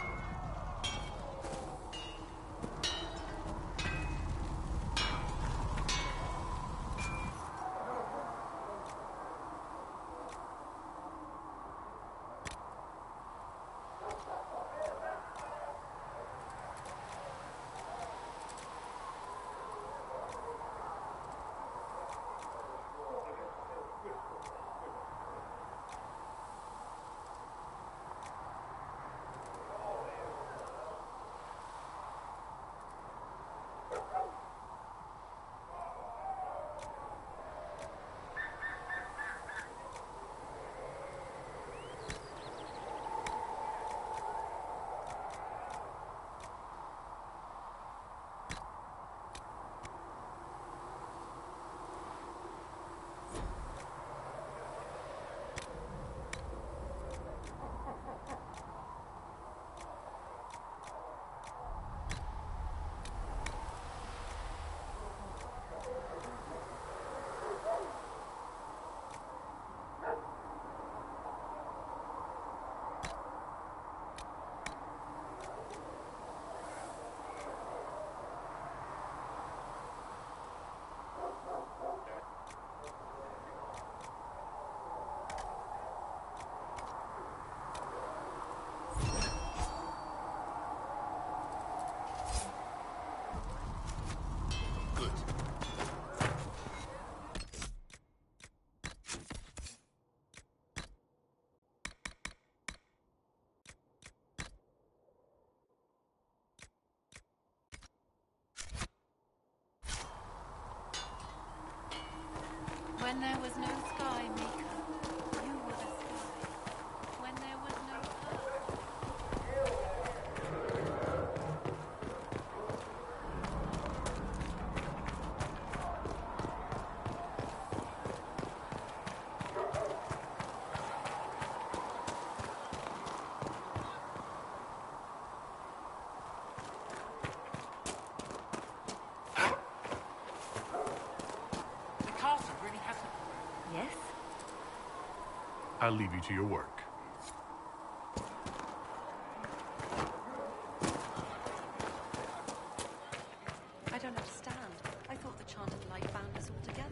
When there was no sky maker, you were the sky. When there was no The castle really hasn't... Yes? I'll leave you to your work. I don't understand. I thought the Chanted Light bound us all together.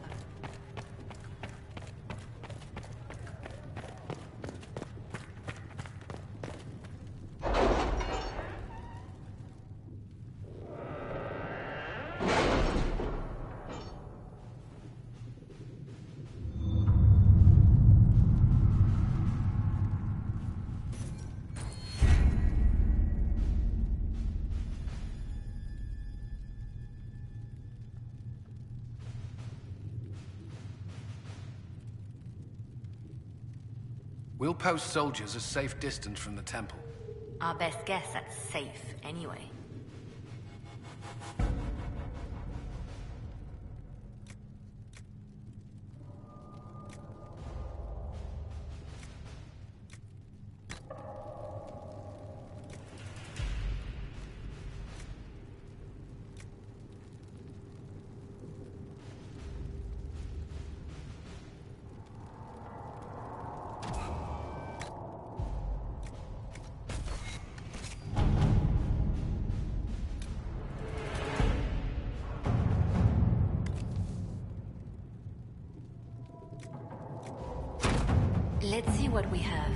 We'll post soldiers a safe distance from the temple. Our best guess that's safe, anyway. Let's see what we have.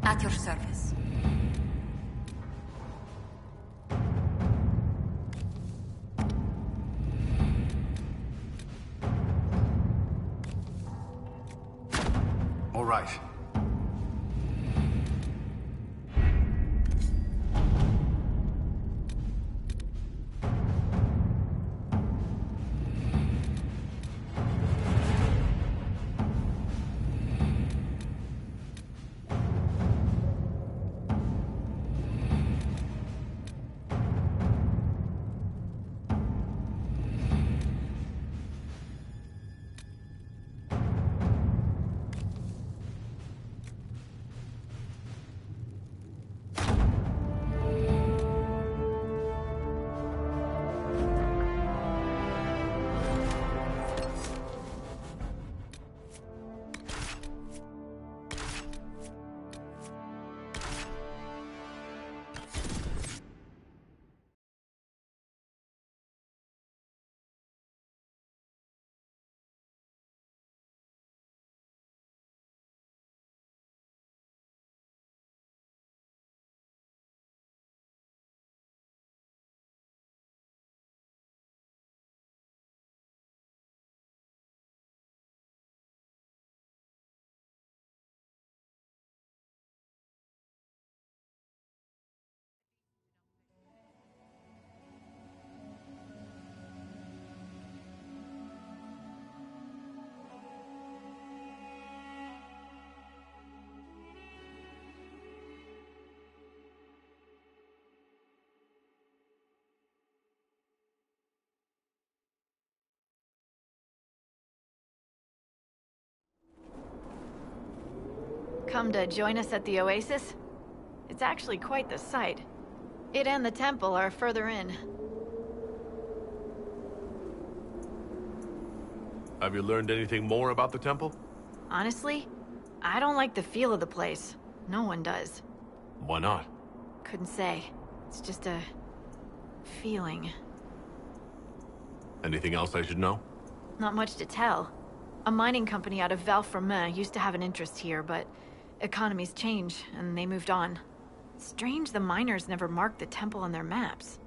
At your service. right. Come to join us at the Oasis? It's actually quite the sight. It and the temple are further in. Have you learned anything more about the temple? Honestly, I don't like the feel of the place. No one does. Why not? Couldn't say. It's just a... feeling. Anything else I should know? Not much to tell. A mining company out of Valfremin used to have an interest here, but economies change, and they moved on. Strange the miners never marked the temple on their maps.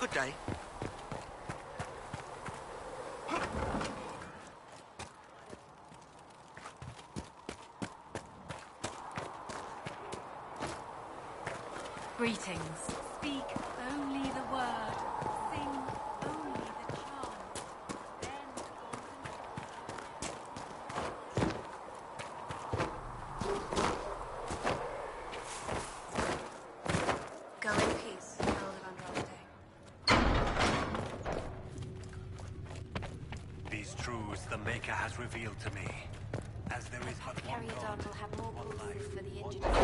Good day. Greetings. Speak only the word. Sing only the charm. Go in peace, Earl of Andraste. These truths the Maker has revealed to me. As there is but one God, will have more one life, for the one injured.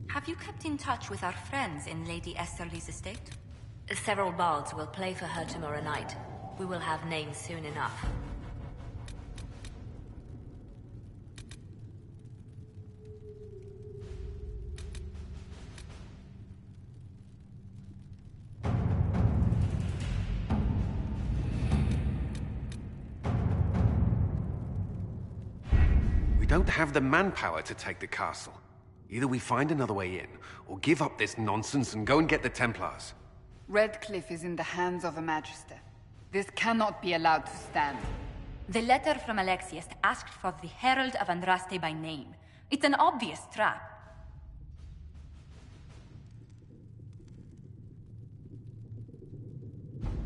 Have you kept in touch with our friends in Lady Esterly's estate? Several bards will play for her tomorrow night. We will have names soon enough. don't have the manpower to take the castle. Either we find another way in, or give up this nonsense and go and get the Templars. Redcliffe is in the hands of a Magister. This cannot be allowed to stand. The letter from Alexius asked for the Herald of Andraste by name. It's an obvious trap.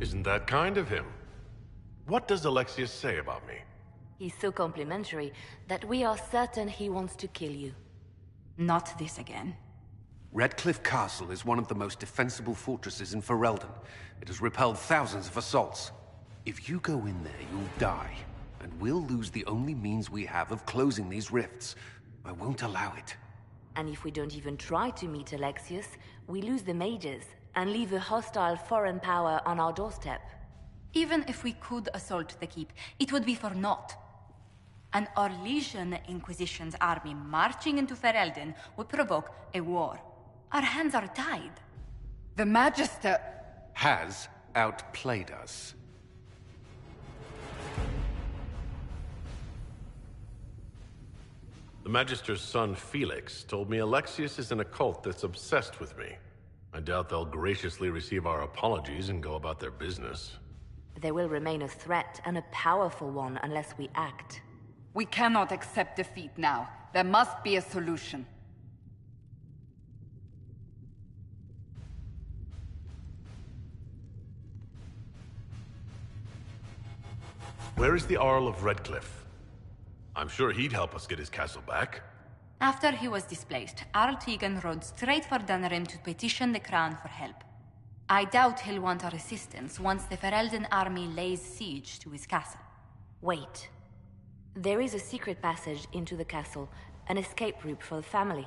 Isn't that kind of him? What does Alexius say about me? He's so complimentary that we are certain he wants to kill you. Not this again. Redcliffe Castle is one of the most defensible fortresses in Ferelden. It has repelled thousands of assaults. If you go in there, you'll die. And we'll lose the only means we have of closing these rifts. I won't allow it. And if we don't even try to meet Alexius, we lose the mages and leave a hostile foreign power on our doorstep. Even if we could assault the keep, it would be for naught. An Orlesian Inquisition's army marching into Ferelden would provoke a war. Our hands are tied. The Magister has outplayed us. The Magister's son, Felix, told me Alexius is in a cult that's obsessed with me. I doubt they'll graciously receive our apologies and go about their business. They will remain a threat, and a powerful one, unless we act. We cannot accept defeat now. There must be a solution. Where is the Earl of Redcliffe? I'm sure he'd help us get his castle back. After he was displaced, Arl Tegan rode straight for Dunrim to petition the Crown for help. I doubt he'll want our assistance once the Ferelden army lays siege to his castle. Wait. There is a secret passage into the castle, an escape route for the family.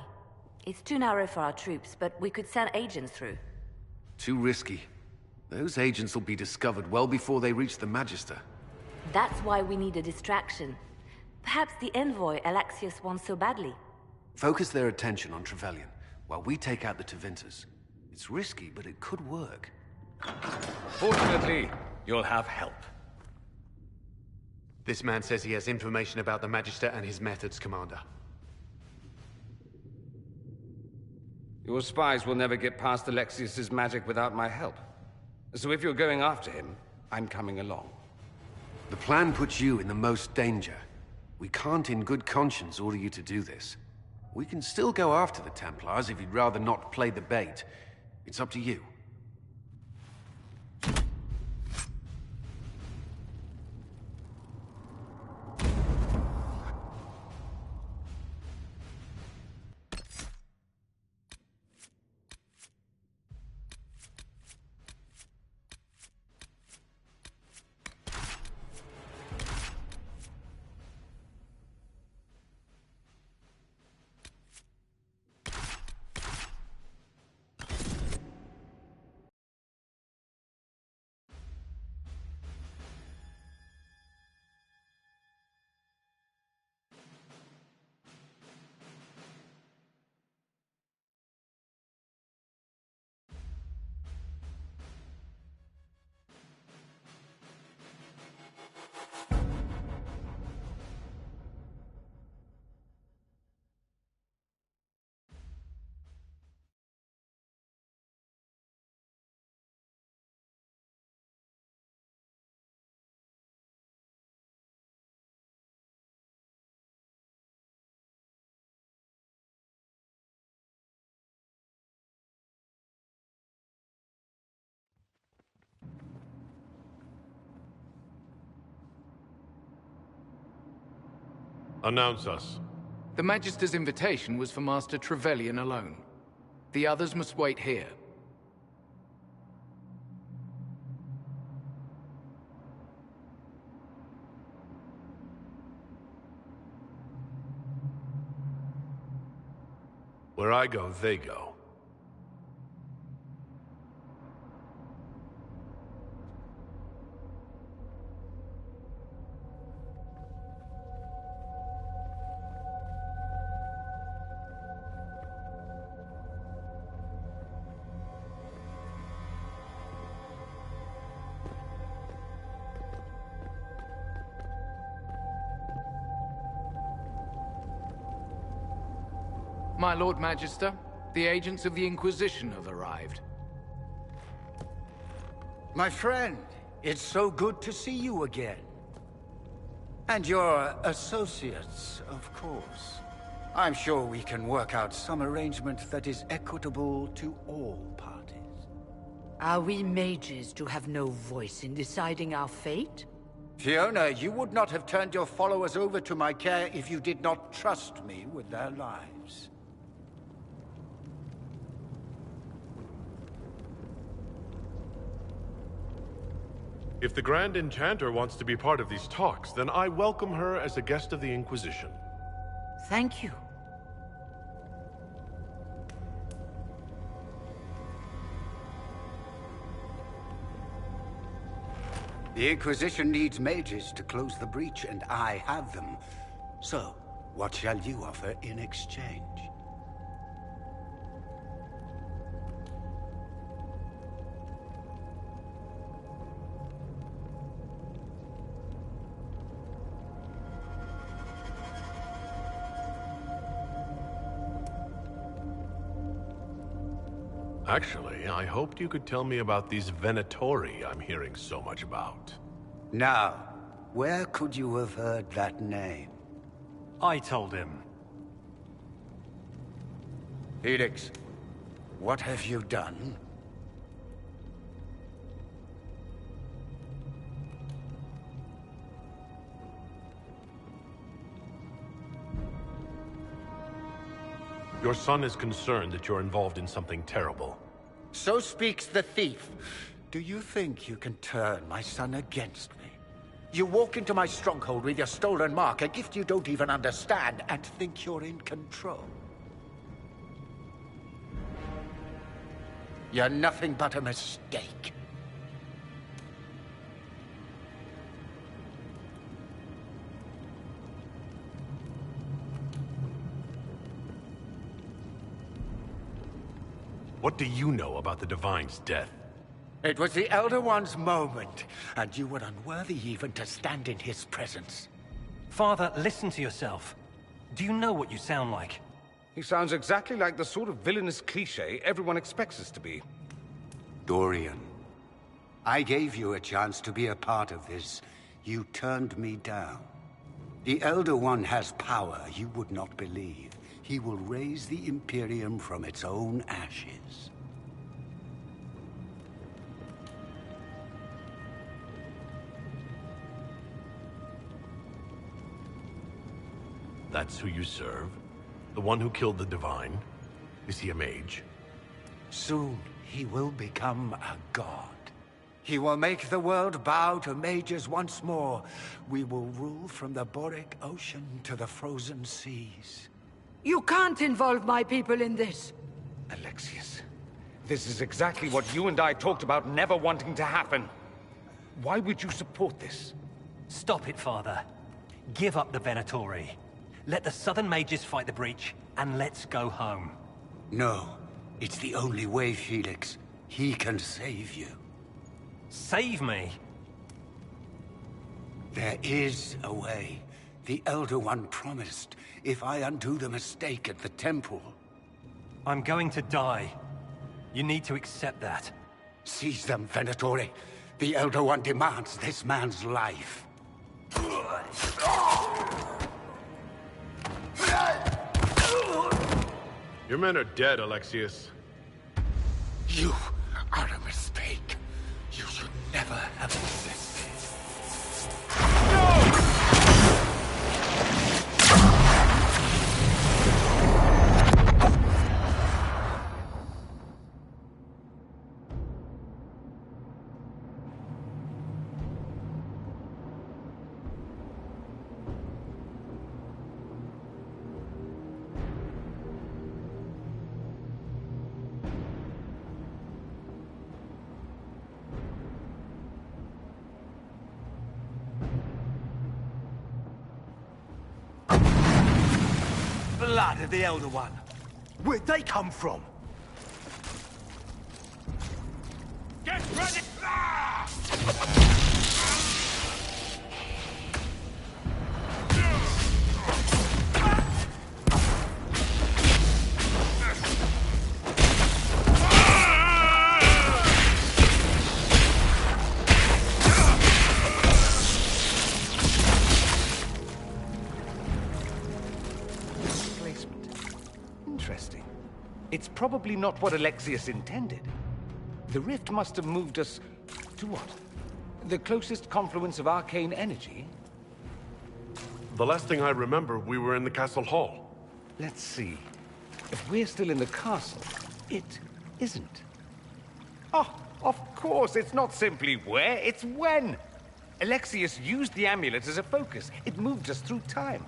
It's too narrow for our troops, but we could send agents through. Too risky. Those agents will be discovered well before they reach the Magister. That's why we need a distraction. Perhaps the envoy Alexius wants so badly. Focus their attention on Trevelyan, while we take out the Tevinters. It's risky, but it could work. Fortunately, you'll have help. This man says he has information about the Magister and his methods, Commander. Your spies will never get past Alexius's magic without my help. So if you're going after him, I'm coming along. The plan puts you in the most danger. We can't in good conscience order you to do this. We can still go after the Templars if you'd rather not play the bait. It's up to you. Announce us. The Magister's invitation was for Master Trevelyan alone. The others must wait here. Where I go, they go. My Lord Magister, the agents of the Inquisition have arrived. My friend, it's so good to see you again. And your associates, of course. I'm sure we can work out some arrangement that is equitable to all parties. Are we mages to have no voice in deciding our fate? Fiona, you would not have turned your followers over to my care if you did not trust me with their lives. If the Grand Enchanter wants to be part of these talks, then I welcome her as a guest of the Inquisition. Thank you. The Inquisition needs mages to close the breach, and I have them. So, what shall you offer in exchange? Actually, I hoped you could tell me about these Venatori I'm hearing so much about. Now, where could you have heard that name? I told him. Felix, what have you done? Your son is concerned that you're involved in something terrible. So speaks the thief. Do you think you can turn my son against me? You walk into my stronghold with your stolen mark, a gift you don't even understand, and think you're in control. You're nothing but a mistake. What do you know about the Divine's death? It was the Elder One's moment, and you were unworthy even to stand in his presence. Father, listen to yourself. Do you know what you sound like? He sounds exactly like the sort of villainous cliché everyone expects us to be. Dorian, I gave you a chance to be a part of this. You turned me down. The Elder One has power you would not believe. He will raise the Imperium from its own ashes. That's who you serve? The one who killed the Divine? Is he a mage? Soon, he will become a god. He will make the world bow to mages once more. We will rule from the Boric Ocean to the frozen seas. You can't involve my people in this. Alexius, this is exactly what you and I talked about never wanting to happen. Why would you support this? Stop it, Father. Give up the Venatori. Let the Southern Mages fight the breach, and let's go home. No, it's the only way, Felix. He can save you. Save me? There is a way. The Elder One promised, if I undo the mistake at the temple. I'm going to die. You need to accept that. Seize them, Venatori. The Elder One demands this man's life. Your men are dead, Alexius. You are a mistake. You should never have existed. Blood of the Elder One. Where'd they come from? Get ready! probably not what Alexius intended. The rift must have moved us to what? The closest confluence of arcane energy? The last thing I remember, we were in the castle hall. Let's see. If we're still in the castle, it isn't. Oh, of course, it's not simply where, it's when. Alexius used the amulet as a focus. It moved us through time.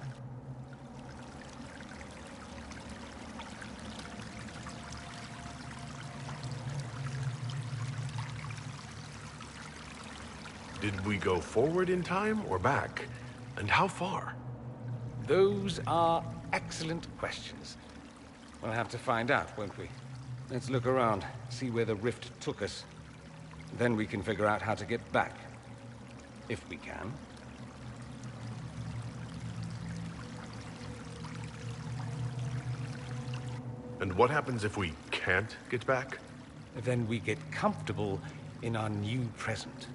Did we go forward in time or back? And how far? Those are excellent questions. We'll have to find out, won't we? Let's look around, see where the rift took us. Then we can figure out how to get back. If we can. And what happens if we can't get back? Then we get comfortable in our new present.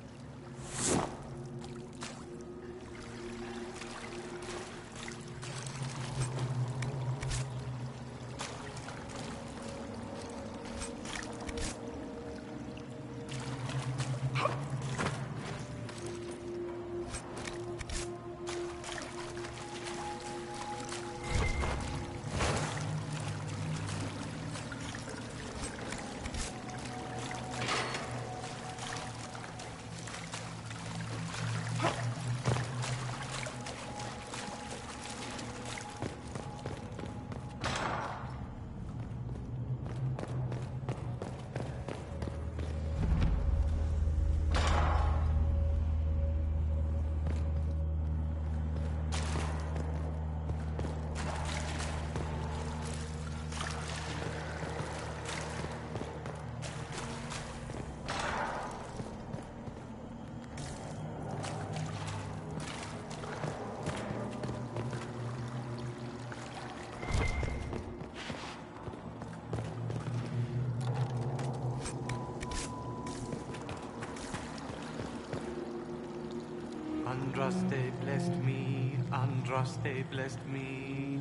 Andraste blessed me, Andraste blessed me.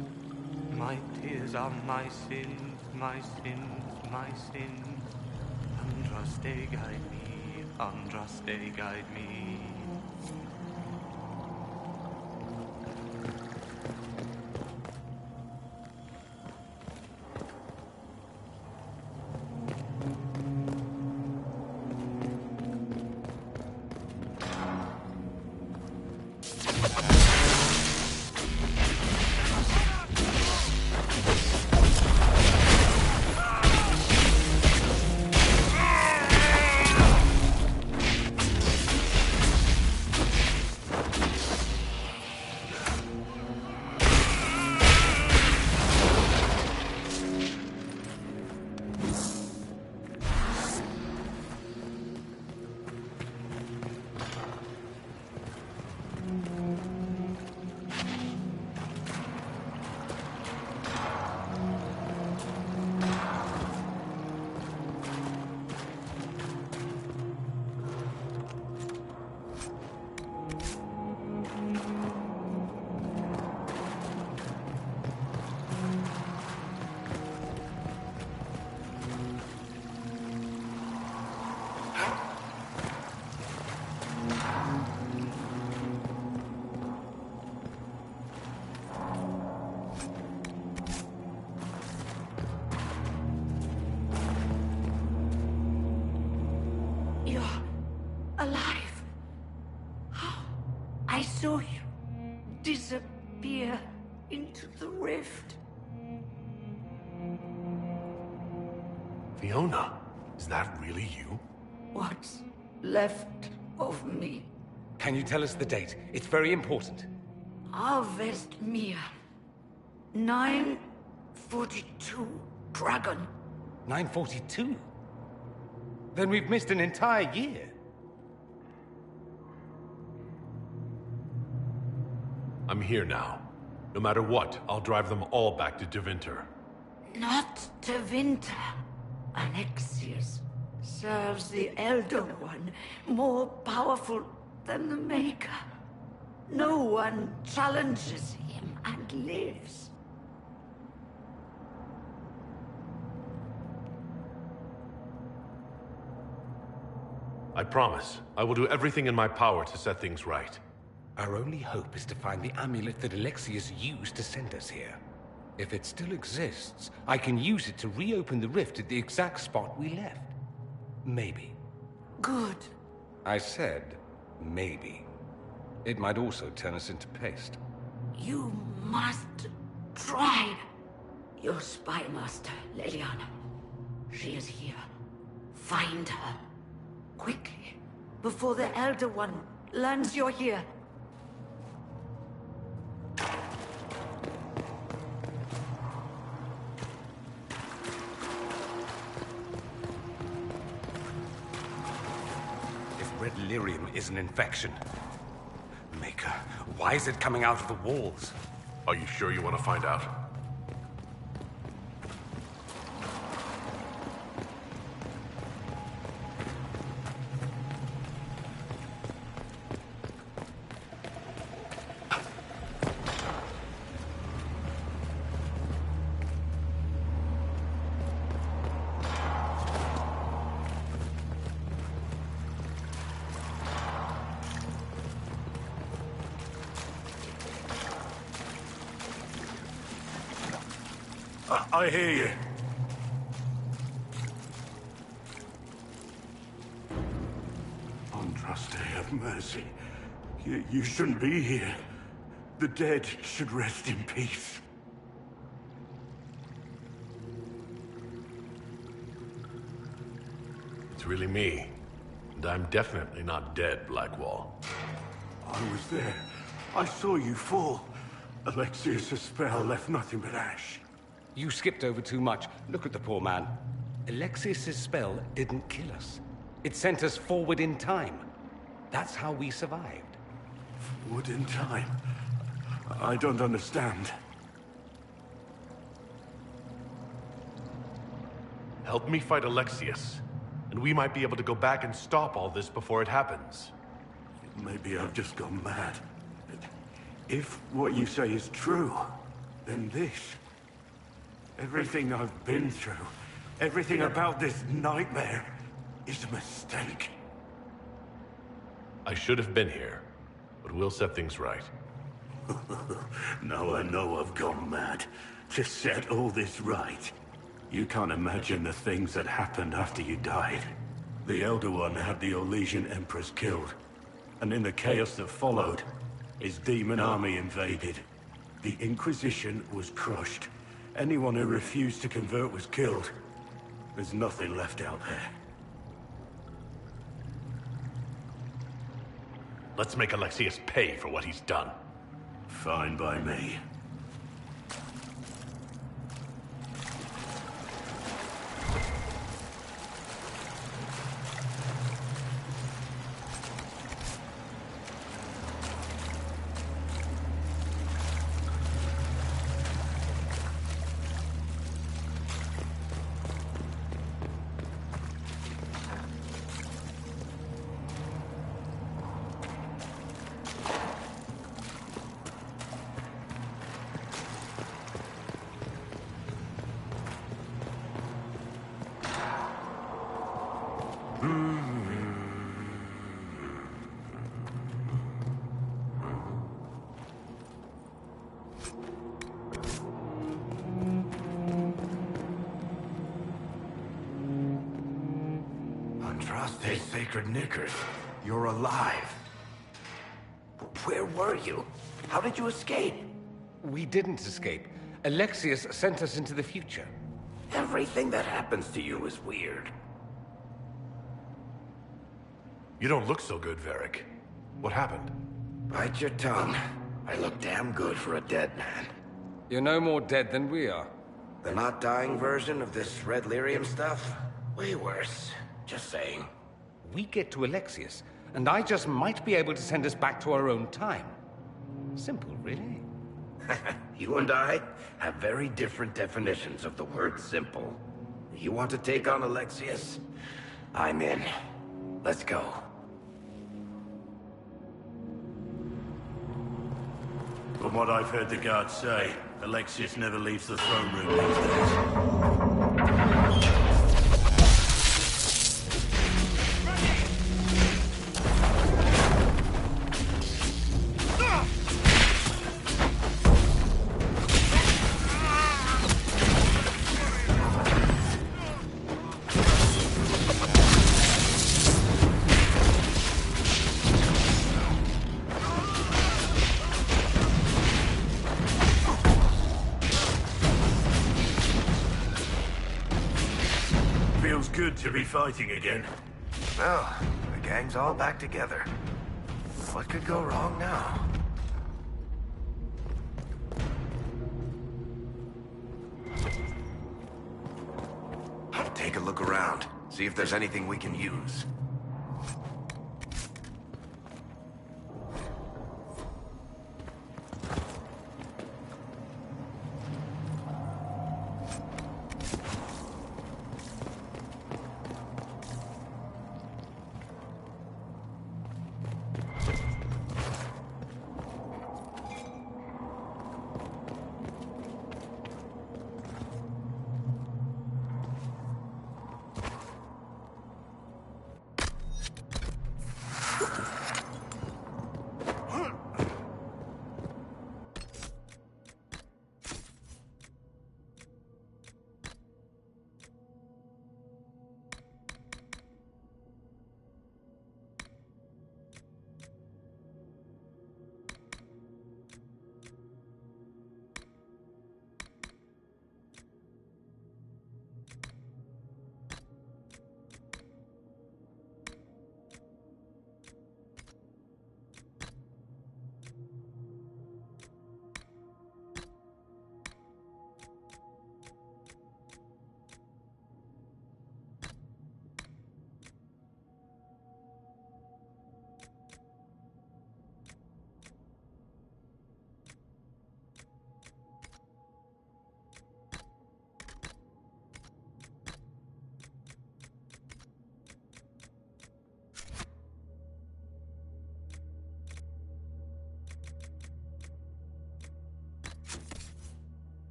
My tears are my sins, my sins, my sins. Andraste guide me, Andraste guide me. Alive. I saw you disappear into the rift. Fiona, is that really you? What's left of me? Can you tell us the date? It's very important. Harvest Mia. 942 Dragon. 942? Then we've missed an entire year. I'm here now. No matter what, I'll drive them all back to Devinter. Not Devinter. Alexius serves the Elder One, more powerful than the Maker. No one challenges him and lives. I promise. I will do everything in my power to set things right. Our only hope is to find the amulet that Alexius used to send us here. If it still exists, I can use it to reopen the rift at the exact spot we left. Maybe. Good. I said, maybe. It might also turn us into paste. You must try. Your spy master, Leliana. She is here. Find her. Quickly. Before the Elder One learns you're here. If red lyrium is an infection... Maker, why is it coming out of the walls? Are you sure you want to find out? I hear you. Andraste, have mercy. You shouldn't be here. The dead should rest in peace. It's really me. And I'm definitely not dead, Blackwall. I was there. I saw you fall. Alexius' spell left nothing but ash. You skipped over too much. Look at the poor man. Alexius' spell didn't kill us. It sent us forward in time. That's how we survived. Forward in time? I don't understand. Help me fight Alexius, and we might be able to go back and stop all this before it happens. Maybe I've just gone mad. If what you say is true, then this... everything I've been through, everything about this nightmare, is a mistake. I should have been here, but we'll set things right. Now I know I've gone mad. To set all this right. You can't imagine the things that happened after you died. The Elder One had the Orlesian Empress killed, and in the chaos that followed, his demon army invaded. The Inquisition was crushed. Anyone who refused to convert was killed. There's nothing left out there. Let's make Alexius pay for what he's done. Fine by me. Andraste, sacred knickers. You're alive. Where were you? How did you escape? We didn't escape. Alexius sent us into the future. Everything that happens to you is weird. You don't look so good, Varric. What happened? Bite your tongue. I look damn good for a dead man. You're no more dead than we are. The not dying version of this red lyrium stuff? Way worse. Just saying. We get to Alexius, and I just might be able to send us back to our own time. Simple, really. You and I have very different definitions of the word simple. You want to take on Alexius? I'm in. Let's go. From what I've heard the guards say, Alexius never leaves the throne room these days. good to be fighting again. Well, the gang's all back together. What could go wrong now? Take a look around. See if there's anything we can use.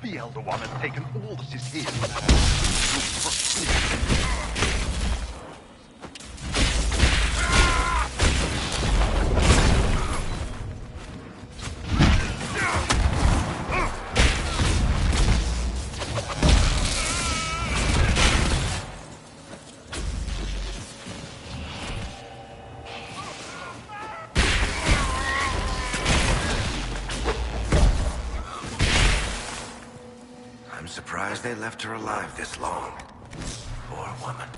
The Elder One has taken all that is his. surprised they left her alive this long. Poor woman.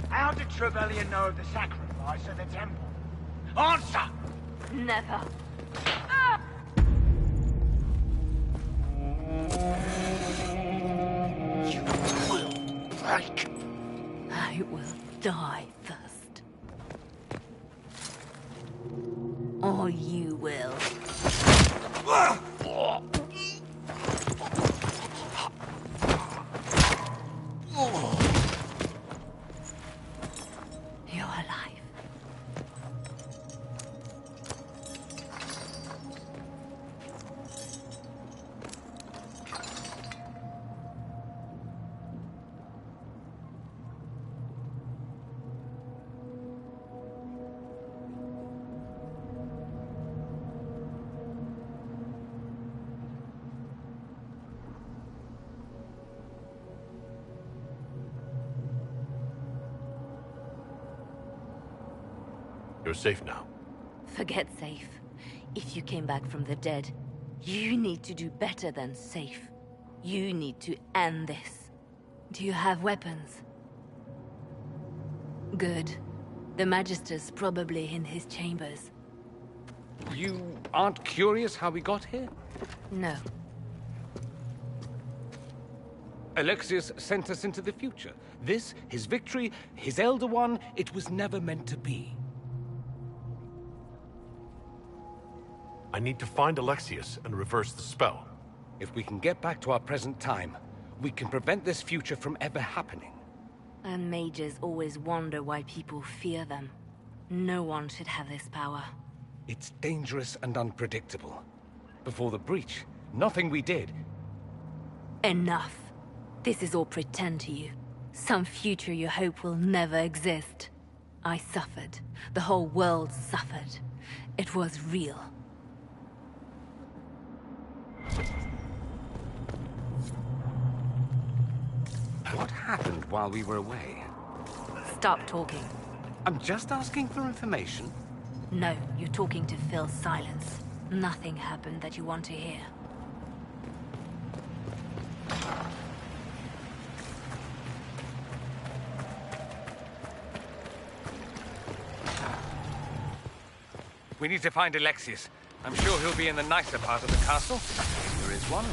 How did Trevelyan know of the sacrifice at the temple? Answer! Never. You will break. I will die first. Or you will. You're alive. You're safe now. Forget safe. If you came back from the dead, you need to do better than safe. You need to end this. Do you have weapons? Good. The Magister's probably in his chambers. You aren't curious how we got here? No. Alexius sent us into the future. This, his victory, his Elder One, it was never meant to be. I need to find Alexius and reverse the spell. If we can get back to our present time, we can prevent this future from ever happening. And mages always wonder why people fear them. No one should have this power. It's dangerous and unpredictable. Before the breach, nothing we did. Enough. This is all pretend to you. Some future you hope will never exist. I suffered. The whole world suffered. It was real. What happened while we were away? Stop talking. I'm just asking for information. No, you're talking to fill silence. Nothing happened that you want to hear. We need to find Alexius. I'm sure he'll be in the nicer part of the castle. If there is one.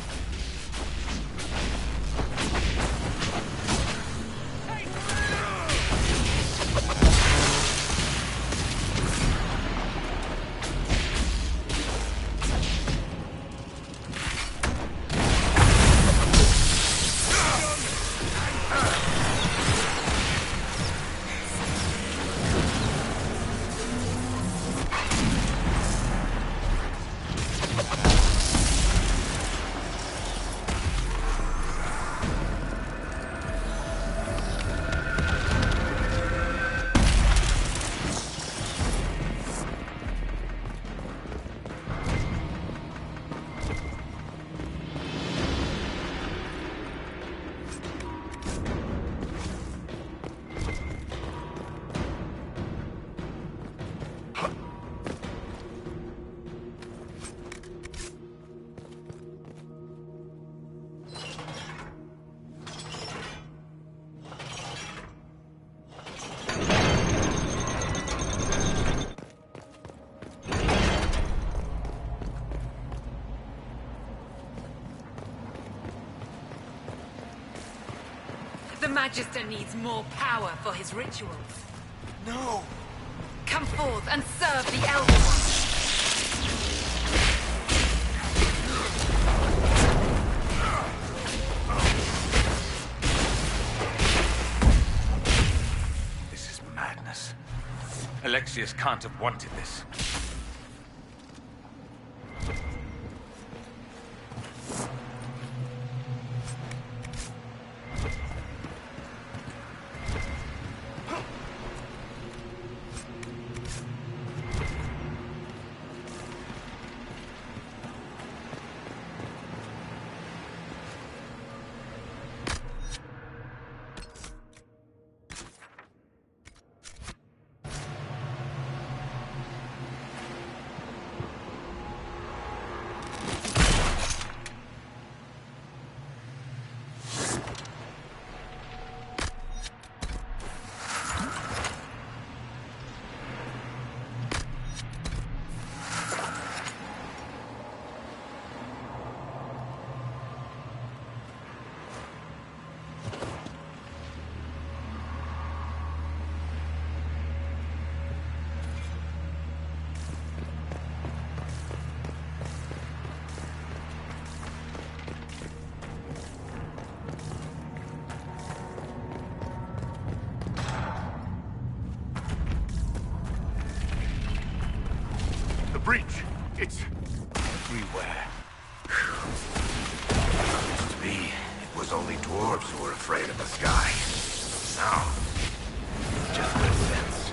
The Magister needs more power for his rituals. No! Come forth and serve the Elder One. Alexius can't have wanted this. Breach! It's everywhere. Used to be, it was only dwarves who were afraid of the sky. Now, it's just good sense.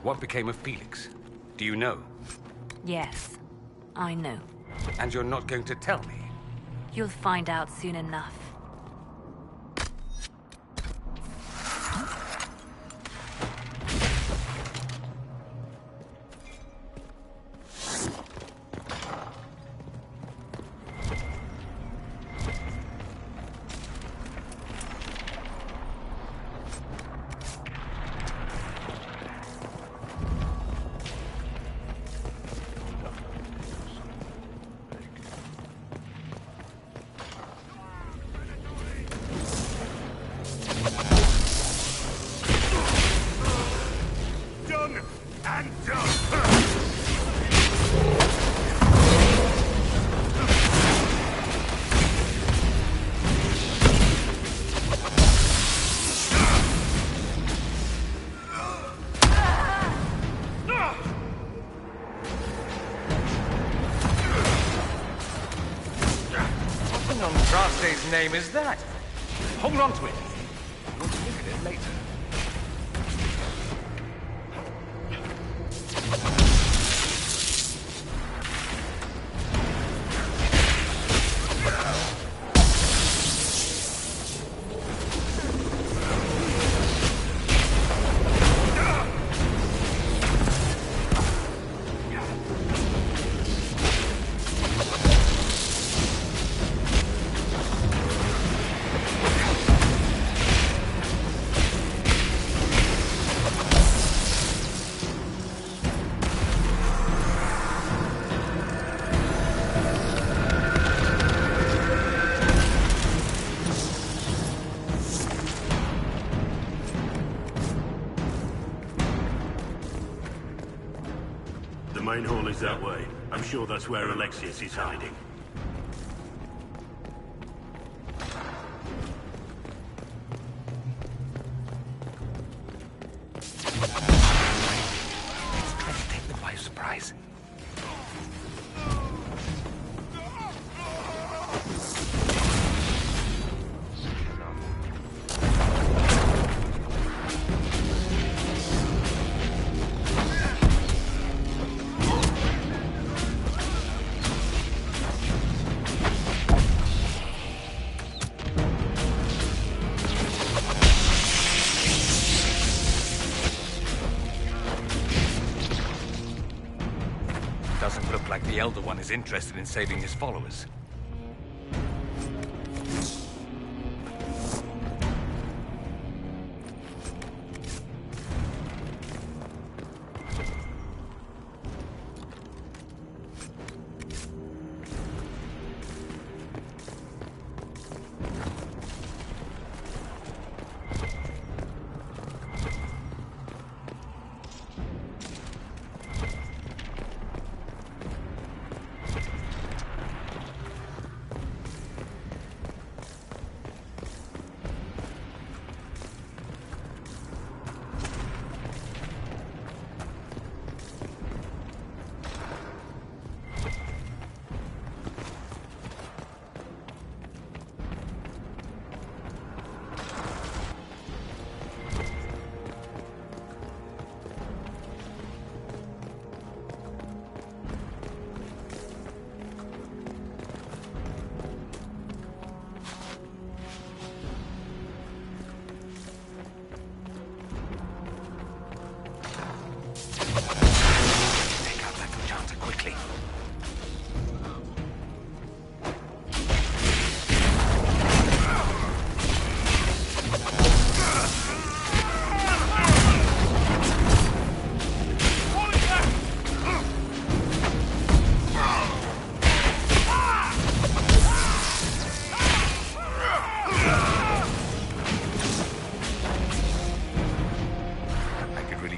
What became of Felix? Do you know? Yes, I know. And you're not going to tell me? You'll find out soon enough. Andraste's name is that? Hold on to it. We'll look at it later. The main hall is that way. I'm sure that's where Alexius is hiding. Let's take them by surprise. Doesn't look like the Elder One is interested in saving his followers.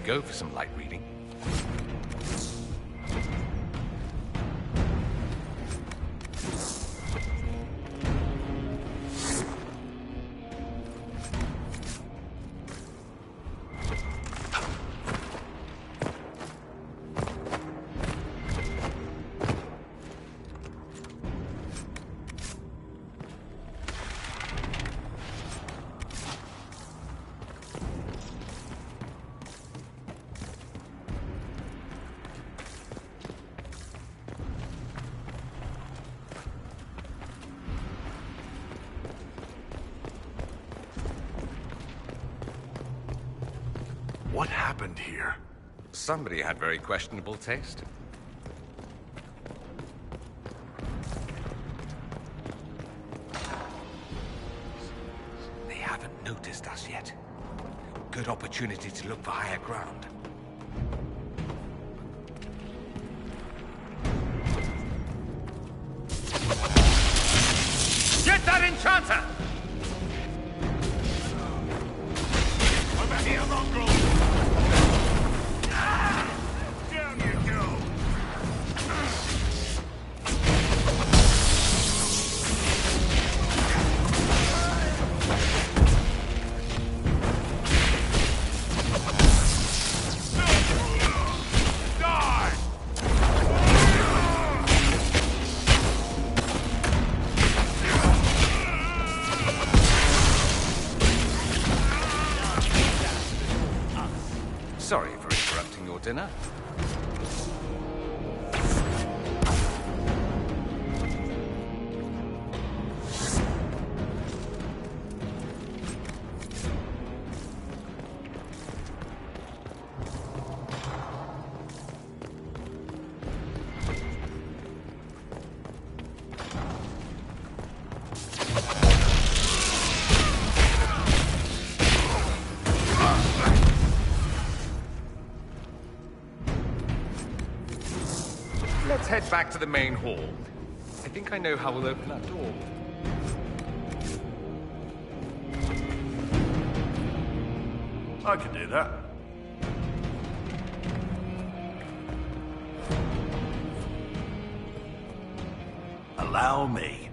Go for some light reading. What happened here? Somebody had very questionable taste. They haven't noticed us yet. Good opportunity to look for higher ground. Get that enchanter! Over here, mongrel! Down you go! Sorry for interrupting your dinner. Let's head back to the main hall. I think I know how we'll open that door. I can do that. Allow me.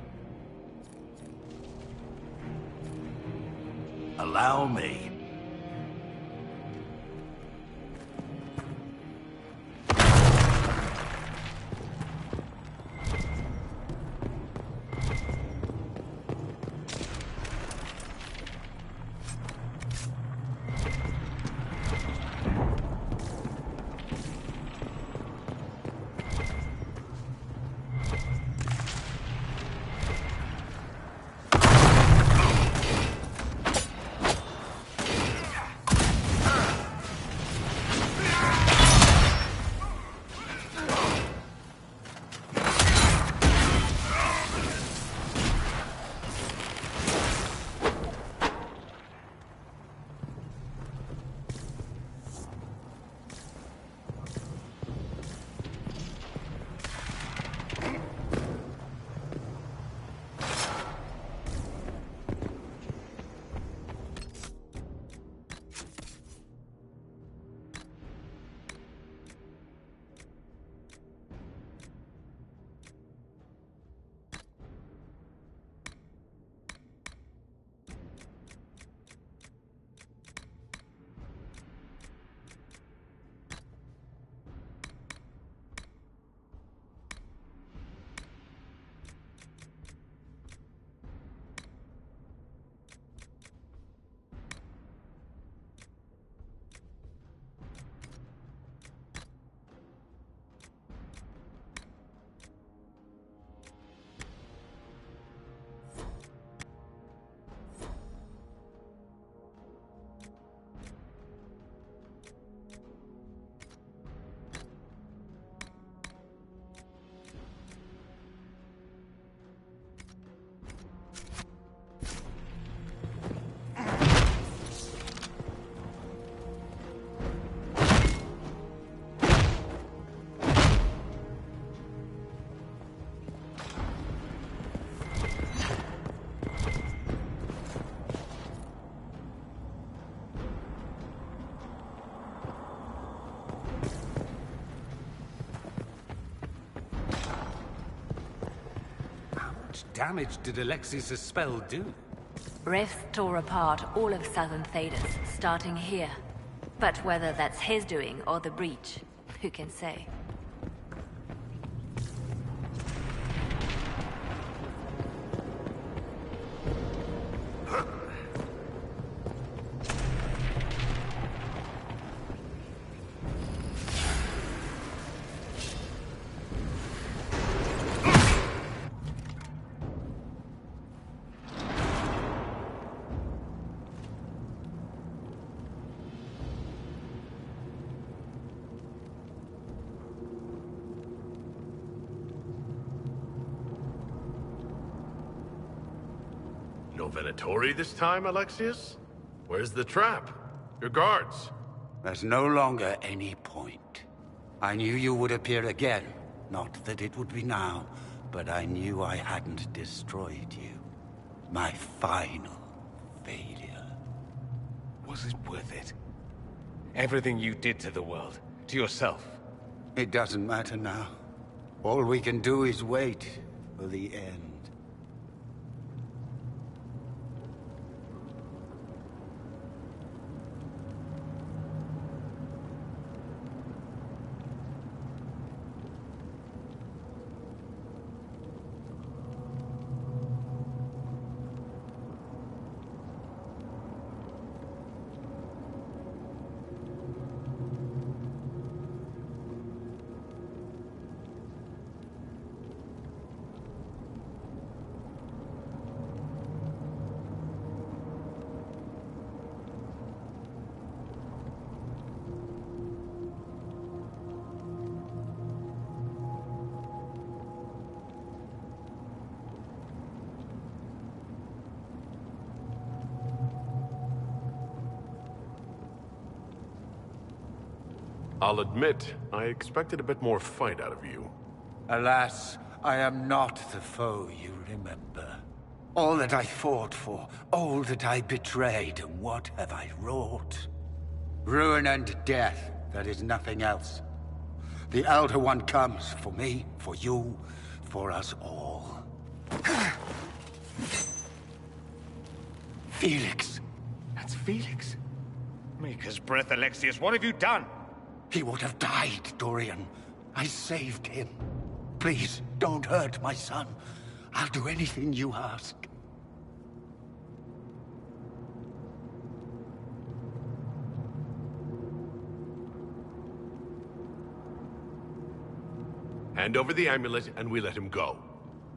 Allow me. Damage did Alexius' spell do? Rifts tore apart all of southern Thedas, starting here. But whether that's his doing or the breach, who can say? Venatori this time, Alexius? Where's the trap? Your guards? There's no longer any point. I knew you would appear again. Not that it would be now, but I knew I hadn't destroyed you. My final failure. Was it worth it? Everything you did to the world, to yourself. It doesn't matter now. All we can do is wait for the end. I'll admit, I expected a bit more fight out of you. Alas, I am not the foe you remember. All that I fought for, all that I betrayed, and what have I wrought? Ruin and death, that is nothing else. The Elder One comes for me, for you, for us all. Felix. That's Felix. Maker's breath, Alexius, what have you done? He would have died, Dorian. I saved him. Please, don't hurt my son. I'll do anything you ask. Hand over the amulet and we let him go.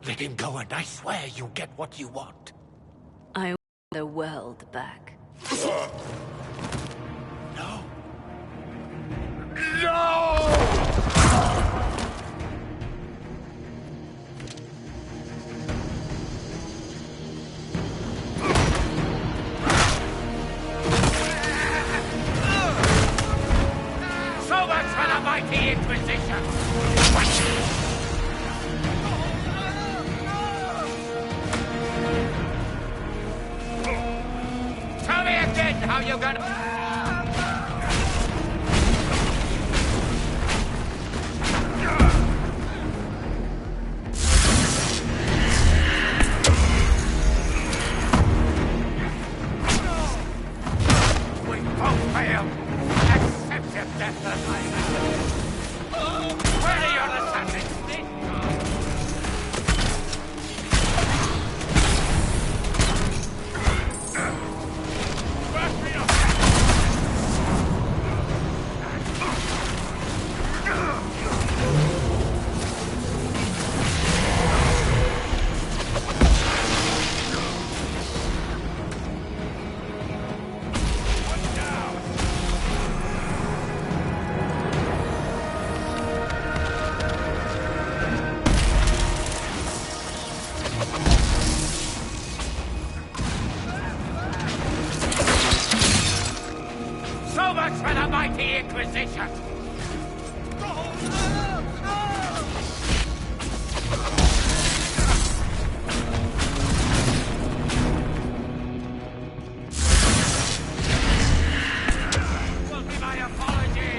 Let him go and I swear you'll get what you want. I want the world back. No! So much for the mighty Inquisition! Tell me again how you're gonna... So much for the mighty Inquisition! Will be my apology!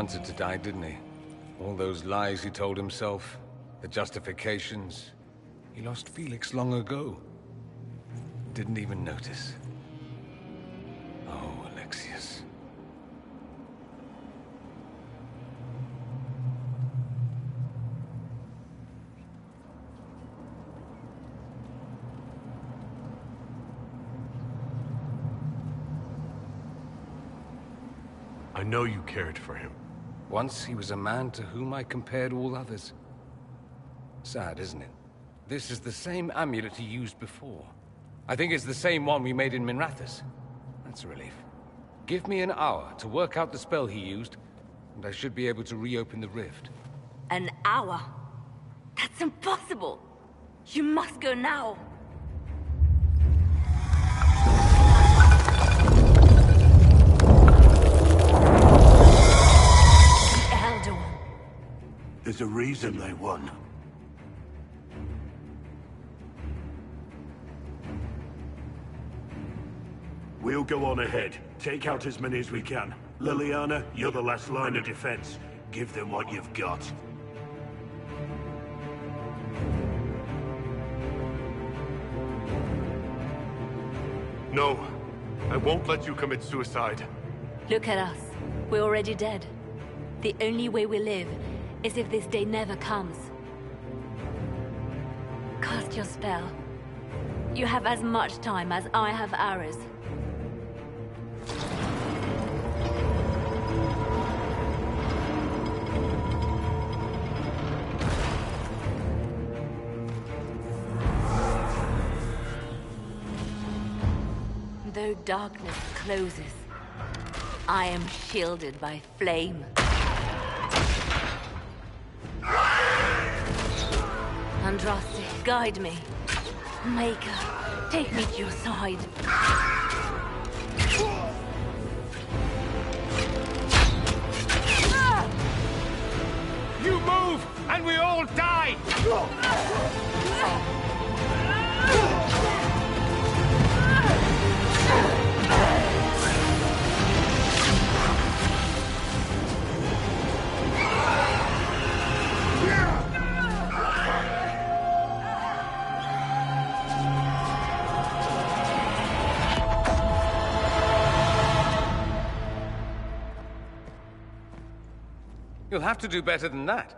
wanted to die, didn't he? All those lies he told himself, the justifications. He lost Felix long ago. Didn't even notice. Oh, Alexius. I know you cared for him. Once he was a man to whom I compared all others. Sad, isn't it? This is the same amulet he used before. I think it's the same one we made in Minrathous. That's a relief. Give me an hour to work out the spell he used, and I should be able to reopen the rift. An hour? That's impossible! You must go now! The Elder One. There's a reason they won. We'll go on ahead. Take out as many as we can. Liliana, you're the last line of defense. Give them what you've got. No, I won't let you commit suicide. Look at us. We're already dead. The only way we live is if this day never comes. Cast your spell. You have as much time as I have hours. Though darkness closes, I am shielded by flame. Andraste, guide me. Maker, take me to your side. You move, and we all die! You'll have to do better than that.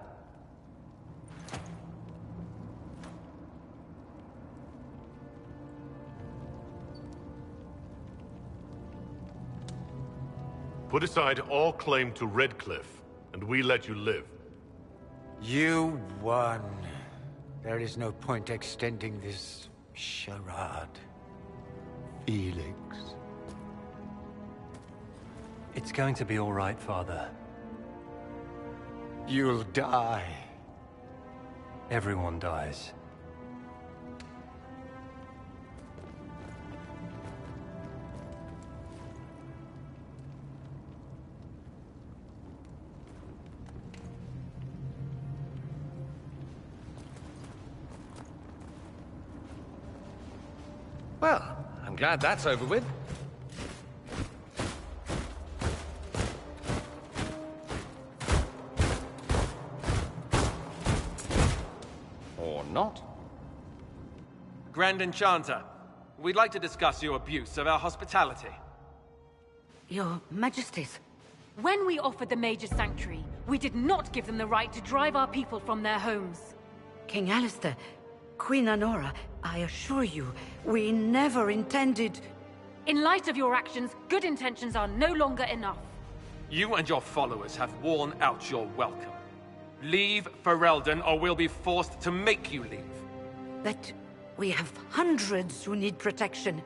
Put aside all claim to Redcliffe, and we let you live. You won. There is no point extending this charade. Felix. It's going to be all right, Father. You'll die. Everyone dies. Well, I'm glad that's over with. Or not. Grand Enchanter, we'd like to discuss your abuse of our hospitality. Your Majesties. When we offered the Mage's Sanctuary, we did not give them the right to drive our people from their homes. King Alistair, Queen Anora, I assure you, we never intended... In light of your actions, good intentions are no longer enough. You and your followers have worn out your welcome. Leave Ferelden, or we'll be forced to make you leave. But we have hundreds who need protection.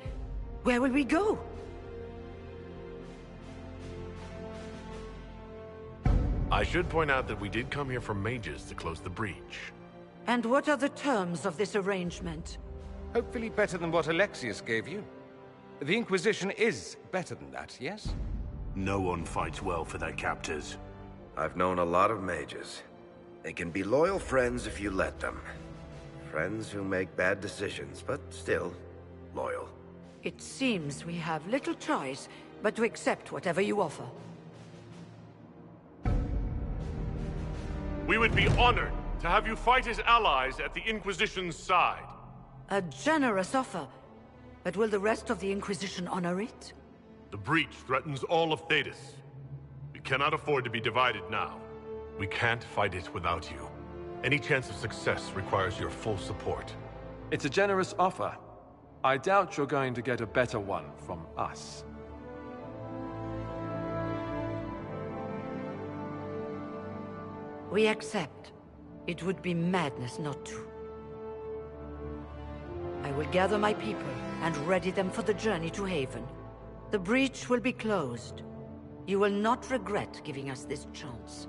Where will we go? I should point out that we did come here for mages to close the breach. And what are the terms of this arrangement? Hopefully better than what Alexius gave you. The Inquisition is better than that, yes? No one fights well for their captors. I've known a lot of mages. They can be loyal friends if you let them. Friends who make bad decisions, but still loyal. It seems we have little choice but to accept whatever you offer. We would be honored to have you fight as allies at the Inquisition's side. A generous offer. But will the rest of the Inquisition honor it? The breach threatens all of Thetis. We cannot afford to be divided now. We can't fight it without you. Any chance of success requires your full support. It's a generous offer. I doubt you're going to get a better one from us. We accept. It would be madness not to. I will gather my people and ready them for the journey to Haven. The breach will be closed. You will not regret giving us this chance.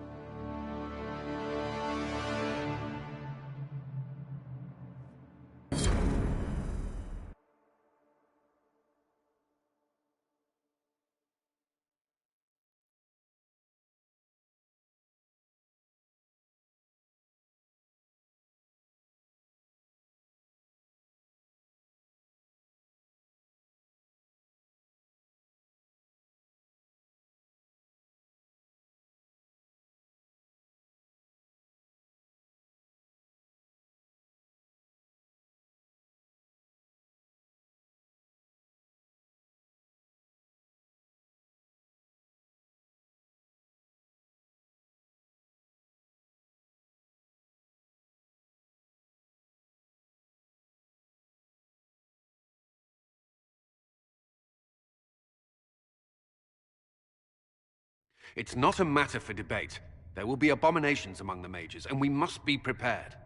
It's not a matter for debate. There will be abominations among the mages, and we must be prepared.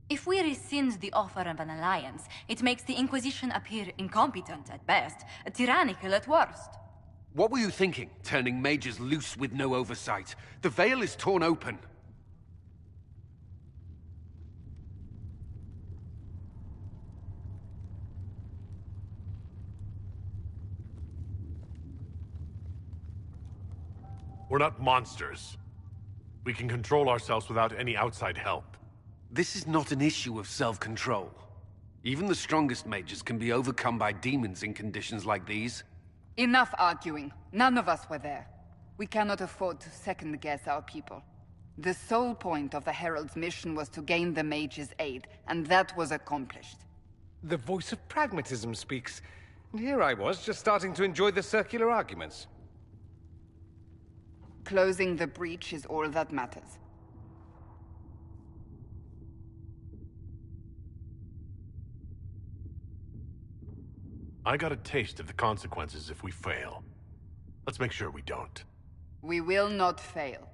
If we rescind the offer of an alliance, it makes the Inquisition appear incompetent at best, tyrannical at worst. What were you thinking, turning mages loose with no oversight? The veil is torn open. We're not monsters. We can control ourselves without any outside help. This is not an issue of self-control. Even the strongest mages can be overcome by demons in conditions like these. Enough arguing. None of us were there. We cannot afford to second-guess our people. The sole point of the Herald's mission was to gain the mage's aid, and that was accomplished. The voice of pragmatism speaks. And here I was, just starting to enjoy the circular arguments. Closing the breach is all that matters. I got a taste of the consequences if we fail. Let's make sure we don't. We will not fail.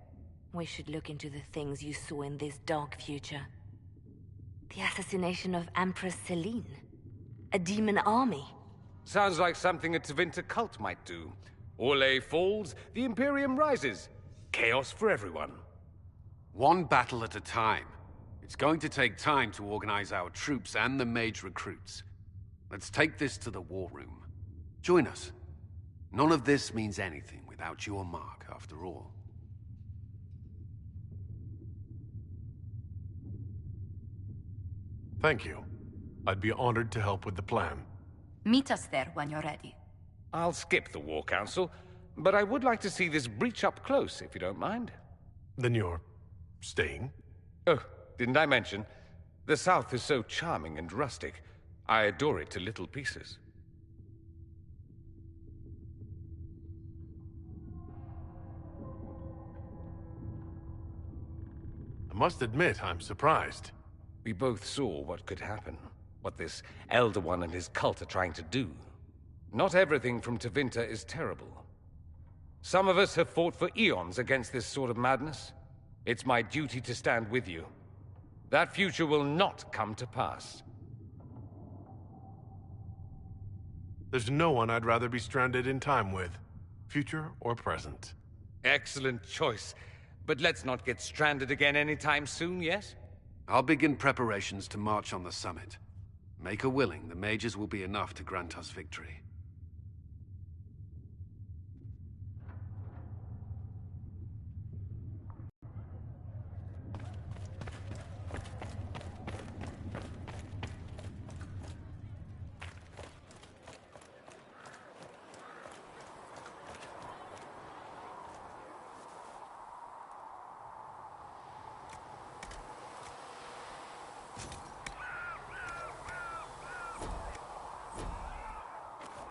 We should look into the things you saw in this dark future. The assassination of Empress Celine. A demon army. Sounds like something a Tevinter cult might do. Orlais falls, the Imperium rises. Chaos for everyone. One battle at a time. It's going to take time to organize our troops and the mage recruits. Let's take this to the war room. Join us. None of this means anything without your mark, after all. Thank you. I'd be honored to help with the plan. Meet us there when you're ready. I'll skip the War Council, but I would like to see this breach up close, if you don't mind. Then you're staying? Oh, didn't I mention? The South is so charming and rustic. I adore it to little pieces. I must admit, I'm surprised. We both saw what could happen. What this Elder One and his cult are trying to do. Not everything from Tevinter is terrible. Some of us have fought for eons against this sort of madness. It's my duty to stand with you. That future will not come to pass. There's no one I'd rather be stranded in time with, future or present. Excellent choice. But let's not get stranded again anytime soon, yes? I'll begin preparations to march on the summit. Maker willing, the mages will be enough to grant us victory.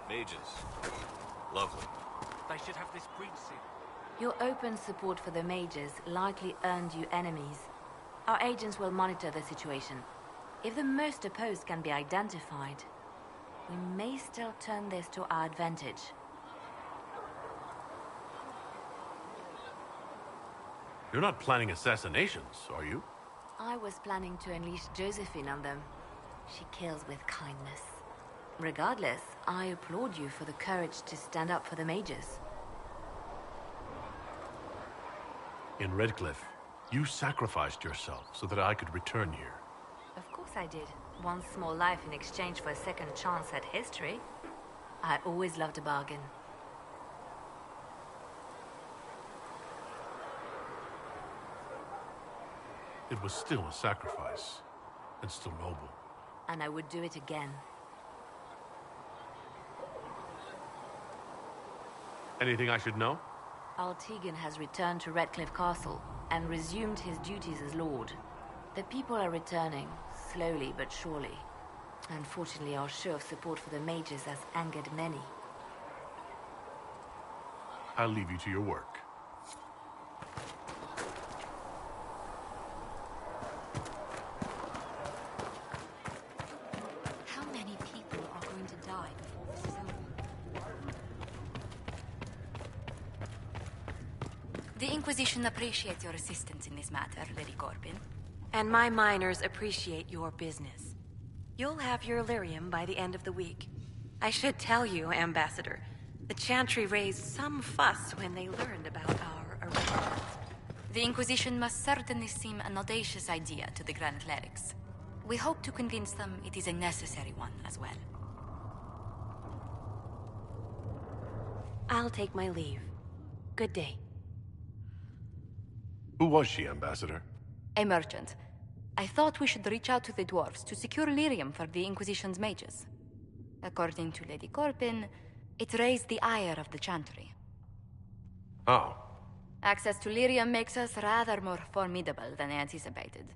Mages. Lovely. They should have this breach sealed. Your open support for the mages likely earned you enemies. Our agents will monitor the situation. If the most opposed can be identified, we may still turn this to our advantage. You're not planning assassinations, are you? I was planning to unleash Josephine on them. She kills with kindness. Regardless, I applaud you for the courage to stand up for the mages. In Redcliffe, you sacrificed yourself so that I could return here. Of course I did. One small life in exchange for a second chance at history. I always loved a bargain. It was still a sacrifice, and still noble. And I would do it again. Anything I should know? Altegan has returned to Redcliffe Castle and resumed his duties as Lord. The people are returning, slowly but surely. Unfortunately, our show of support for the mages has angered many. I'll leave you to your work. How many people are going to die before this is over? The Inquisition appreciates your assistance in this matter, Lady Corbin. And my miners appreciate your business. You'll have your lyrium by the end of the week. I should tell you, Ambassador, the Chantry raised some fuss when they learned about our arrangements. The Inquisition must certainly seem an audacious idea to the Grand Clerics. We hope to convince them it is a necessary one as well. I'll take my leave. Good day. Who was she, Ambassador? A merchant. I thought we should reach out to the dwarves to secure lyrium for the Inquisition's mages. According to Lady Corbin, it raised the ire of the Chantry. Oh. Access to lyrium makes us rather more formidable than anticipated.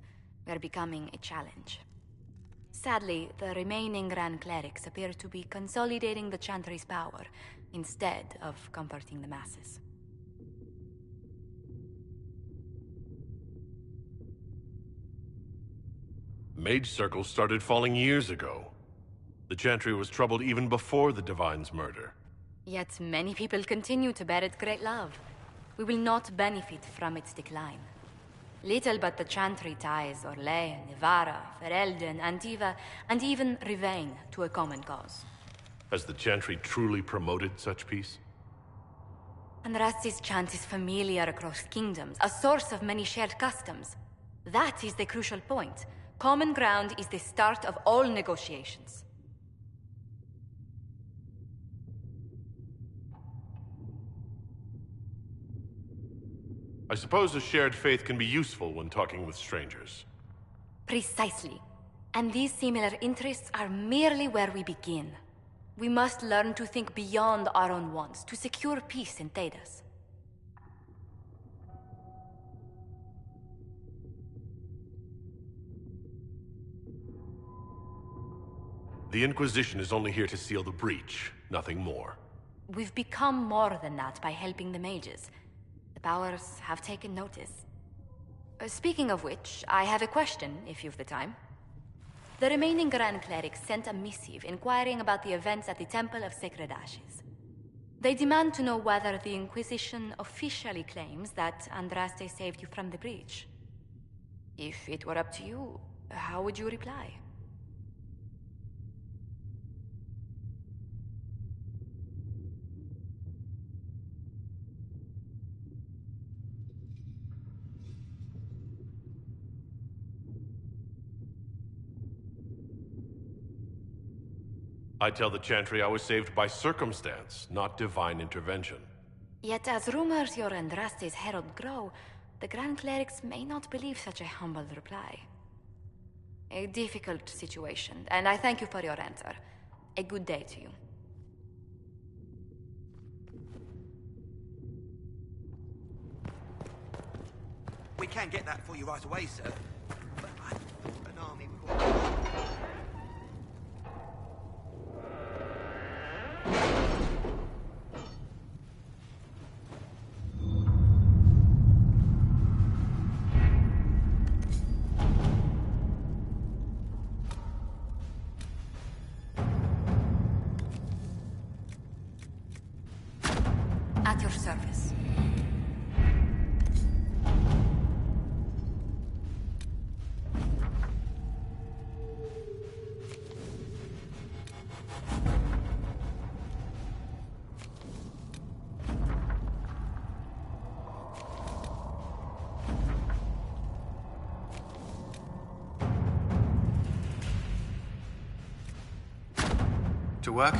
We're becoming a challenge. Sadly, the remaining Grand Clerics appear to be consolidating the Chantry's power, instead of comforting the masses. Mage circles started falling years ago. The Chantry was troubled even before the Divine's murder. Yet many people continue to bear it great love. We will not benefit from its decline. Little but the Chantry ties Orlais, Nevarra, Ferelden, Antiva, and even Rivain to a common cause. Has the Chantry truly promoted such peace? Andraste's chant is familiar across kingdoms, a source of many shared customs. That is the crucial point. Common ground is the start of all negotiations. I suppose a shared faith can be useful when talking with strangers. Precisely. And these similar interests are merely where we begin. We must learn to think beyond our own wants to secure peace in Thedas. The Inquisition is only here to seal the breach, nothing more. We've become more than that by helping the mages. The powers have taken notice. Speaking of which, I have a question, if you've the time. The remaining Grand Clerics sent a missive inquiring about the events at the Temple of Sacred Ashes. They demand to know whether the Inquisition officially claims that Andraste saved you from the breach. If it were up to you, how would you reply? I tell the Chantry I was saved by circumstance, not divine intervention. Yet as rumors your Andraste's herald grow, the Grand Clerics may not believe such a humble reply. A difficult situation, and I thank you for your answer. A good day to you. We can get that for you right away, sir. But an army would... service. To work?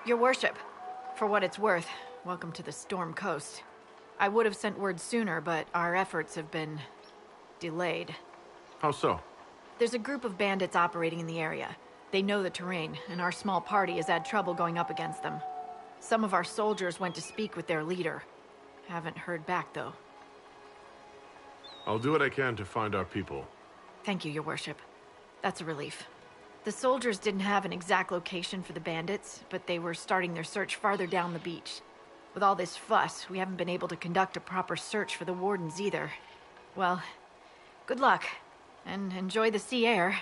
Your worship, for what it's worth, welcome to the Storm Coast. I would have sent word sooner, but our efforts have been delayed. How so? There's a group of bandits operating in the area. They know the terrain, and our small party has had trouble going up against them. Some of our soldiers went to speak with their leader. Haven't heard back, though. I'll do what I can to find our people. Thank you, your worship. That's a relief. The soldiers didn't have an exact location for the bandits, but they were starting their search farther down the beach. With all this fuss, we haven't been able to conduct a proper search for the wardens either. Well, good luck, and enjoy the sea air.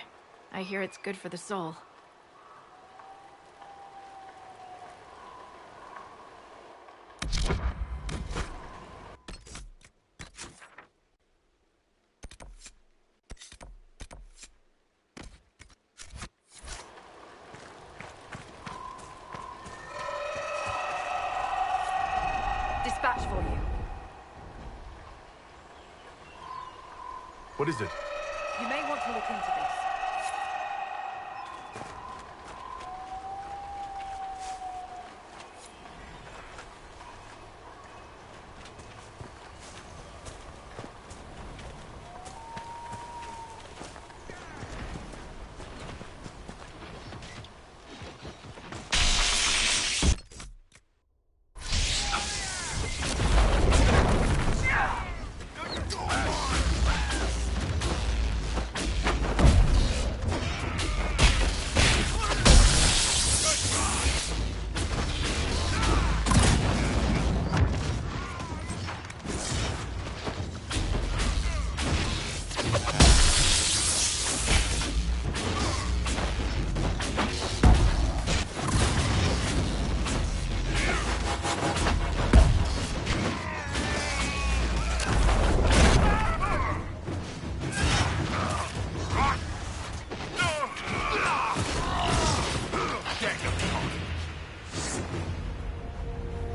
I hear it's good for the soul. Dispatch for you. What is it? You may want to look into this.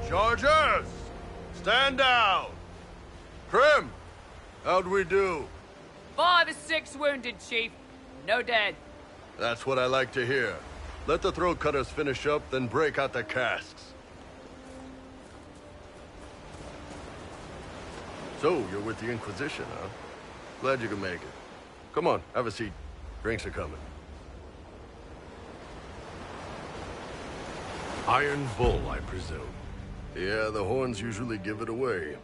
Chargers! Stand down! Prim! How'd we do? 5 or 6 wounded, Chief. No dead. That's what I like to hear. Let the throat cutters finish up, then break out the casks. So, you're with the Inquisition, huh? Glad you could make it. Come on, have a seat. Drinks are coming. Iron Bull, I presume. Yeah, the horns usually give it away.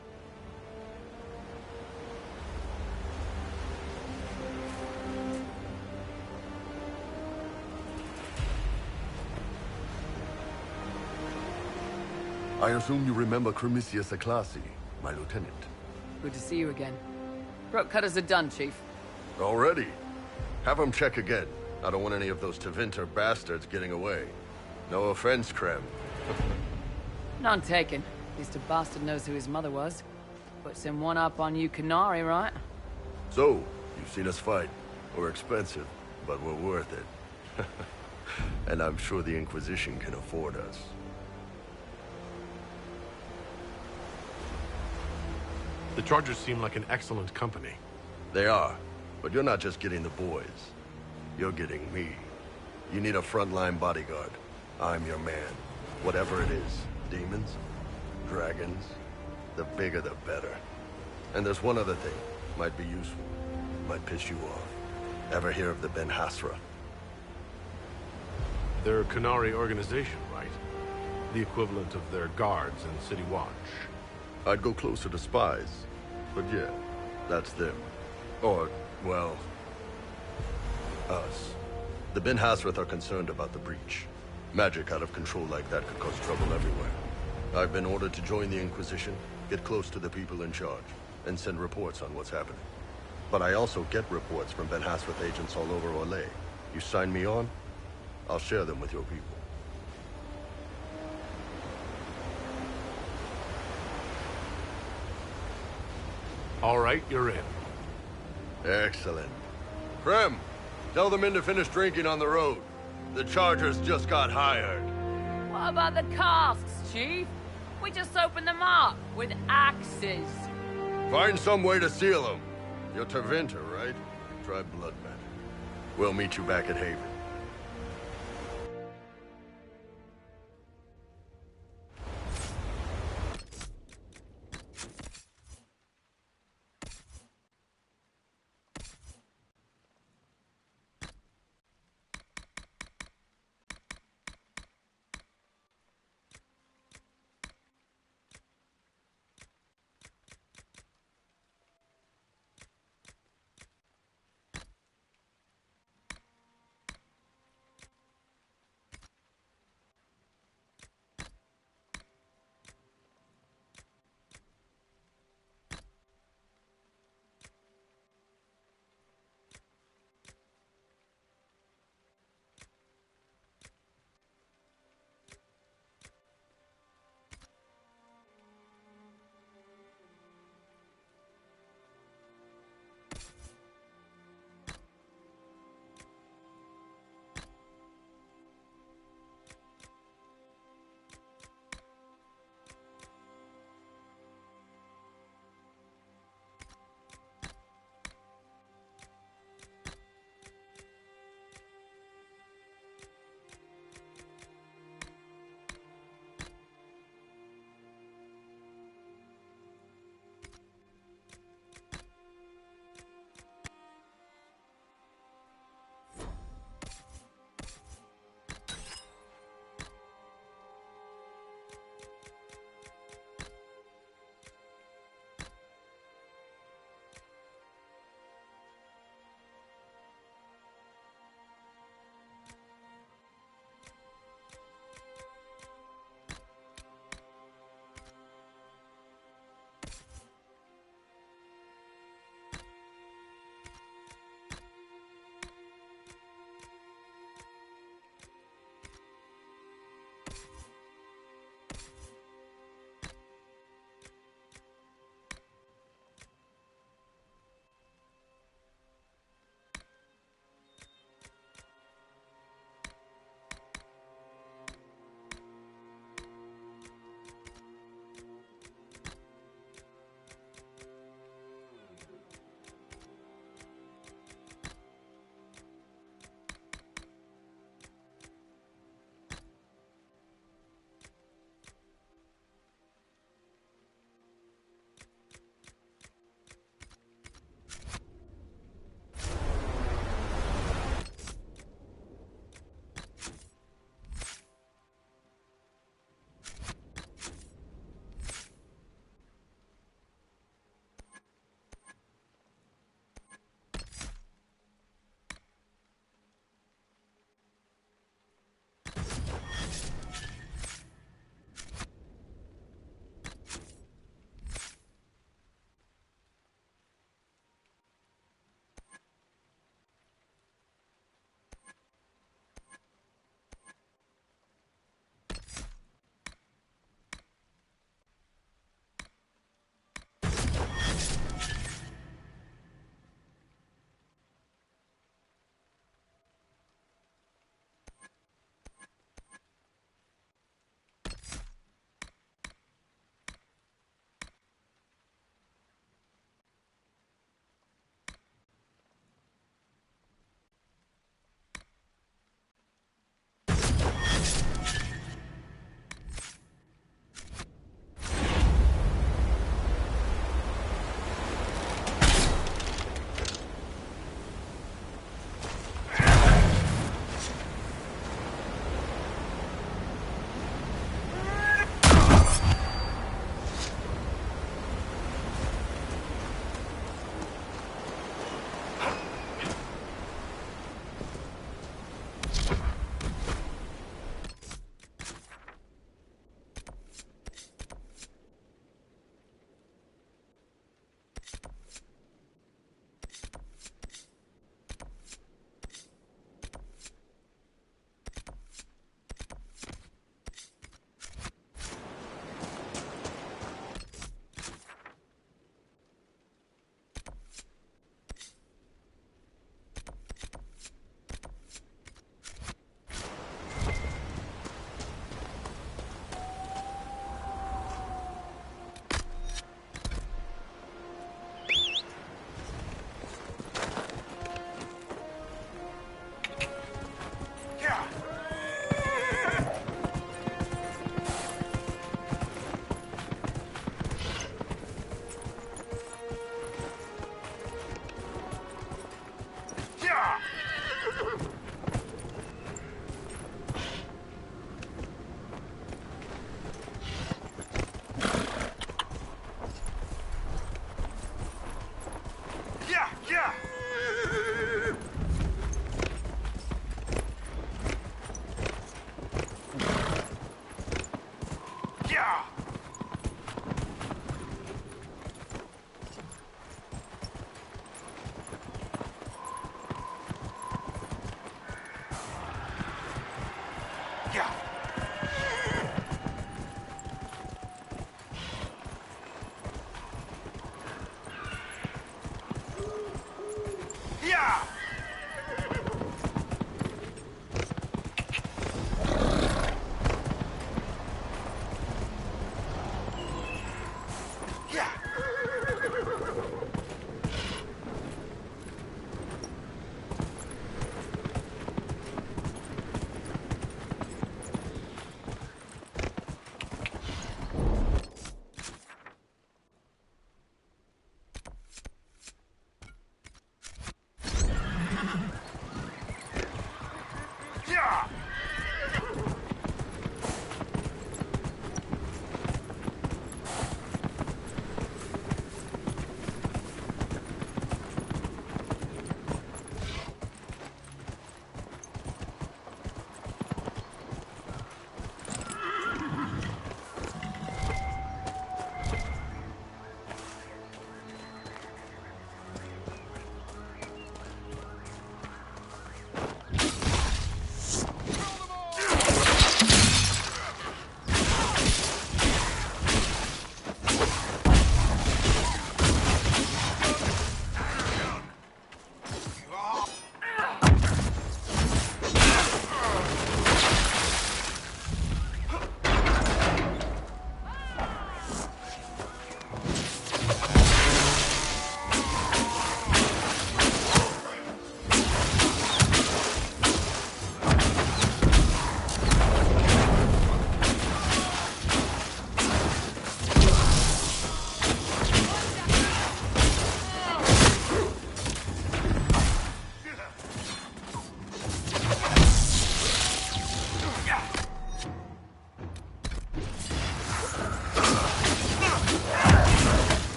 I assume you remember Cremisius Aclassi, my lieutenant. Good to see you again. Throat cutters are done, Chief. Already? Have him check again. I don't want any of those Tevinter bastards getting away. No offense, Krem. None taken. At least a bastard knows who his mother was. Puts him one up on you Canary, right? So, you've seen us fight. We're expensive, but we're worth it. And I'm sure the Inquisition can afford us. The Chargers seem like an excellent company. They are, but you're not just getting the boys. You're getting me. You need a frontline bodyguard. I'm your man. Whatever it is. Demons? Dragons? The bigger the better. And there's one other thing. Might be useful. Might piss you off. Ever hear of the Ben Hasra? They're a Canary organization, right? The equivalent of their guards in City Watch. I'd go closer to spies. But yeah, that's them. Or, well, us. The Ben Hasrath are concerned about the breach. Magic out of control like that could cause trouble everywhere. I've been ordered to join the Inquisition, get close to the people in charge, and send reports on what's happening. But I also get reports from Ben Hasrath agents all over Orlais. You sign me on, I'll share them with your people. All right, you're in. Excellent. Krem, tell the men to finish drinking on the road. The Chargers just got hired. What about the casks, Chief? We just opened them up with axes. Find some way to seal them. You're Tevinter, right? Try blood matter. We'll meet you back at Haven.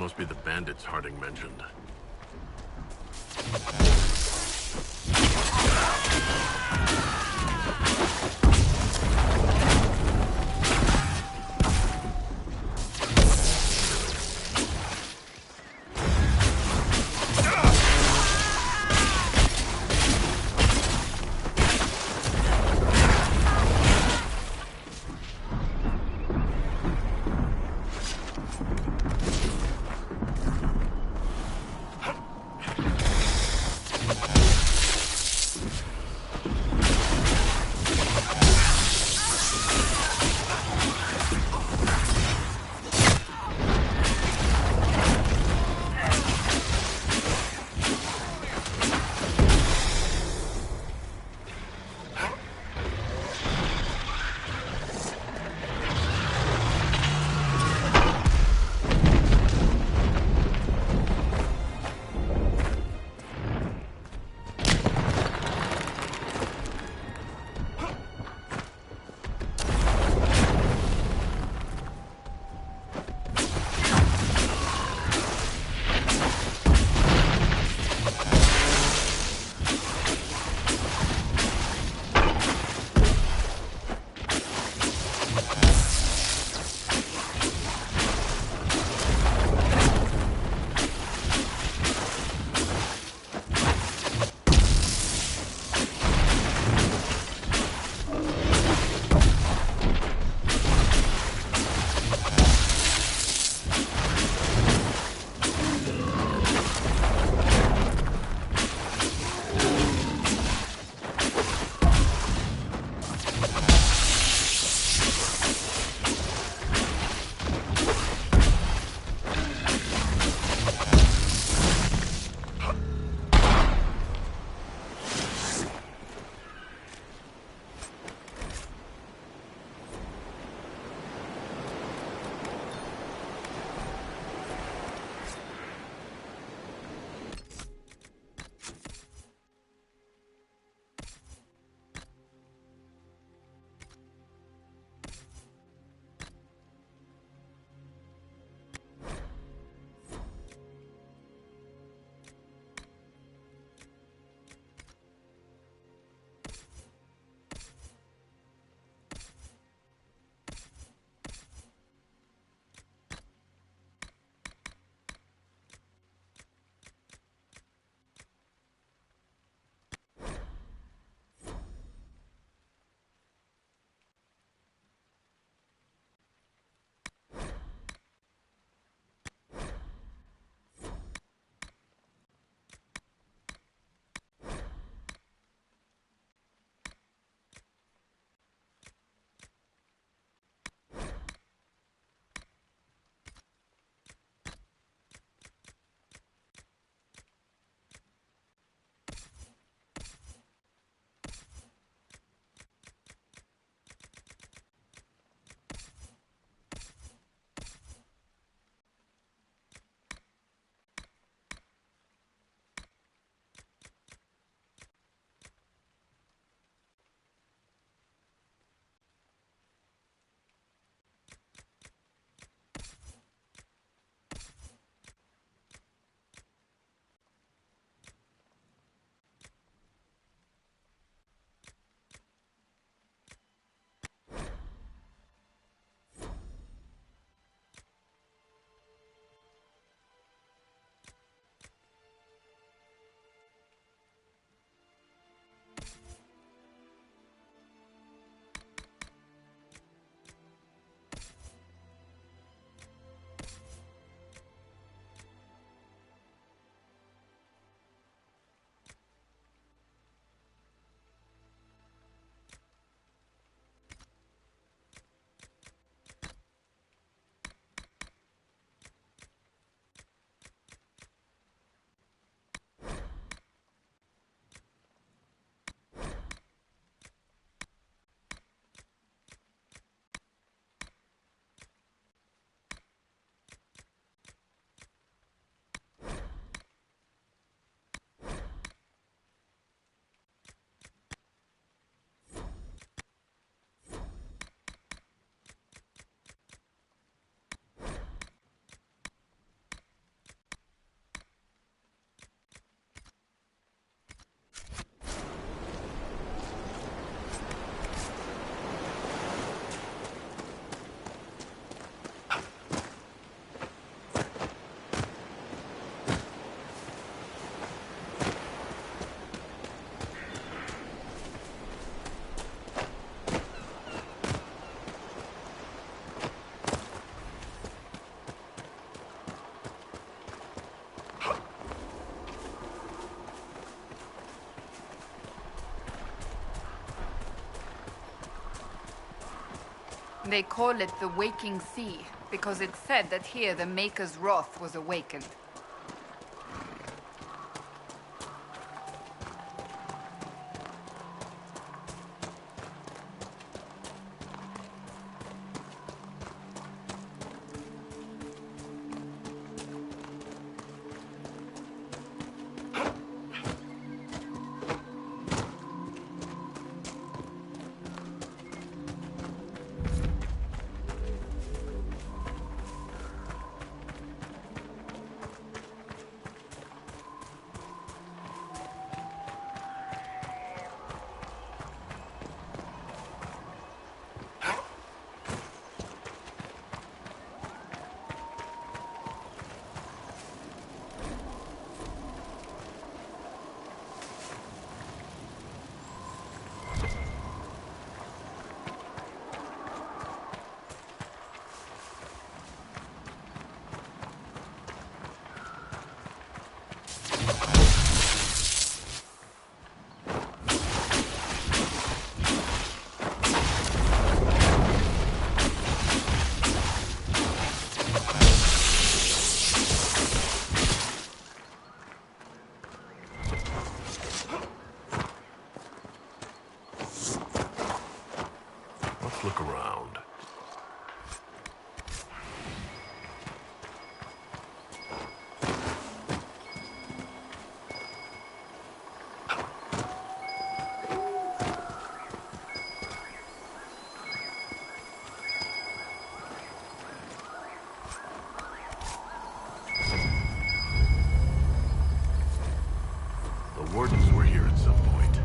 must be the bandits Harding mentioned. They call it the Waking Sea, because it's said that here the Maker's wrath was awakened. Let's look around. The wardens were here at some point.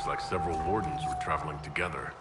Looks like several wardens were traveling together.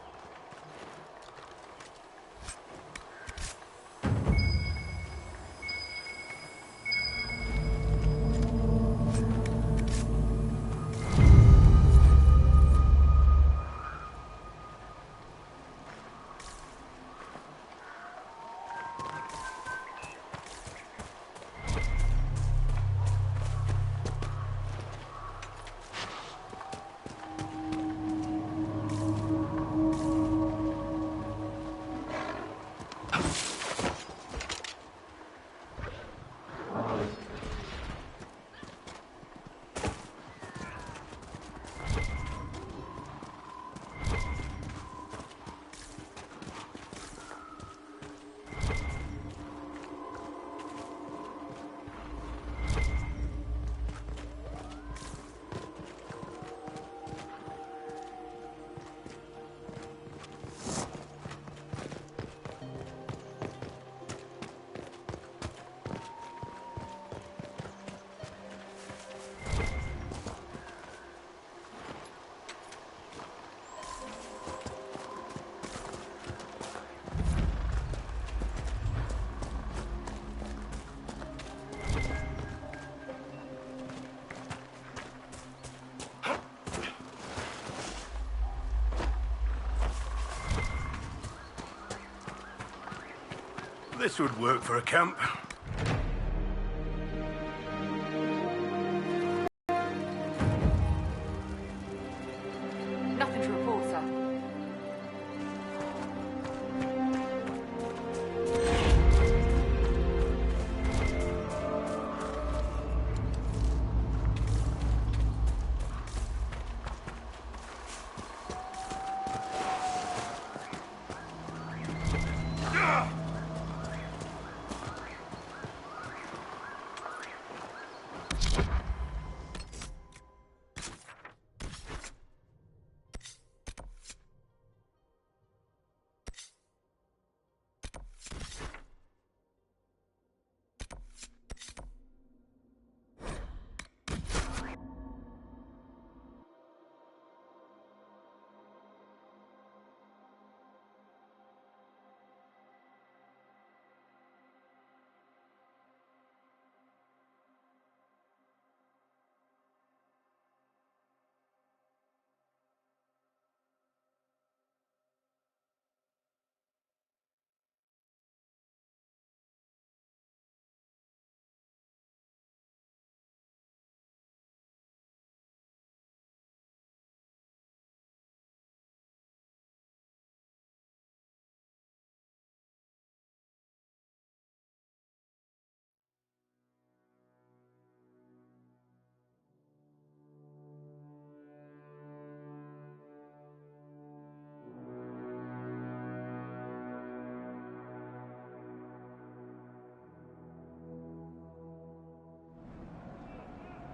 This would work for a camp. Nothing to report, sir.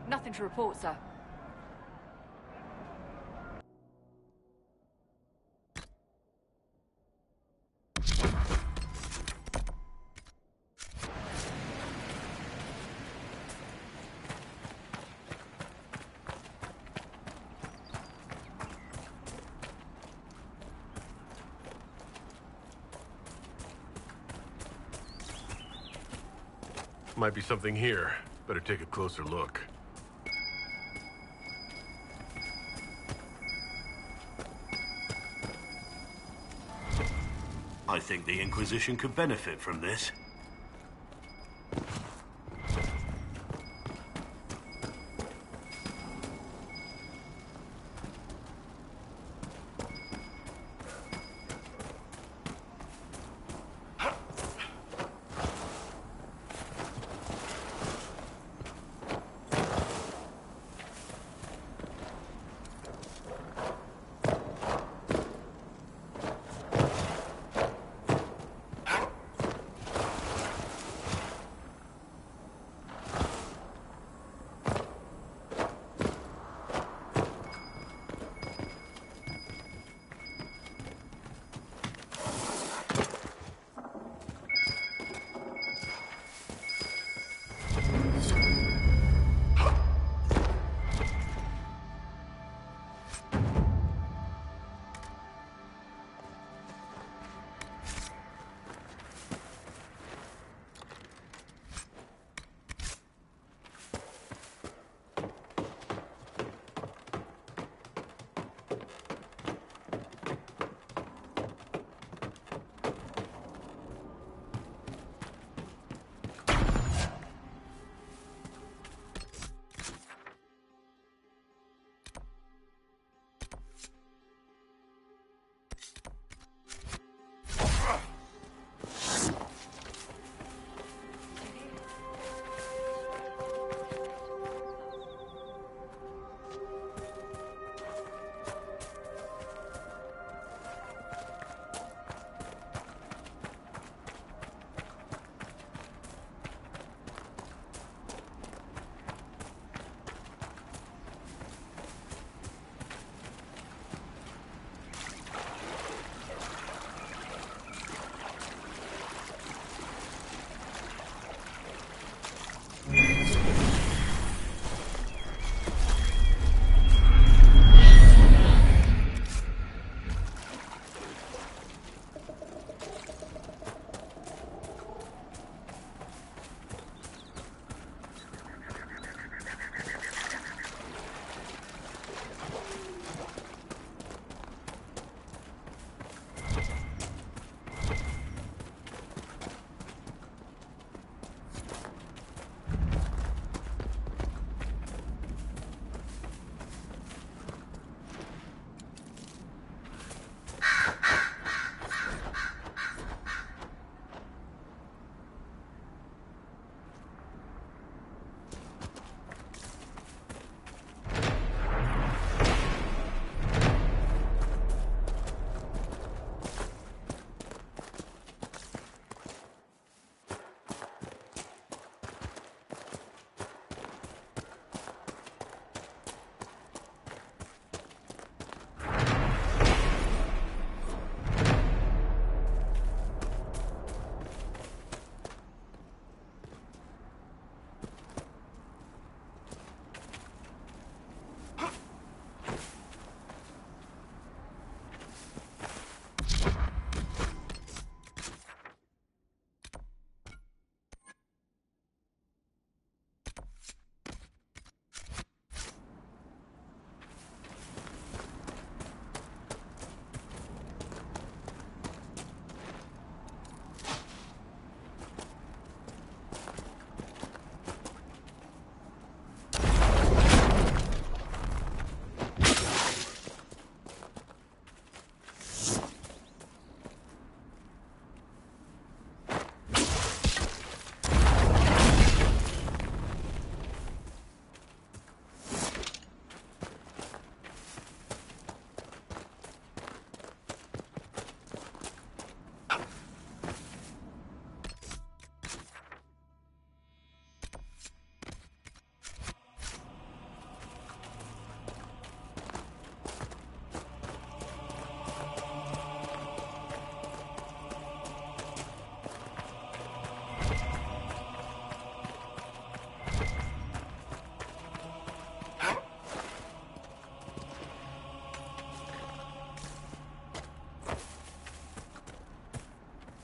Nothing to report, sir. Might be something here. Better take a closer look. I think the Inquisition could benefit from this.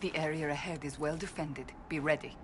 The area ahead is well defended. Be ready.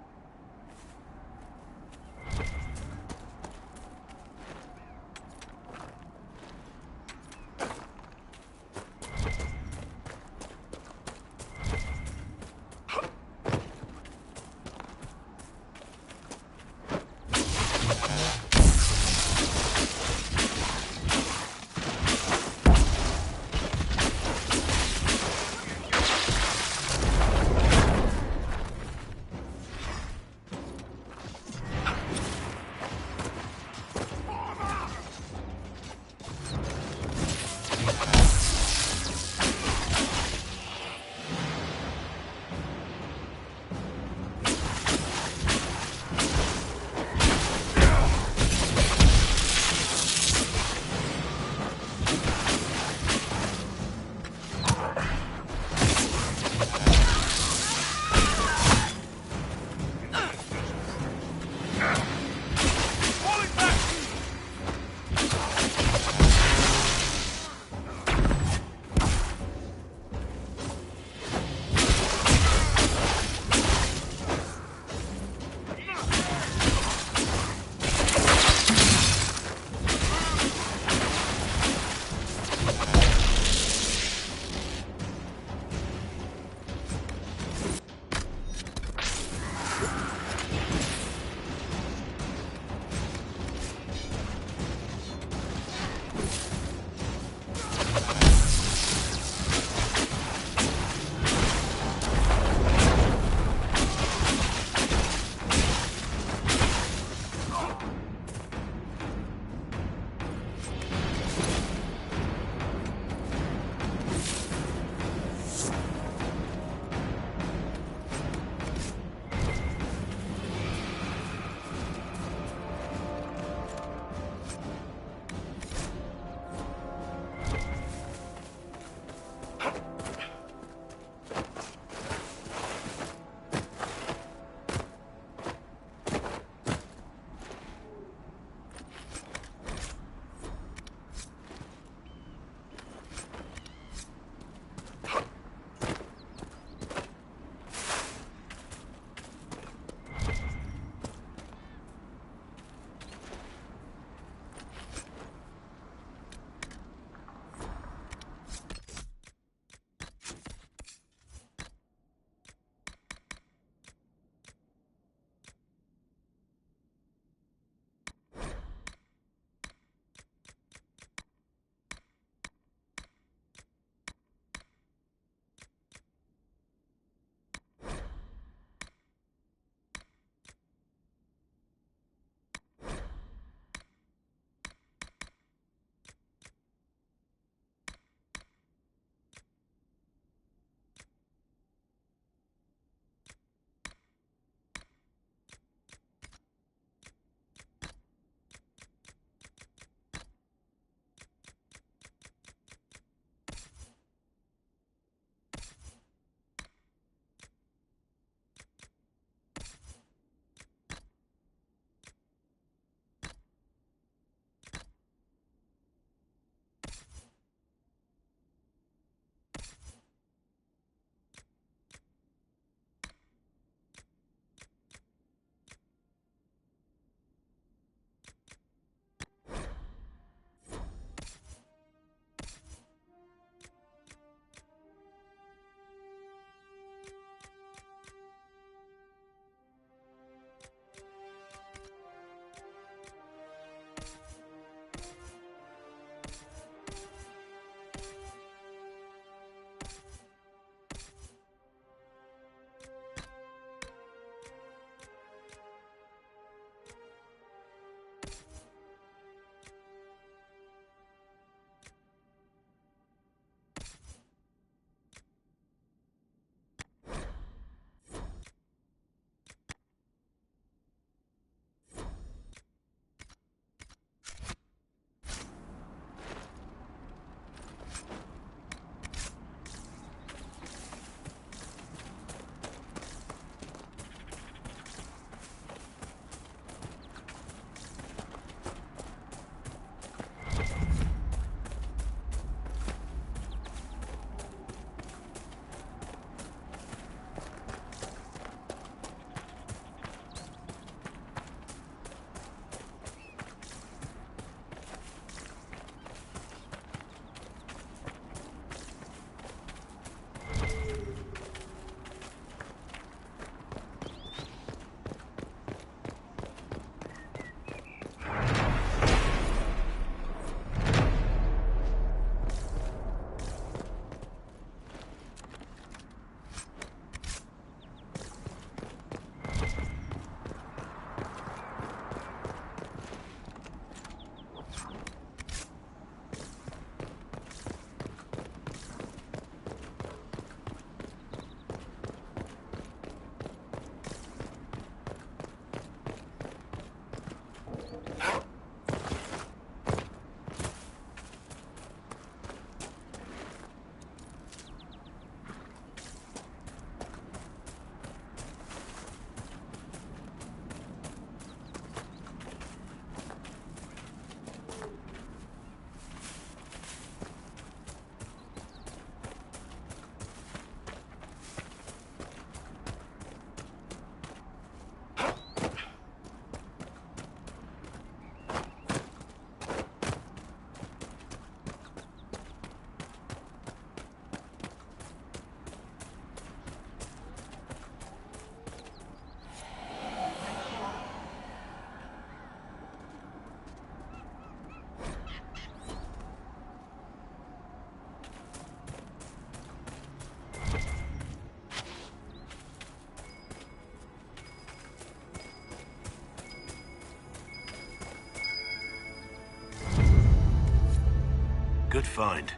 find.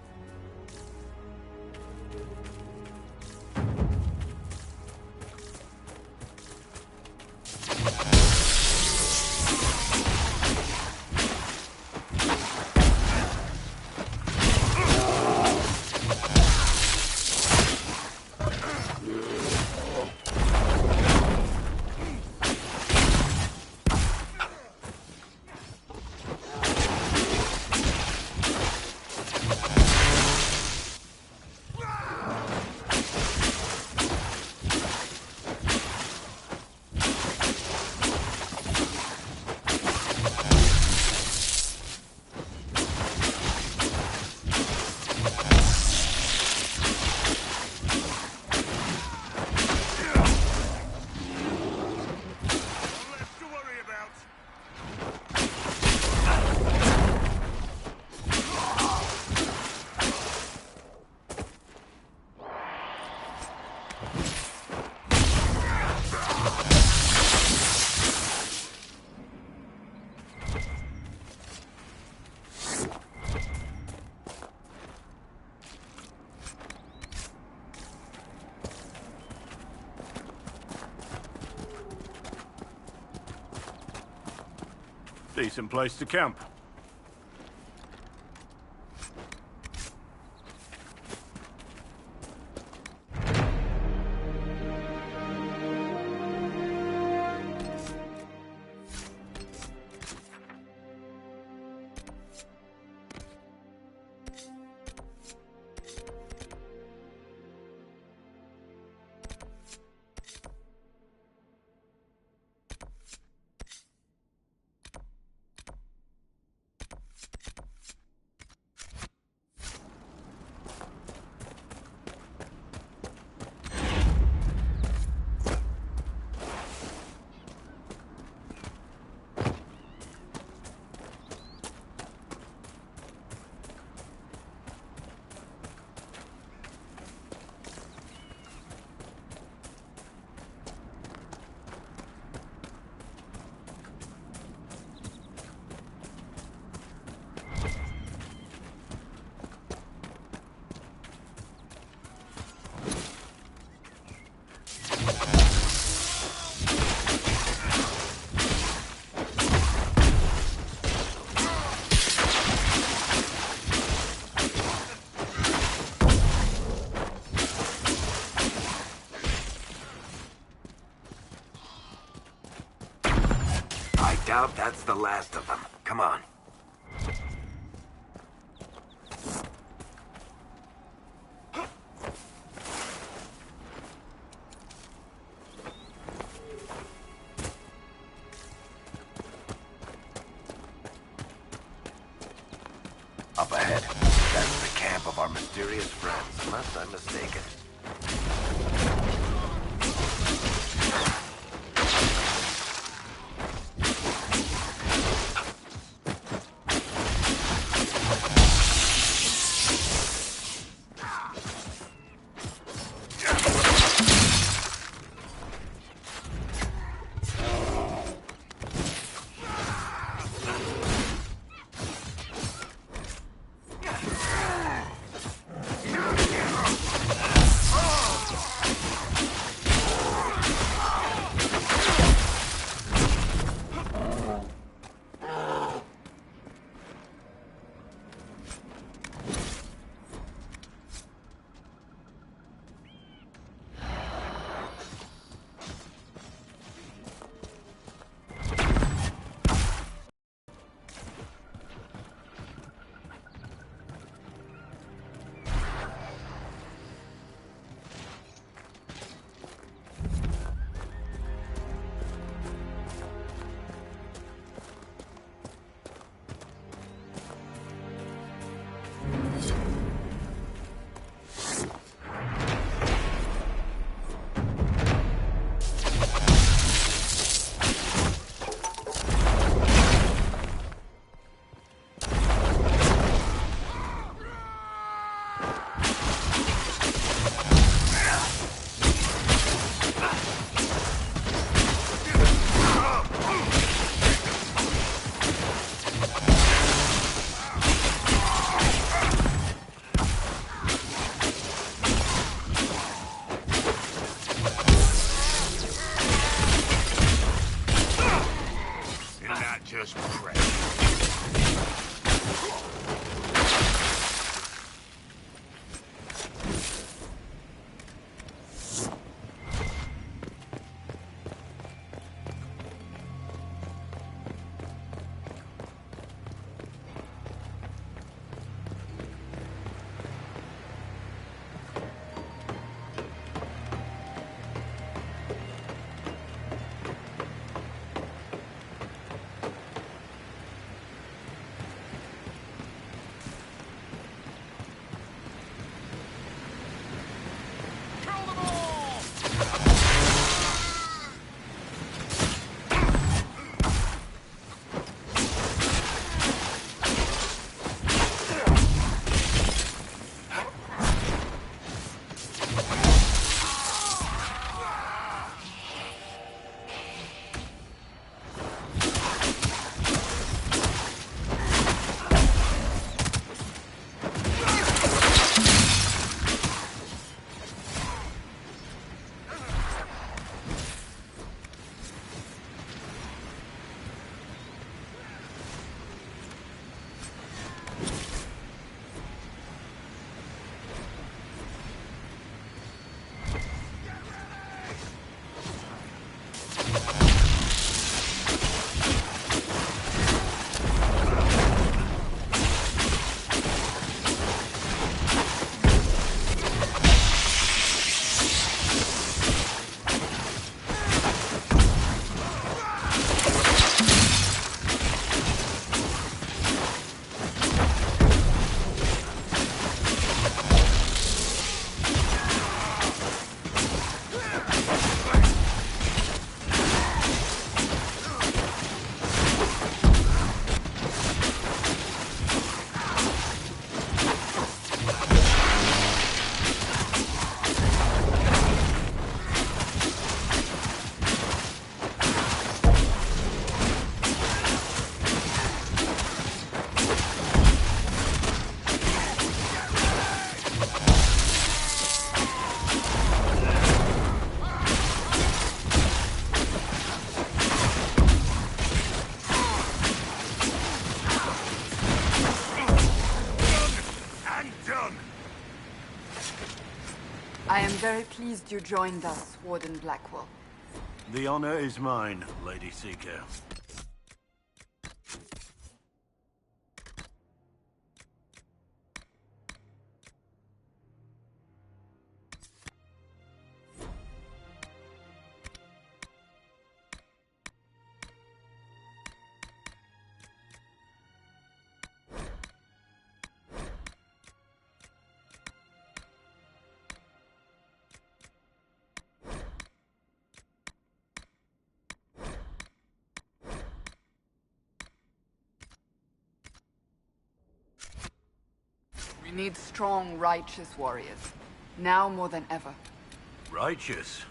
Decent place to camp. Doubt that's the last of them. Come on. Up ahead. That's the camp of our mysterious friends, unless I'm mistaken. I am very pleased you joined us, Warden Blackwell. The honor is mine, Lady Seeker. We need strong, righteous warriors. Now more than ever. Righteous?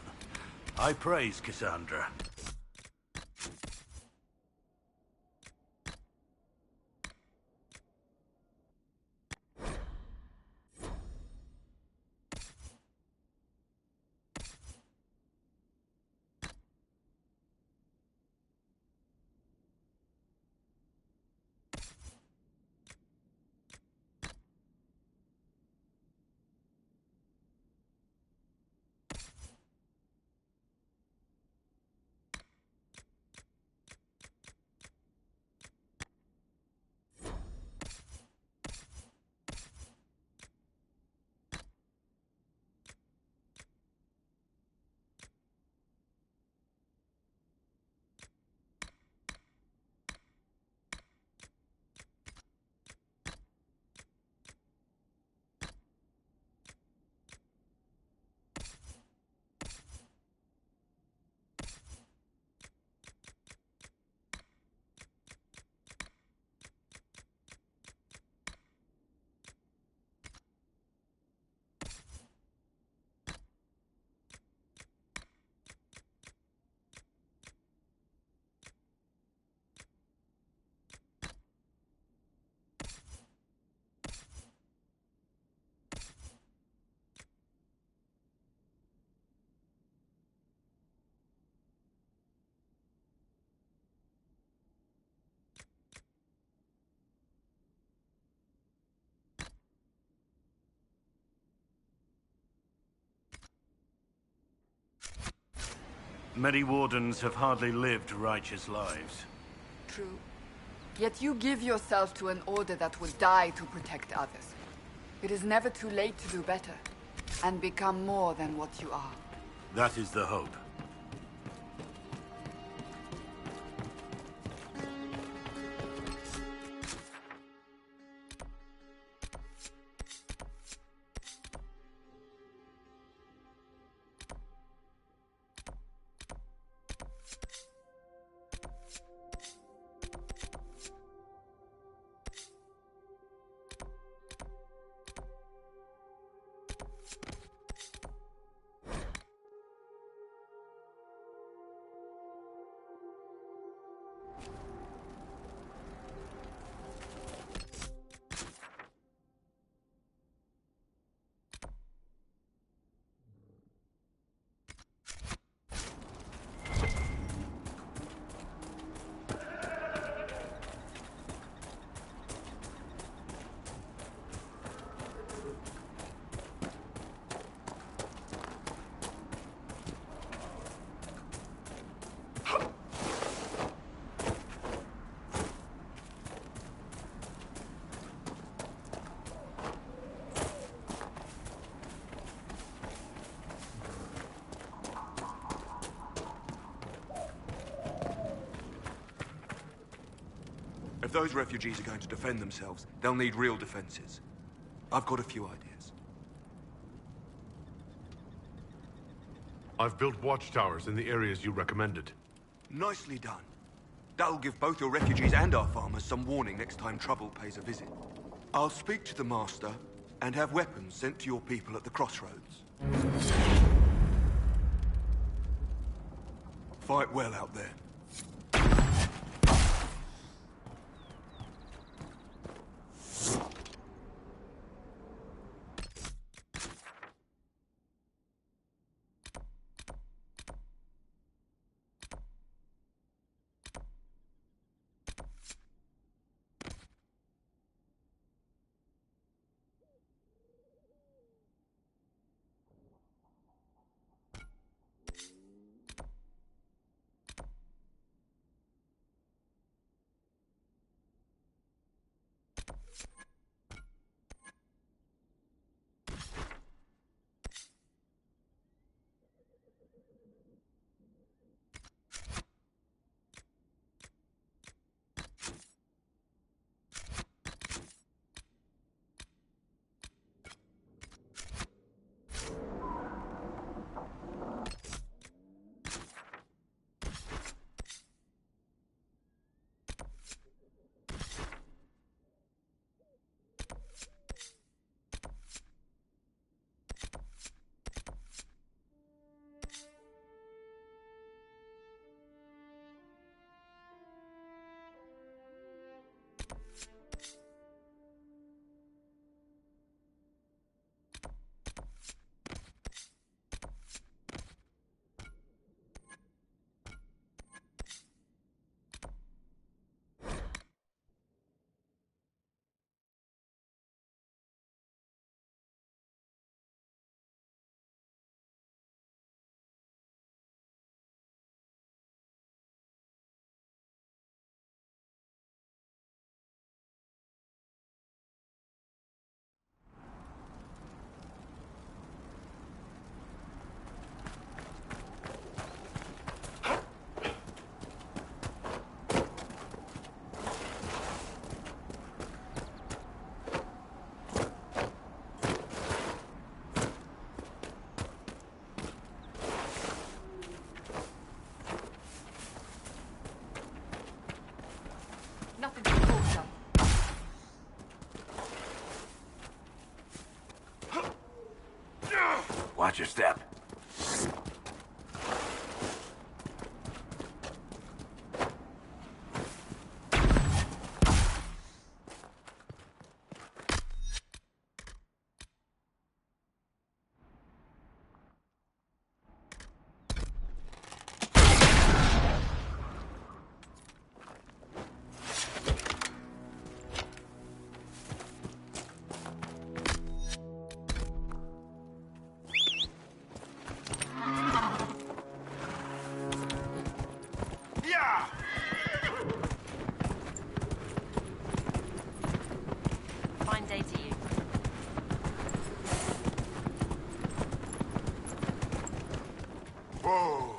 I praise Cassandra. Many Wardens have hardly lived righteous lives. True. Yet you give yourself to an order that would die to protect others. It is never too late to do better, and become more than what you are. That is the hope. If those refugees are going to defend themselves, they'll need real defenses. I've got a few ideas. I've built watchtowers in the areas you recommended. Nicely done. That'll give both your refugees and our farmers some warning next time trouble pays a visit. I'll speak to the Master and have weapons sent to your people at the crossroads. Fight well out there. Watch your step. Fine day to you. Whoa!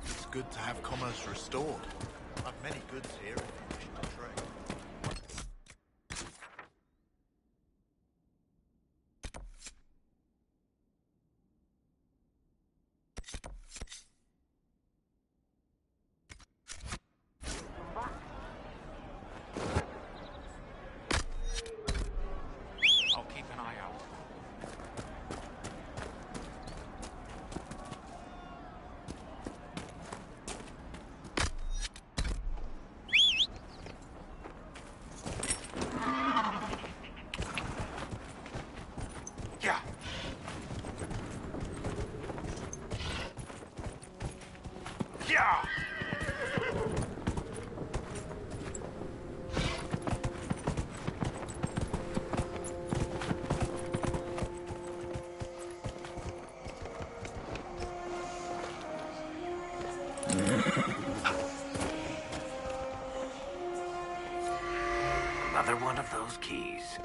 It's good to have commerce restored. I've many goods here if you wish to trade. I'll keep an eye out. Yeah. Yeah. Another one of those keys.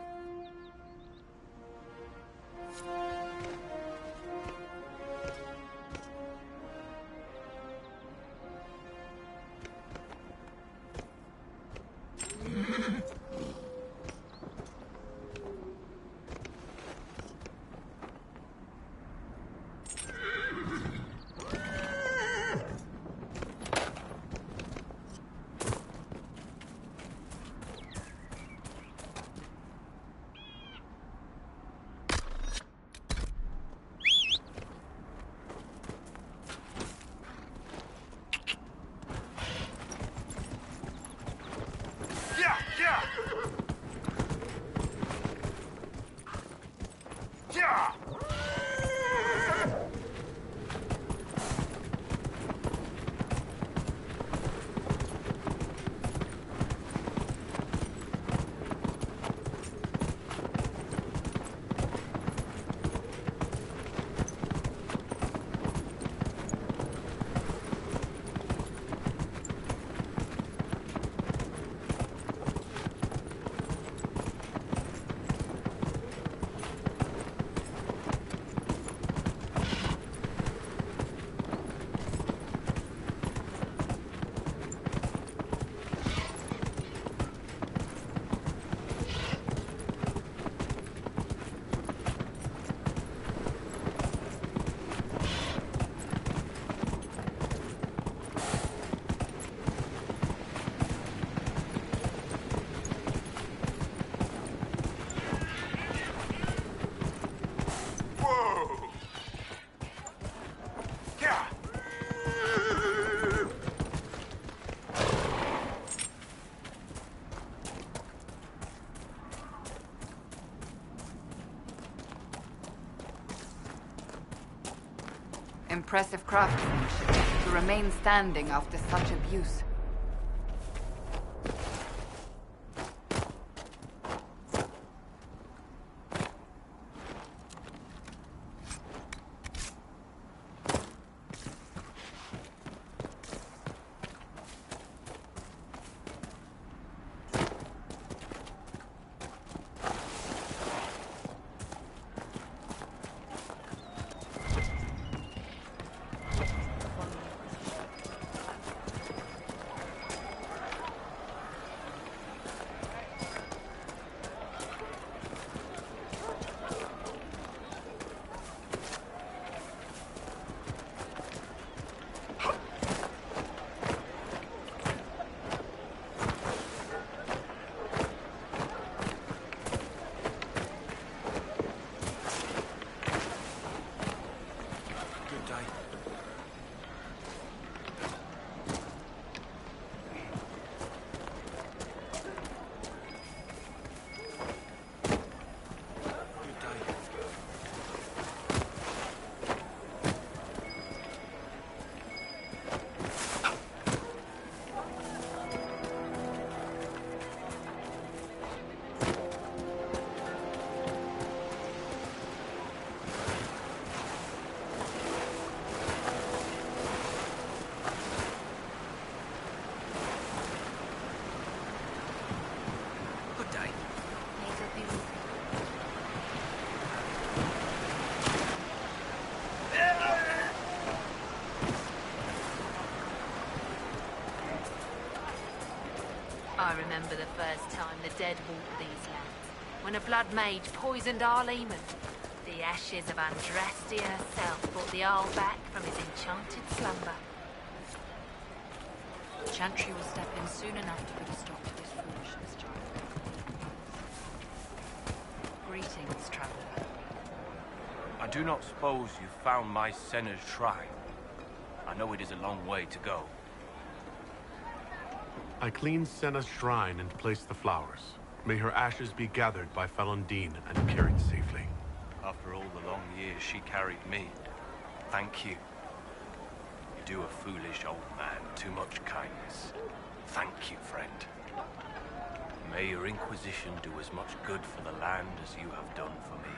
impressive craftsmanship to remain standing after such abuse. I remember the first time the dead walked these lands, when a blood mage poisoned our Lehman. The ashes of Andrastia herself brought the Arl back from his enchanted slumber. Chantry will step in soon enough to put a stop to this foolishness, child. Greetings, traveler. I do not suppose you found my Senna's shrine. I know it is a long way to go. I cleaned Senna's shrine and placed the flowers. May her ashes be gathered by Falundine and carried safely. After all the long years she carried me, thank you. You do a foolish old man too much kindness. Thank you, friend. May your Inquisition do as much good for the land as you have done for me.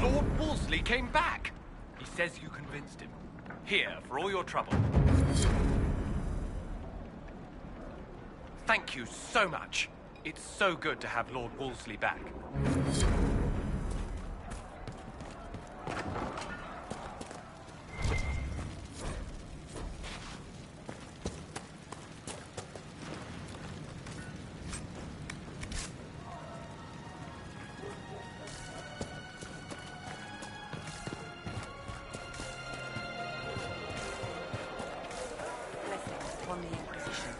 Lord Wolseley came back! He says you convinced him. Here, for all your trouble. Thank you so much. It's so good to have Lord Wolseley back. On the Inquisition.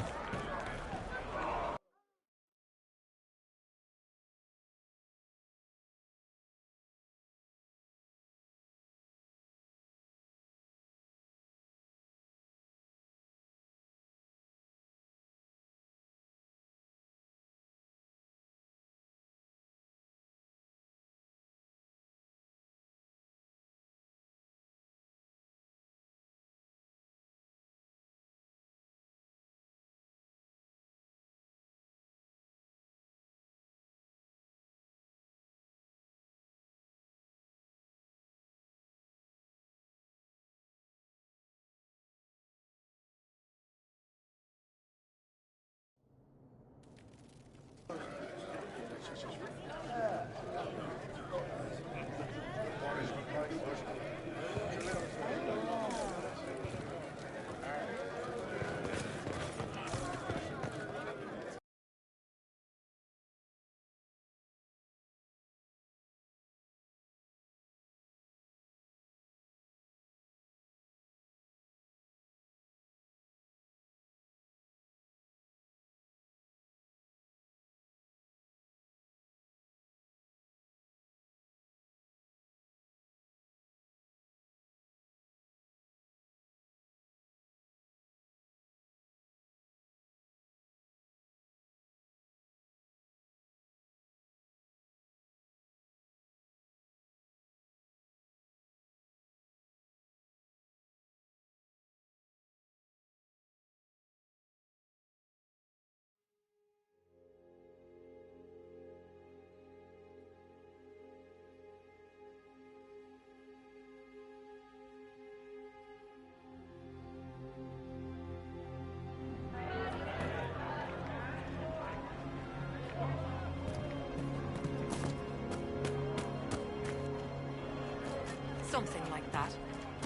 Something like that.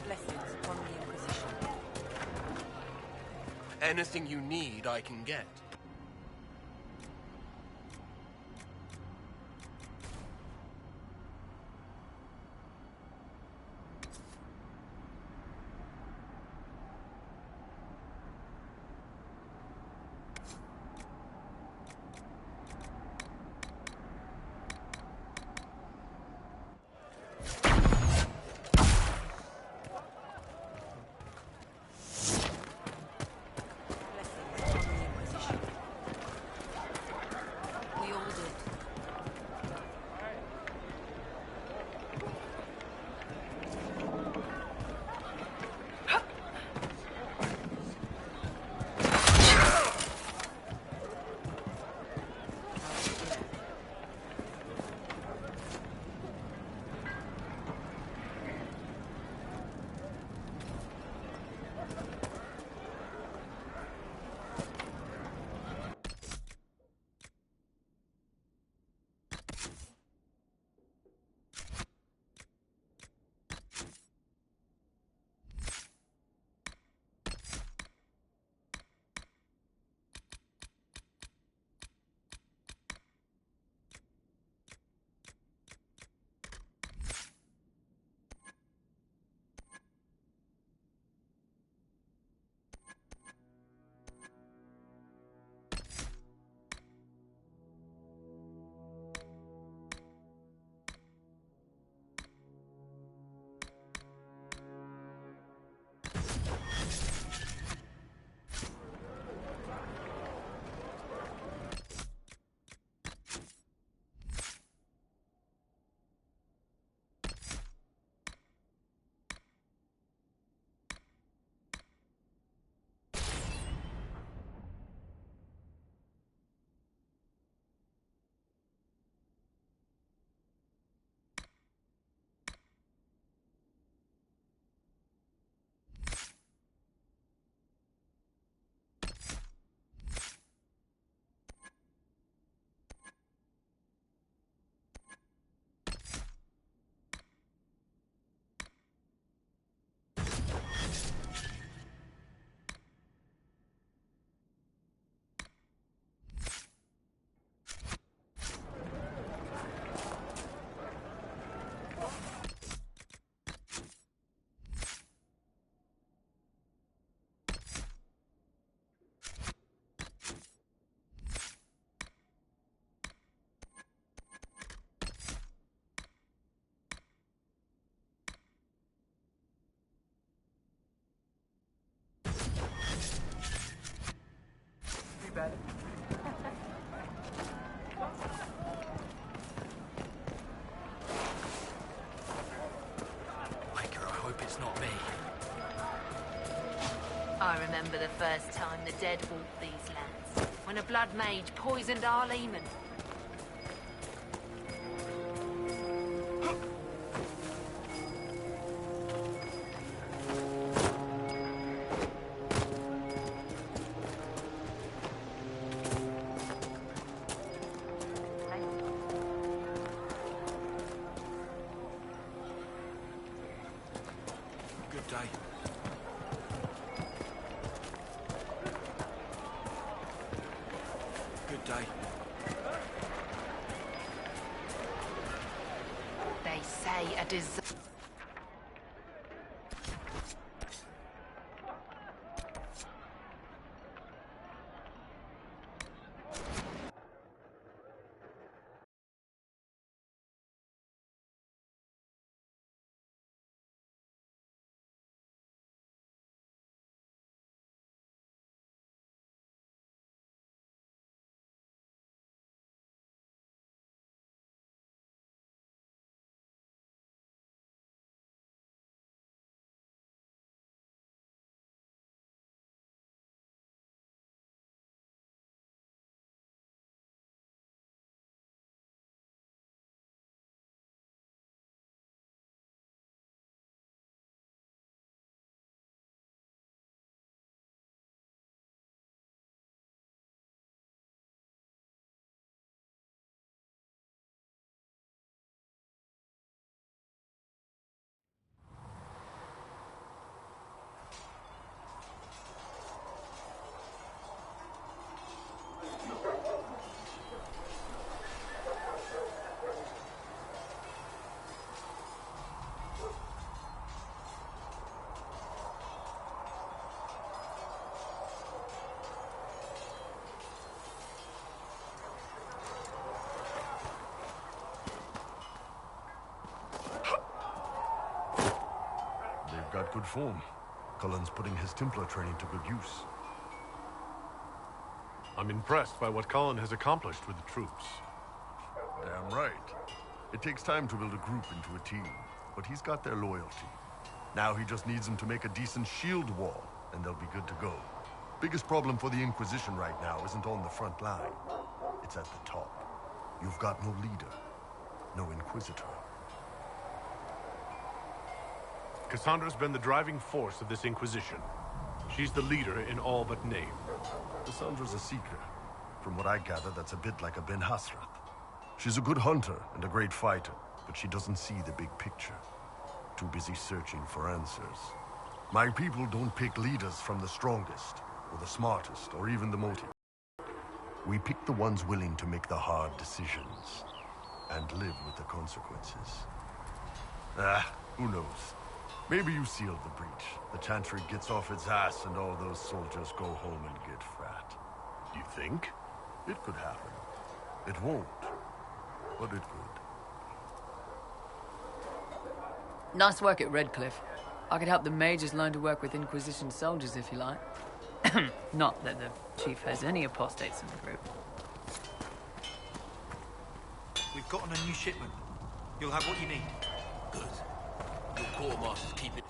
Blessings on the Inquisition. Anything you need, I can get. Bad. Waker, I hope it's not me. I remember the first time the dead walked these lands, when a blood mage poisoned our leman. Good day. Good day. They say a disaster. got good form. Cullen's putting his Templar training to good use. I'm impressed by what Cullen has accomplished with the troops. Damn right. It takes time to build a group into a team, but he's got their loyalty. Now he just needs them to make a decent shield wall, and they'll be good to go. Biggest problem for the Inquisition right now isn't on the front line. It's at the top. You've got no leader, no Inquisitor. Cassandra's been the driving force of this Inquisition. She's the leader in all but name. Cassandra's a seeker. From what I gather, that's a bit like a Ben Hasrath. She's a good hunter and a great fighter, but she doesn't see the big picture. Too busy searching for answers. My people don't pick leaders from the strongest, or the smartest, or even the motive. We pick the ones willing to make the hard decisions, and live with the consequences. Who knows? Maybe you sealed the breach. The Chantry gets off its ass and all those soldiers go home and get fat. You think? It could happen. It won't, but it could. Nice work at Redcliffe. I could help the mages learn to work with Inquisition soldiers if you like. Not that the chief has any apostates in the group. We've gotten a new shipment. You'll have what you need. Good. Your quartermasters keep it.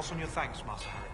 What's on your thanks, Master Harry?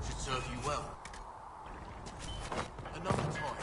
Should serve you well. Another time.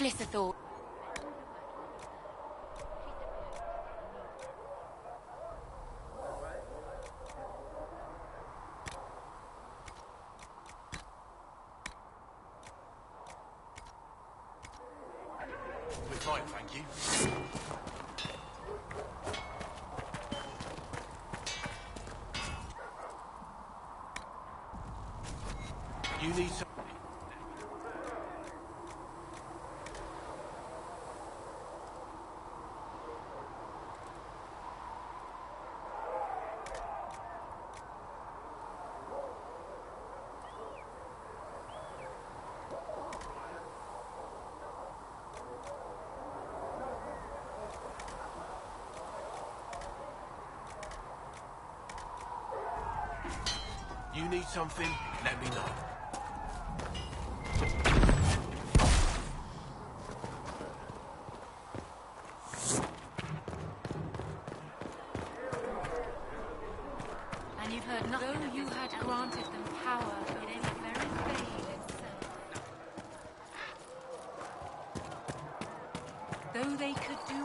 Flitterthorpe. We're fine, thank you. You need some... You need something, let me know. And you've heard nothing. Though you had granted them power over the very veil itself. Though they could do...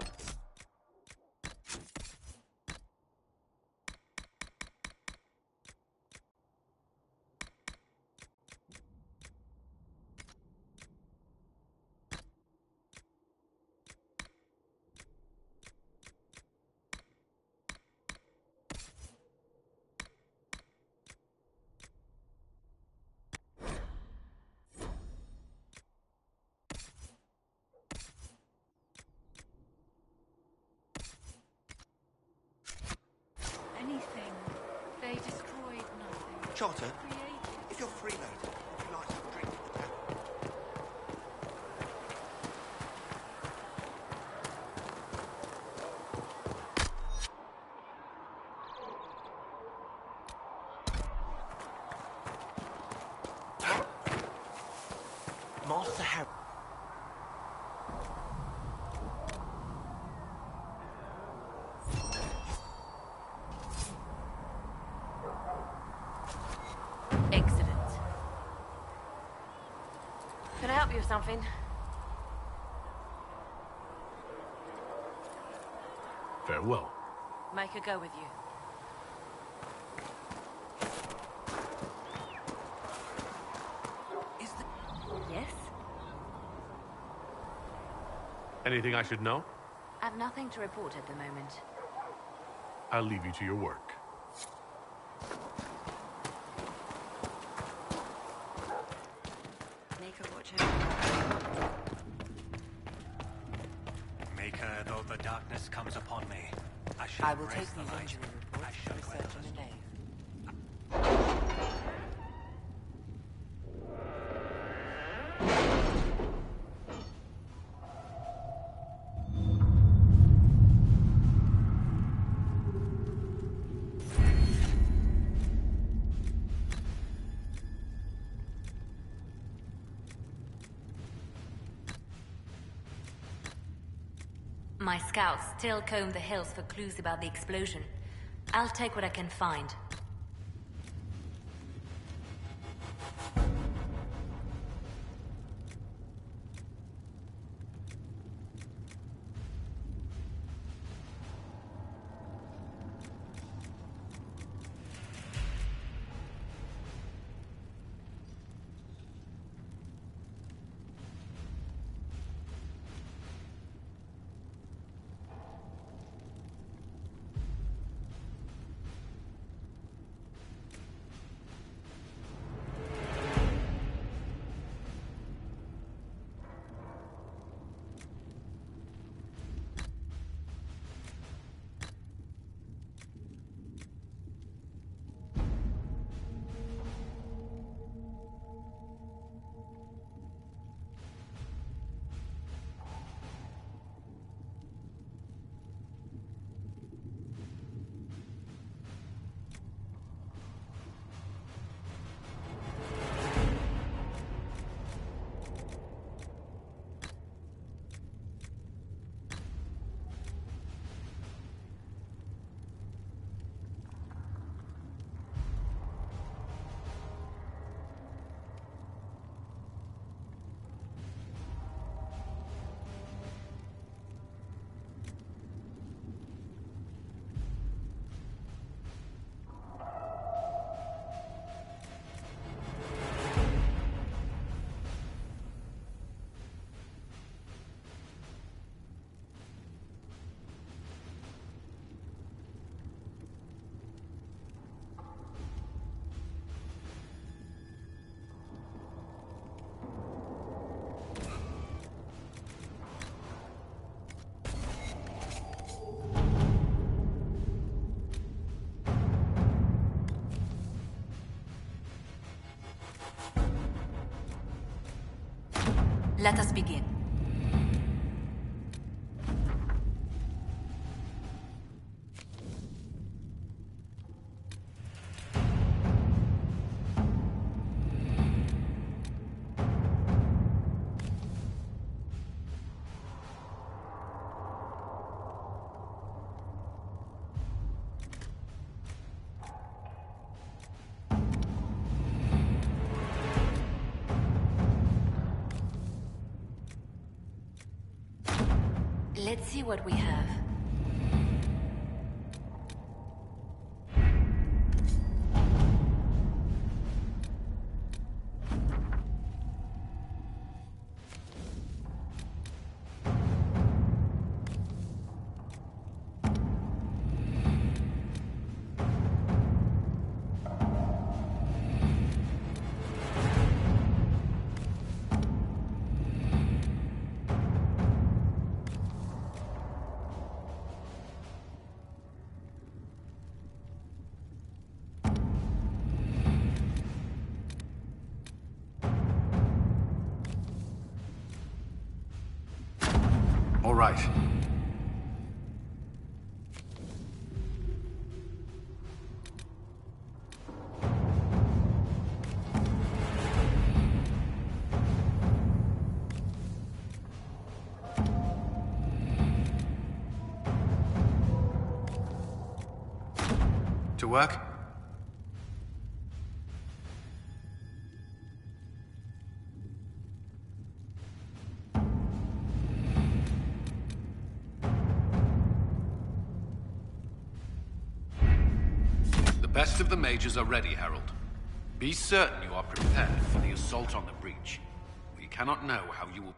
anything. They destroyed nothing. Charter, Created. if you're free later, would you like some drink at the tap? Master Harry. Excellent. Can I help you with something? Farewell. Make her go with you. Yes? Anything I should know? I've nothing to report at the moment. I'll leave you to your work. Make her watch over. Make her though the darkness comes upon me. I will take embrace these the light. injury reports to research in the nave. My scouts still comb the hills for clues about the explosion. I'll take what I can find. Let us begin. Let's see what we have. All right. To work? The best of the mages are ready, Herald. Be certain you are prepared for the assault on the breach. We cannot know how you will...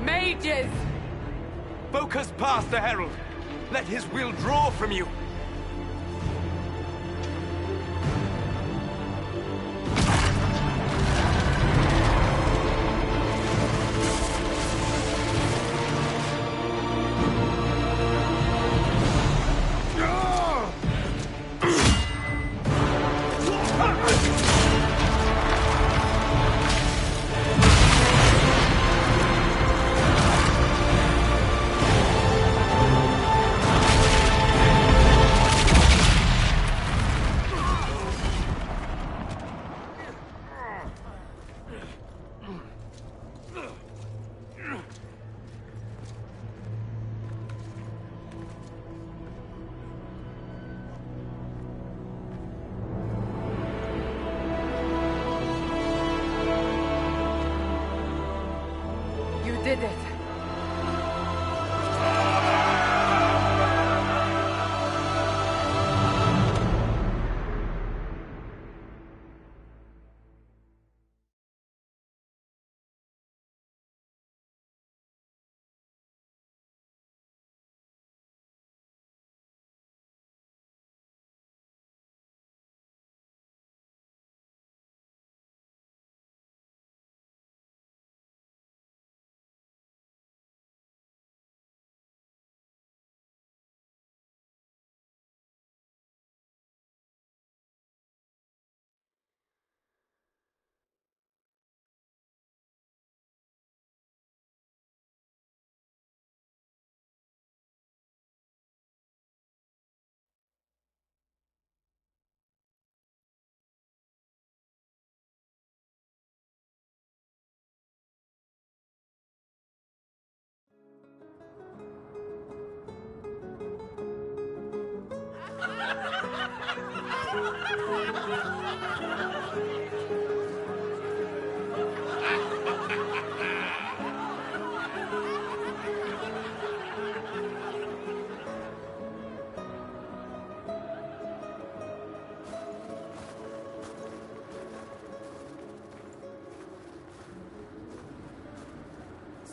Mages! Focus past the Herald. Let his will draw from you. You did it.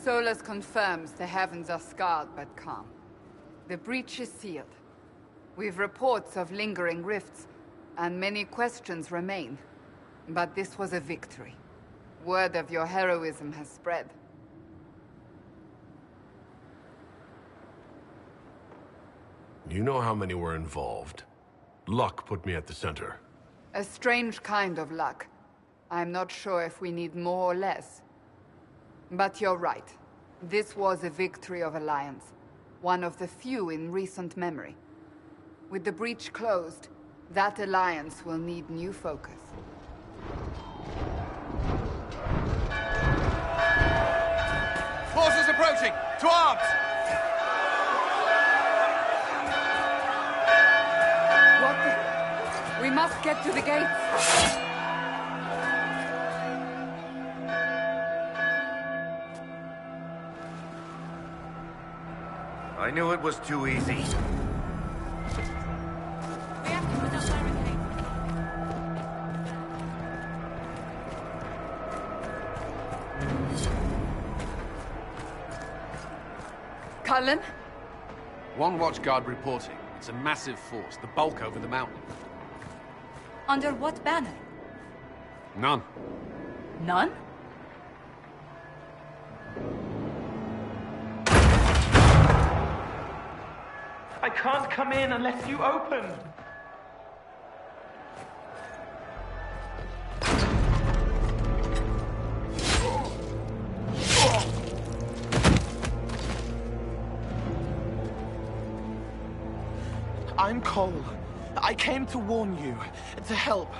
Solus confirms the heavens are scarred but calm. The breach is sealed. We've reports of lingering rifts, and many questions remain. But this was a victory. Word of your heroism has spread. You know how many were involved. Luck put me at the center. A strange kind of luck. I'm not sure if we need more or less. But you're right. This was a victory of Alliance. One of the few in recent memory. With the breach closed, that Alliance will need new focus. Forces approaching! To arms! What the... We must get to the gates! I knew it was too easy. Cullen? One watchguard reporting. It's a massive force, the bulk over the mountain. Under what banner? None. None? I can't come in unless you open. I'm Cole. I came to warn you, to help.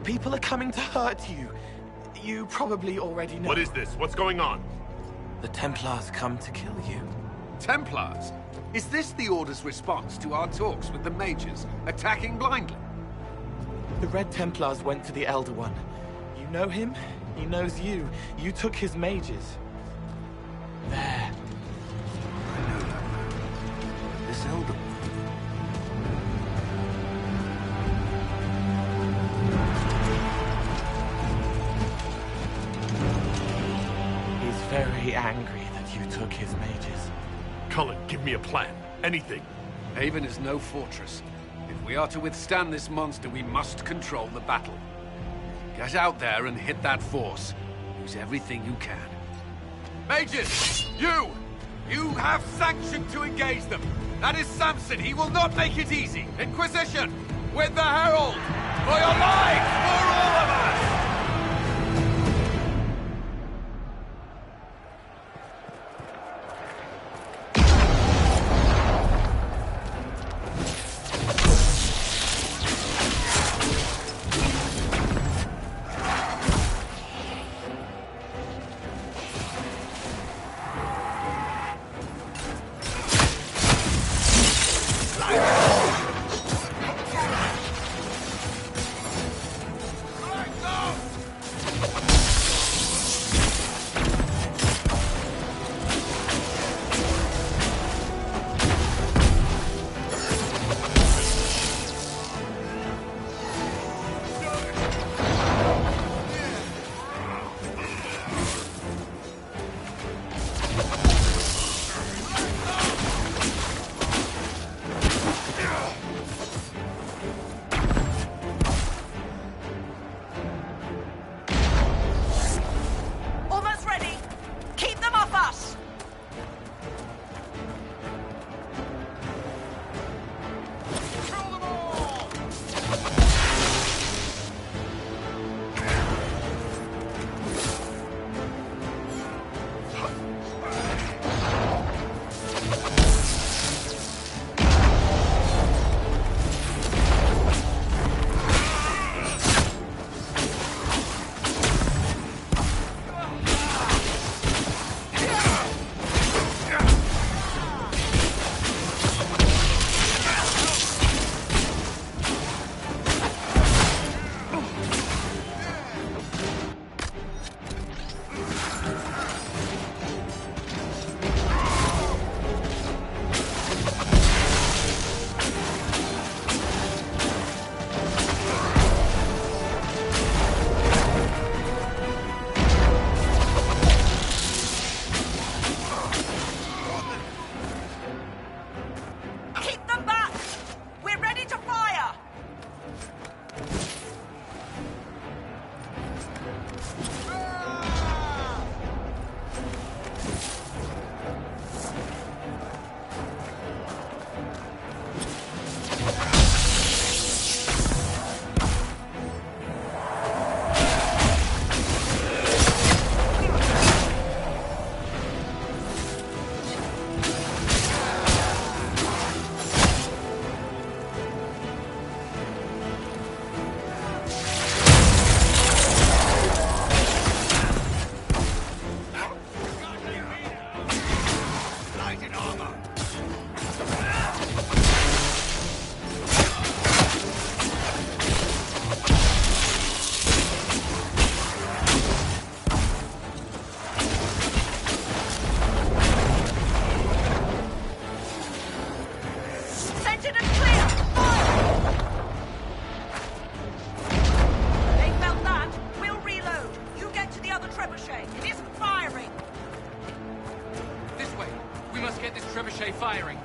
People are coming to hurt you. You probably already know. What is this? What's going on? The Templars come to kill you. Templars? Is this the Order's response to our talks with the mages, attacking blindly? The Red Templars went to the Elder One. You know him? He knows you. You took his mages. There. I know that man. This Elder One. He's very angry that you took his mages. Cullen, give me a plan. Anything. Haven is no fortress. If we are to withstand this monster, we must control the battle. Get out there and hit that force. Use everything you can. Mages! You! You have sanction to engage them! That is Samson! He will not make it easy! Inquisition! With the Herald! For your lives! For all of us! trebuchet firing.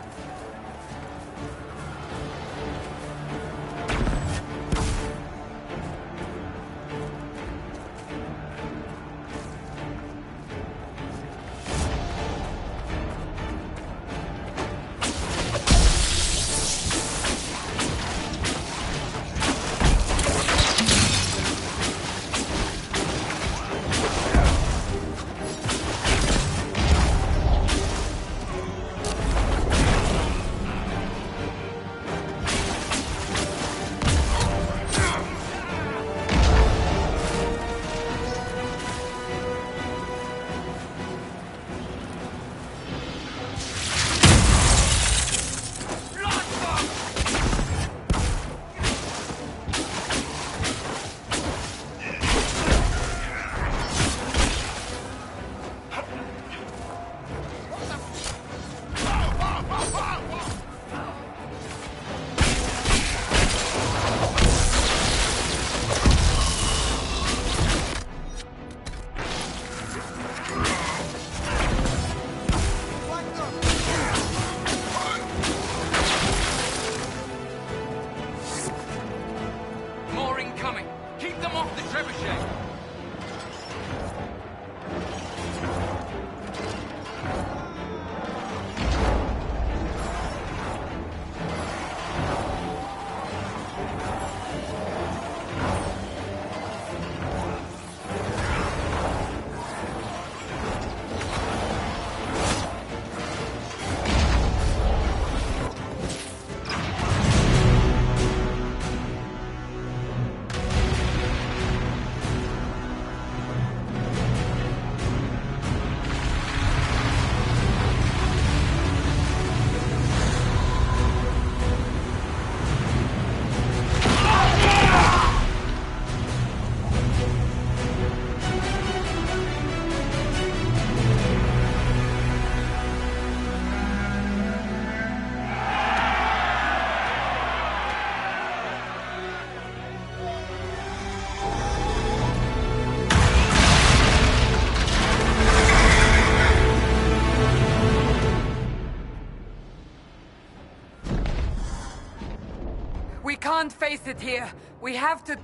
We can't face it here. We have to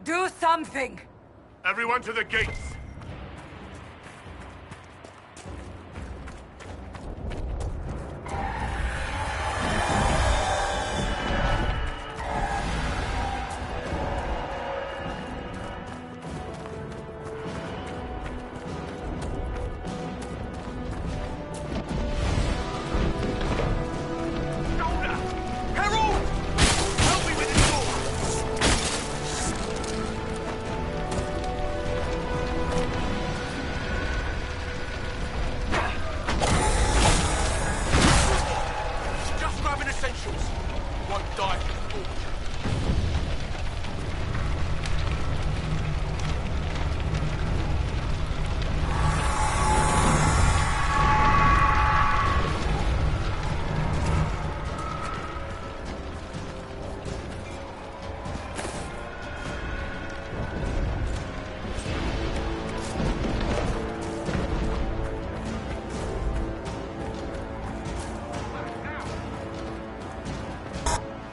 do something. Everyone to the gates!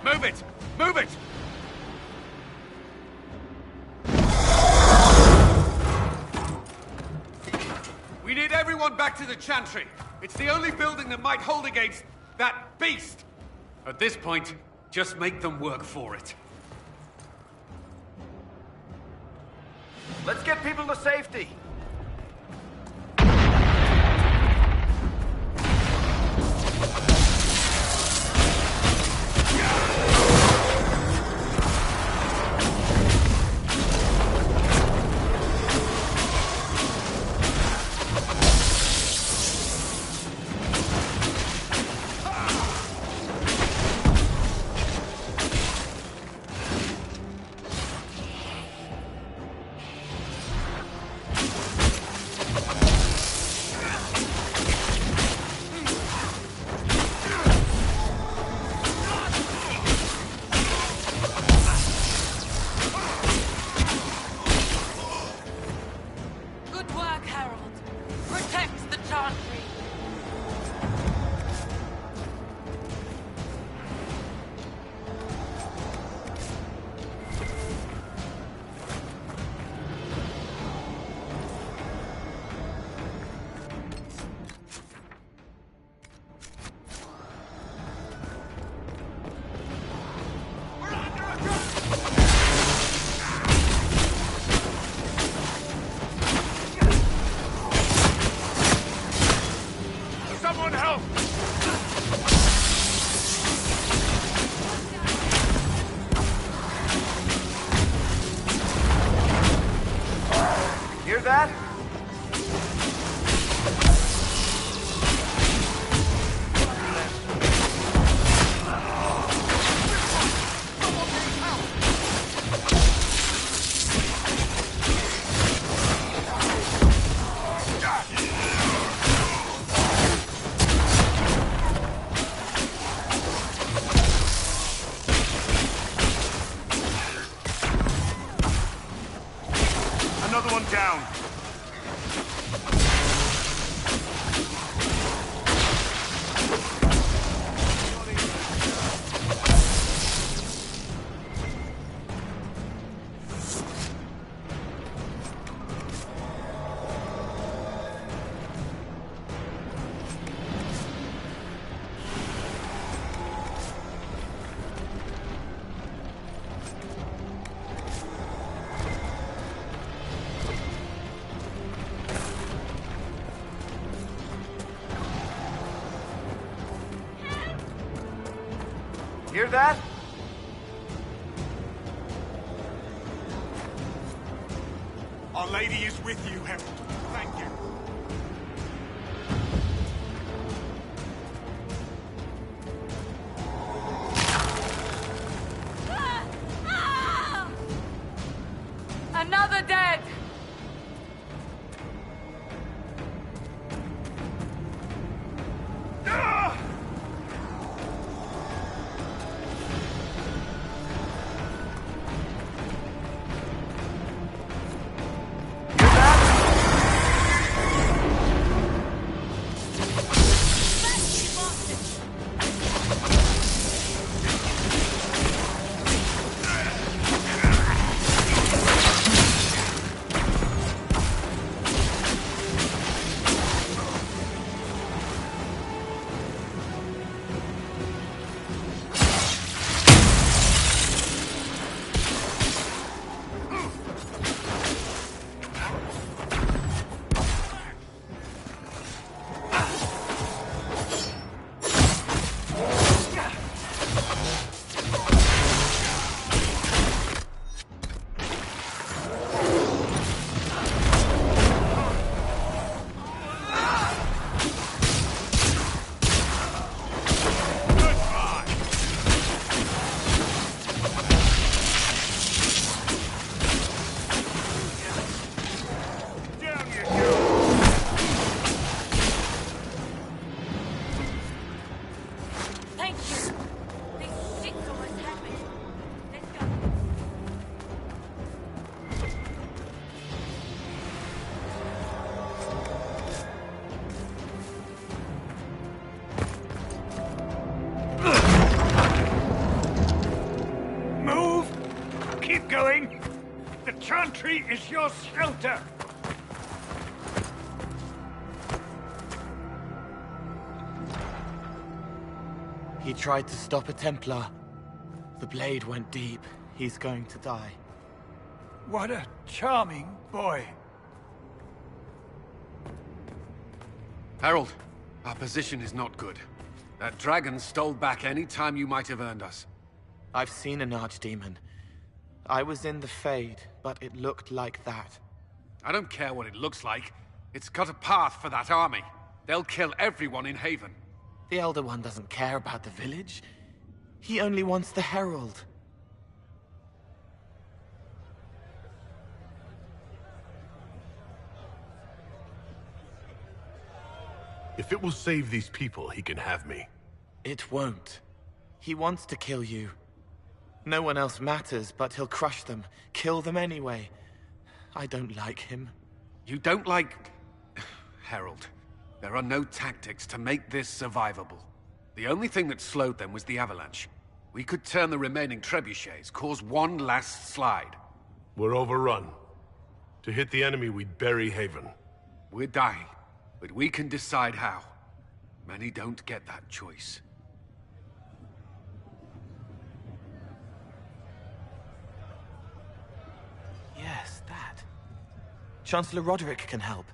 Move it! Move it! We need everyone back to the Chantry. It's the only building that might hold against that beast. At this point, just make them work for it. Let's get people to safety. that? Another one down. Hear that? Our Lady is with you, Herald. Thank you. Another dead! Keep going. The chantry is your shelter. He tried to stop a Templar. The blade went deep. He's going to die. What a charming boy. Harold, our position is not good. That dragon stole back any time you might have earned us. I've seen an archdemon. I was in the Fade, but it looked like that. I don't care what it looks like. It's got a path for that army. They'll kill everyone in Haven. The Elder One doesn't care about the village. He only wants the Herald. If it will save these people, he can have me. It won't. He wants to kill you. No one else matters, but he'll crush them, kill them anyway. I don't like him. You don't like... Herald, there are no tactics to make this survivable. The only thing that slowed them was the avalanche. We could turn the remaining trebuchets, cause one last slide. We're overrun. To hit the enemy, we'd bury Haven. We're dying, but we can decide how. Many don't get that choice. Yes, that. Chancellor Roderick can help.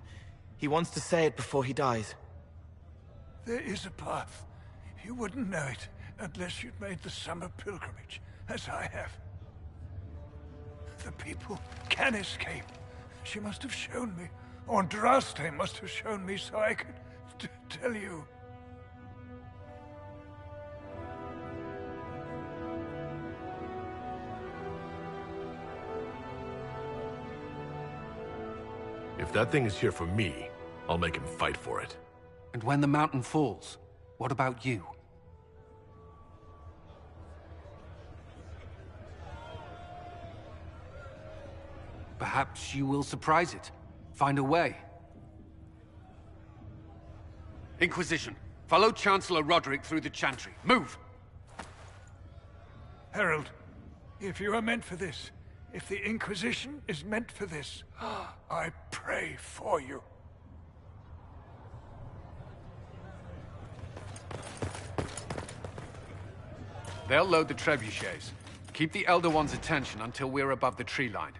He wants to say it before he dies. There is a path. You wouldn't know it unless you'd made the summer pilgrimage, as I have. The people can escape, She must have shown me. Or Andraste must have shown me so I could tell you. If that thing is here for me, I'll make him fight for it. And when the mountain falls, what about you? Perhaps you will surprise it. Find a way. Inquisition, follow Chancellor Roderick through the Chantry. Move! Herald, if you are meant for this, if the Inquisition is meant for this, I pray for you. They'll load the trebuchets. Keep the Elder One's attention until we're above the tree line.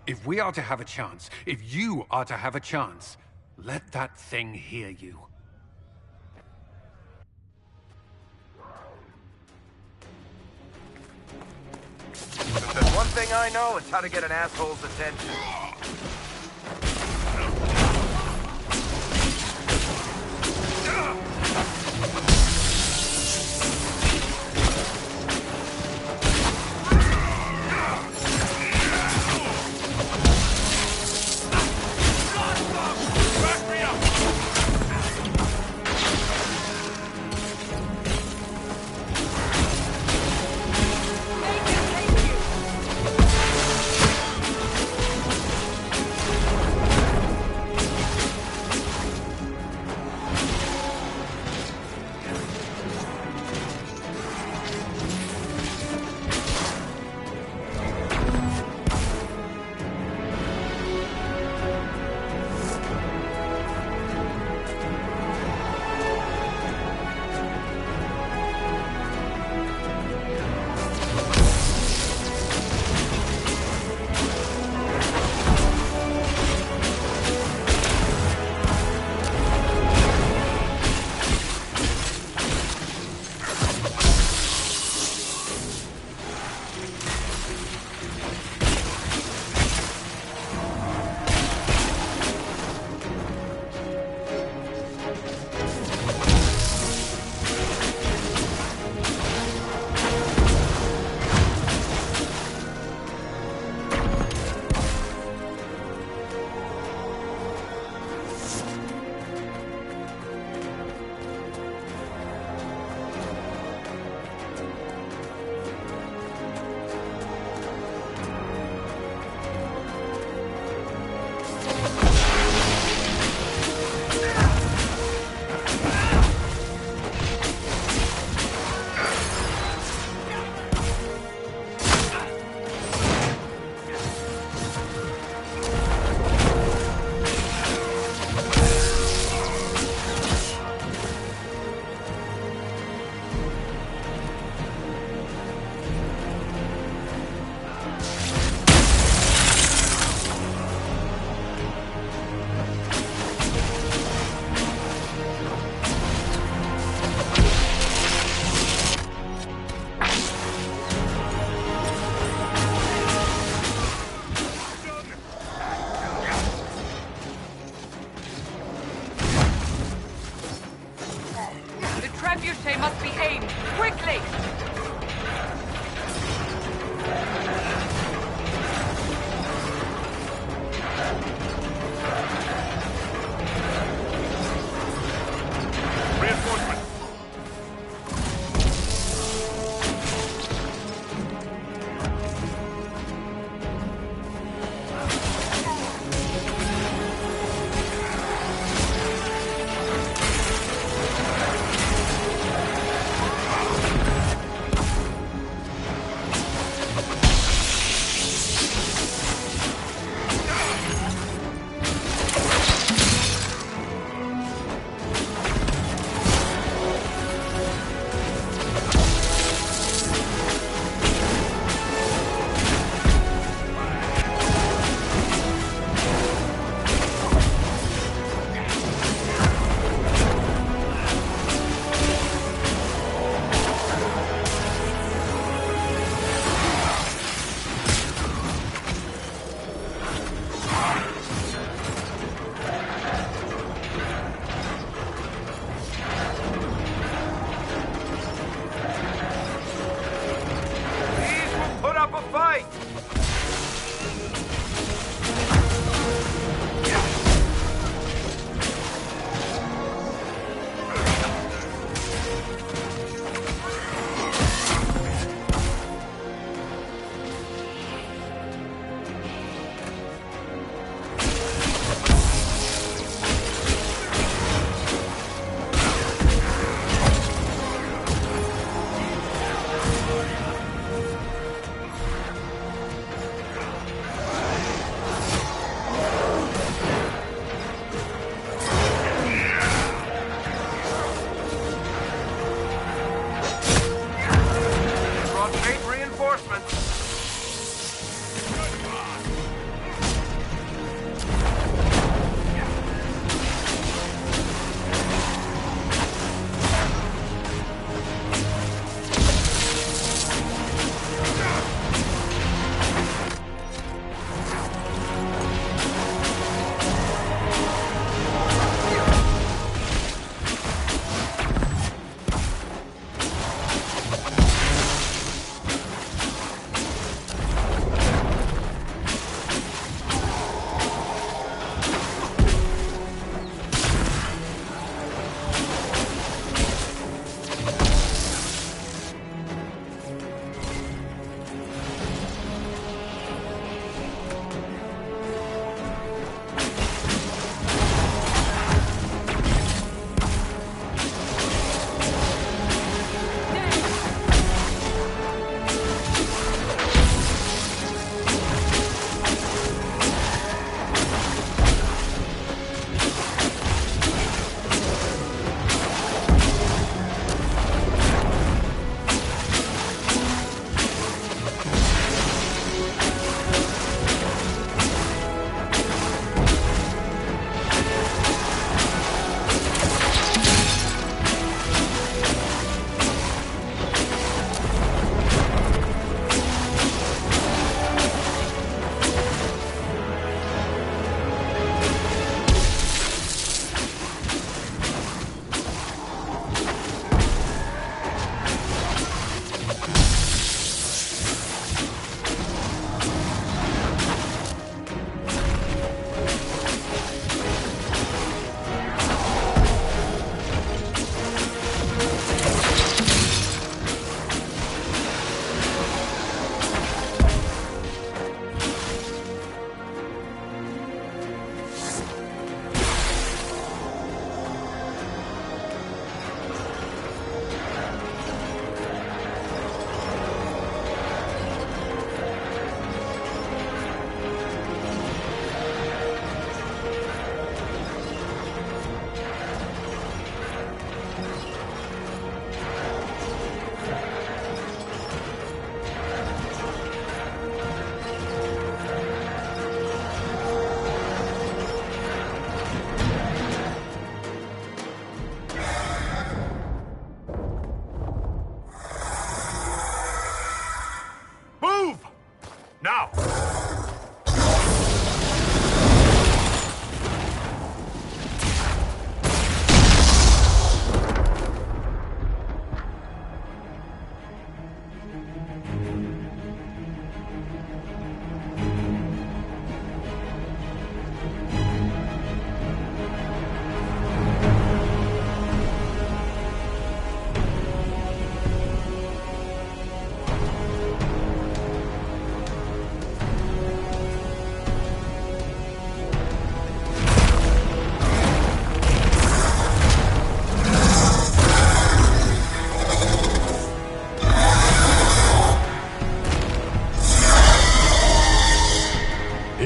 If we are to have a chance, if you are to have a chance, let that thing hear you. If there's one thing I know, it's how to get an asshole's attention.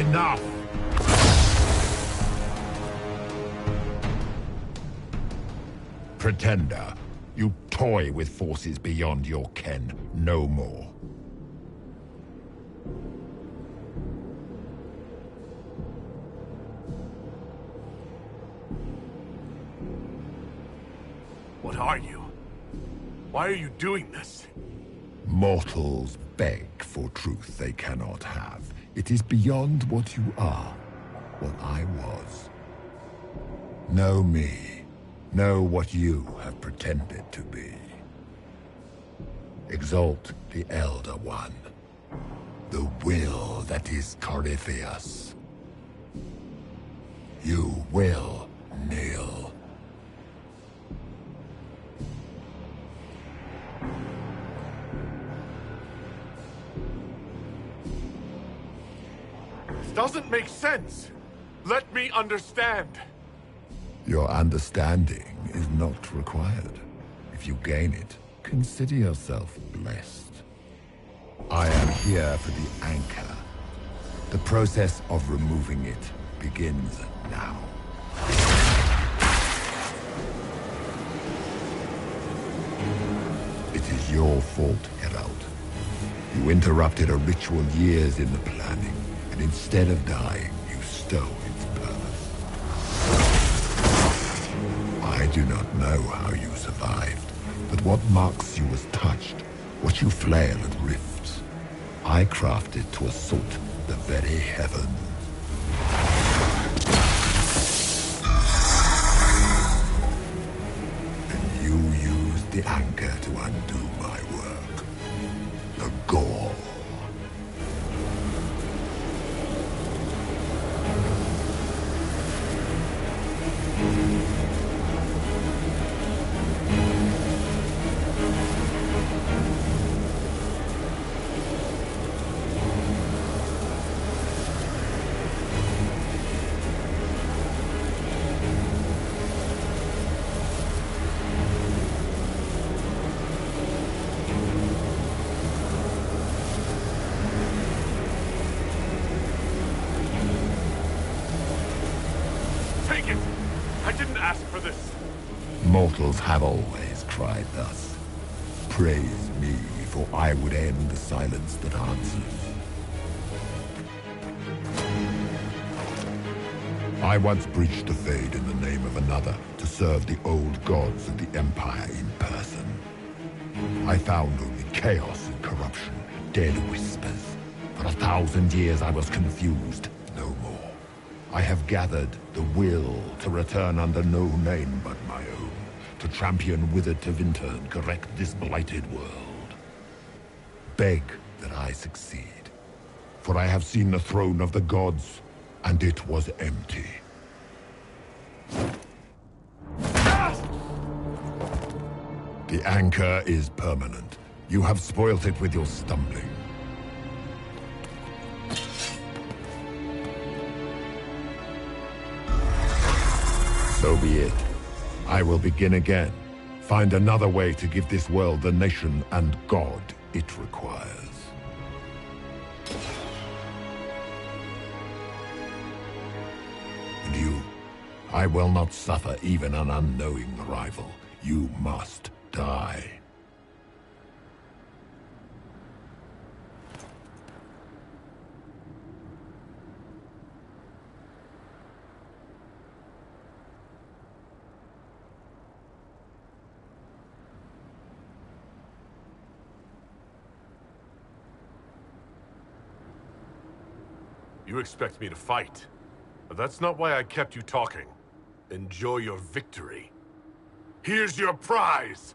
Enough! Pretender, you toy with forces beyond your ken. No more. What are you? Why are you doing this? Mortals beg for truth they cannot have. It is beyond what you are, what I was. Know me. Know what you have pretended to be. Exalt the Elder One. The will that is Corypheus. You will kneel. This doesn't make sense. Let me understand. Your understanding is not required. If you gain it, consider yourself blessed. I am here for the anchor. The process of removing it begins now. It is your fault, Herald. You interrupted a ritual years in the planning, and instead of dying, you stole its purpose. I do not know how you survived, but what marks you as touched, what you flail at rifts, I crafted to assault the very heavens. And you used the anchor to undo my work. The gall. Take it! I didn't ask for this. Mortals have always cried thus. Praise me, for I would end the silence that answers. I once breached the Fade in the name of another to serve the old gods of the Empire in person. I found only chaos and corruption, dead whispers. For 1,000 years I was confused, no more. I have gathered the will to return under no name but my own, to champion withered Tevinter and correct this blighted world. Beg that I succeed, for I have seen the throne of the gods, and it was empty. The anchor is permanent. You have spoilt it with your stumbling. So be it. I will begin again. Find another way to give this world the nation and God it requires. And you, I will not suffer even an unknowing rival. You must die. You expect me to fight. But that's not why I kept you talking. Enjoy your victory. Here's your prize!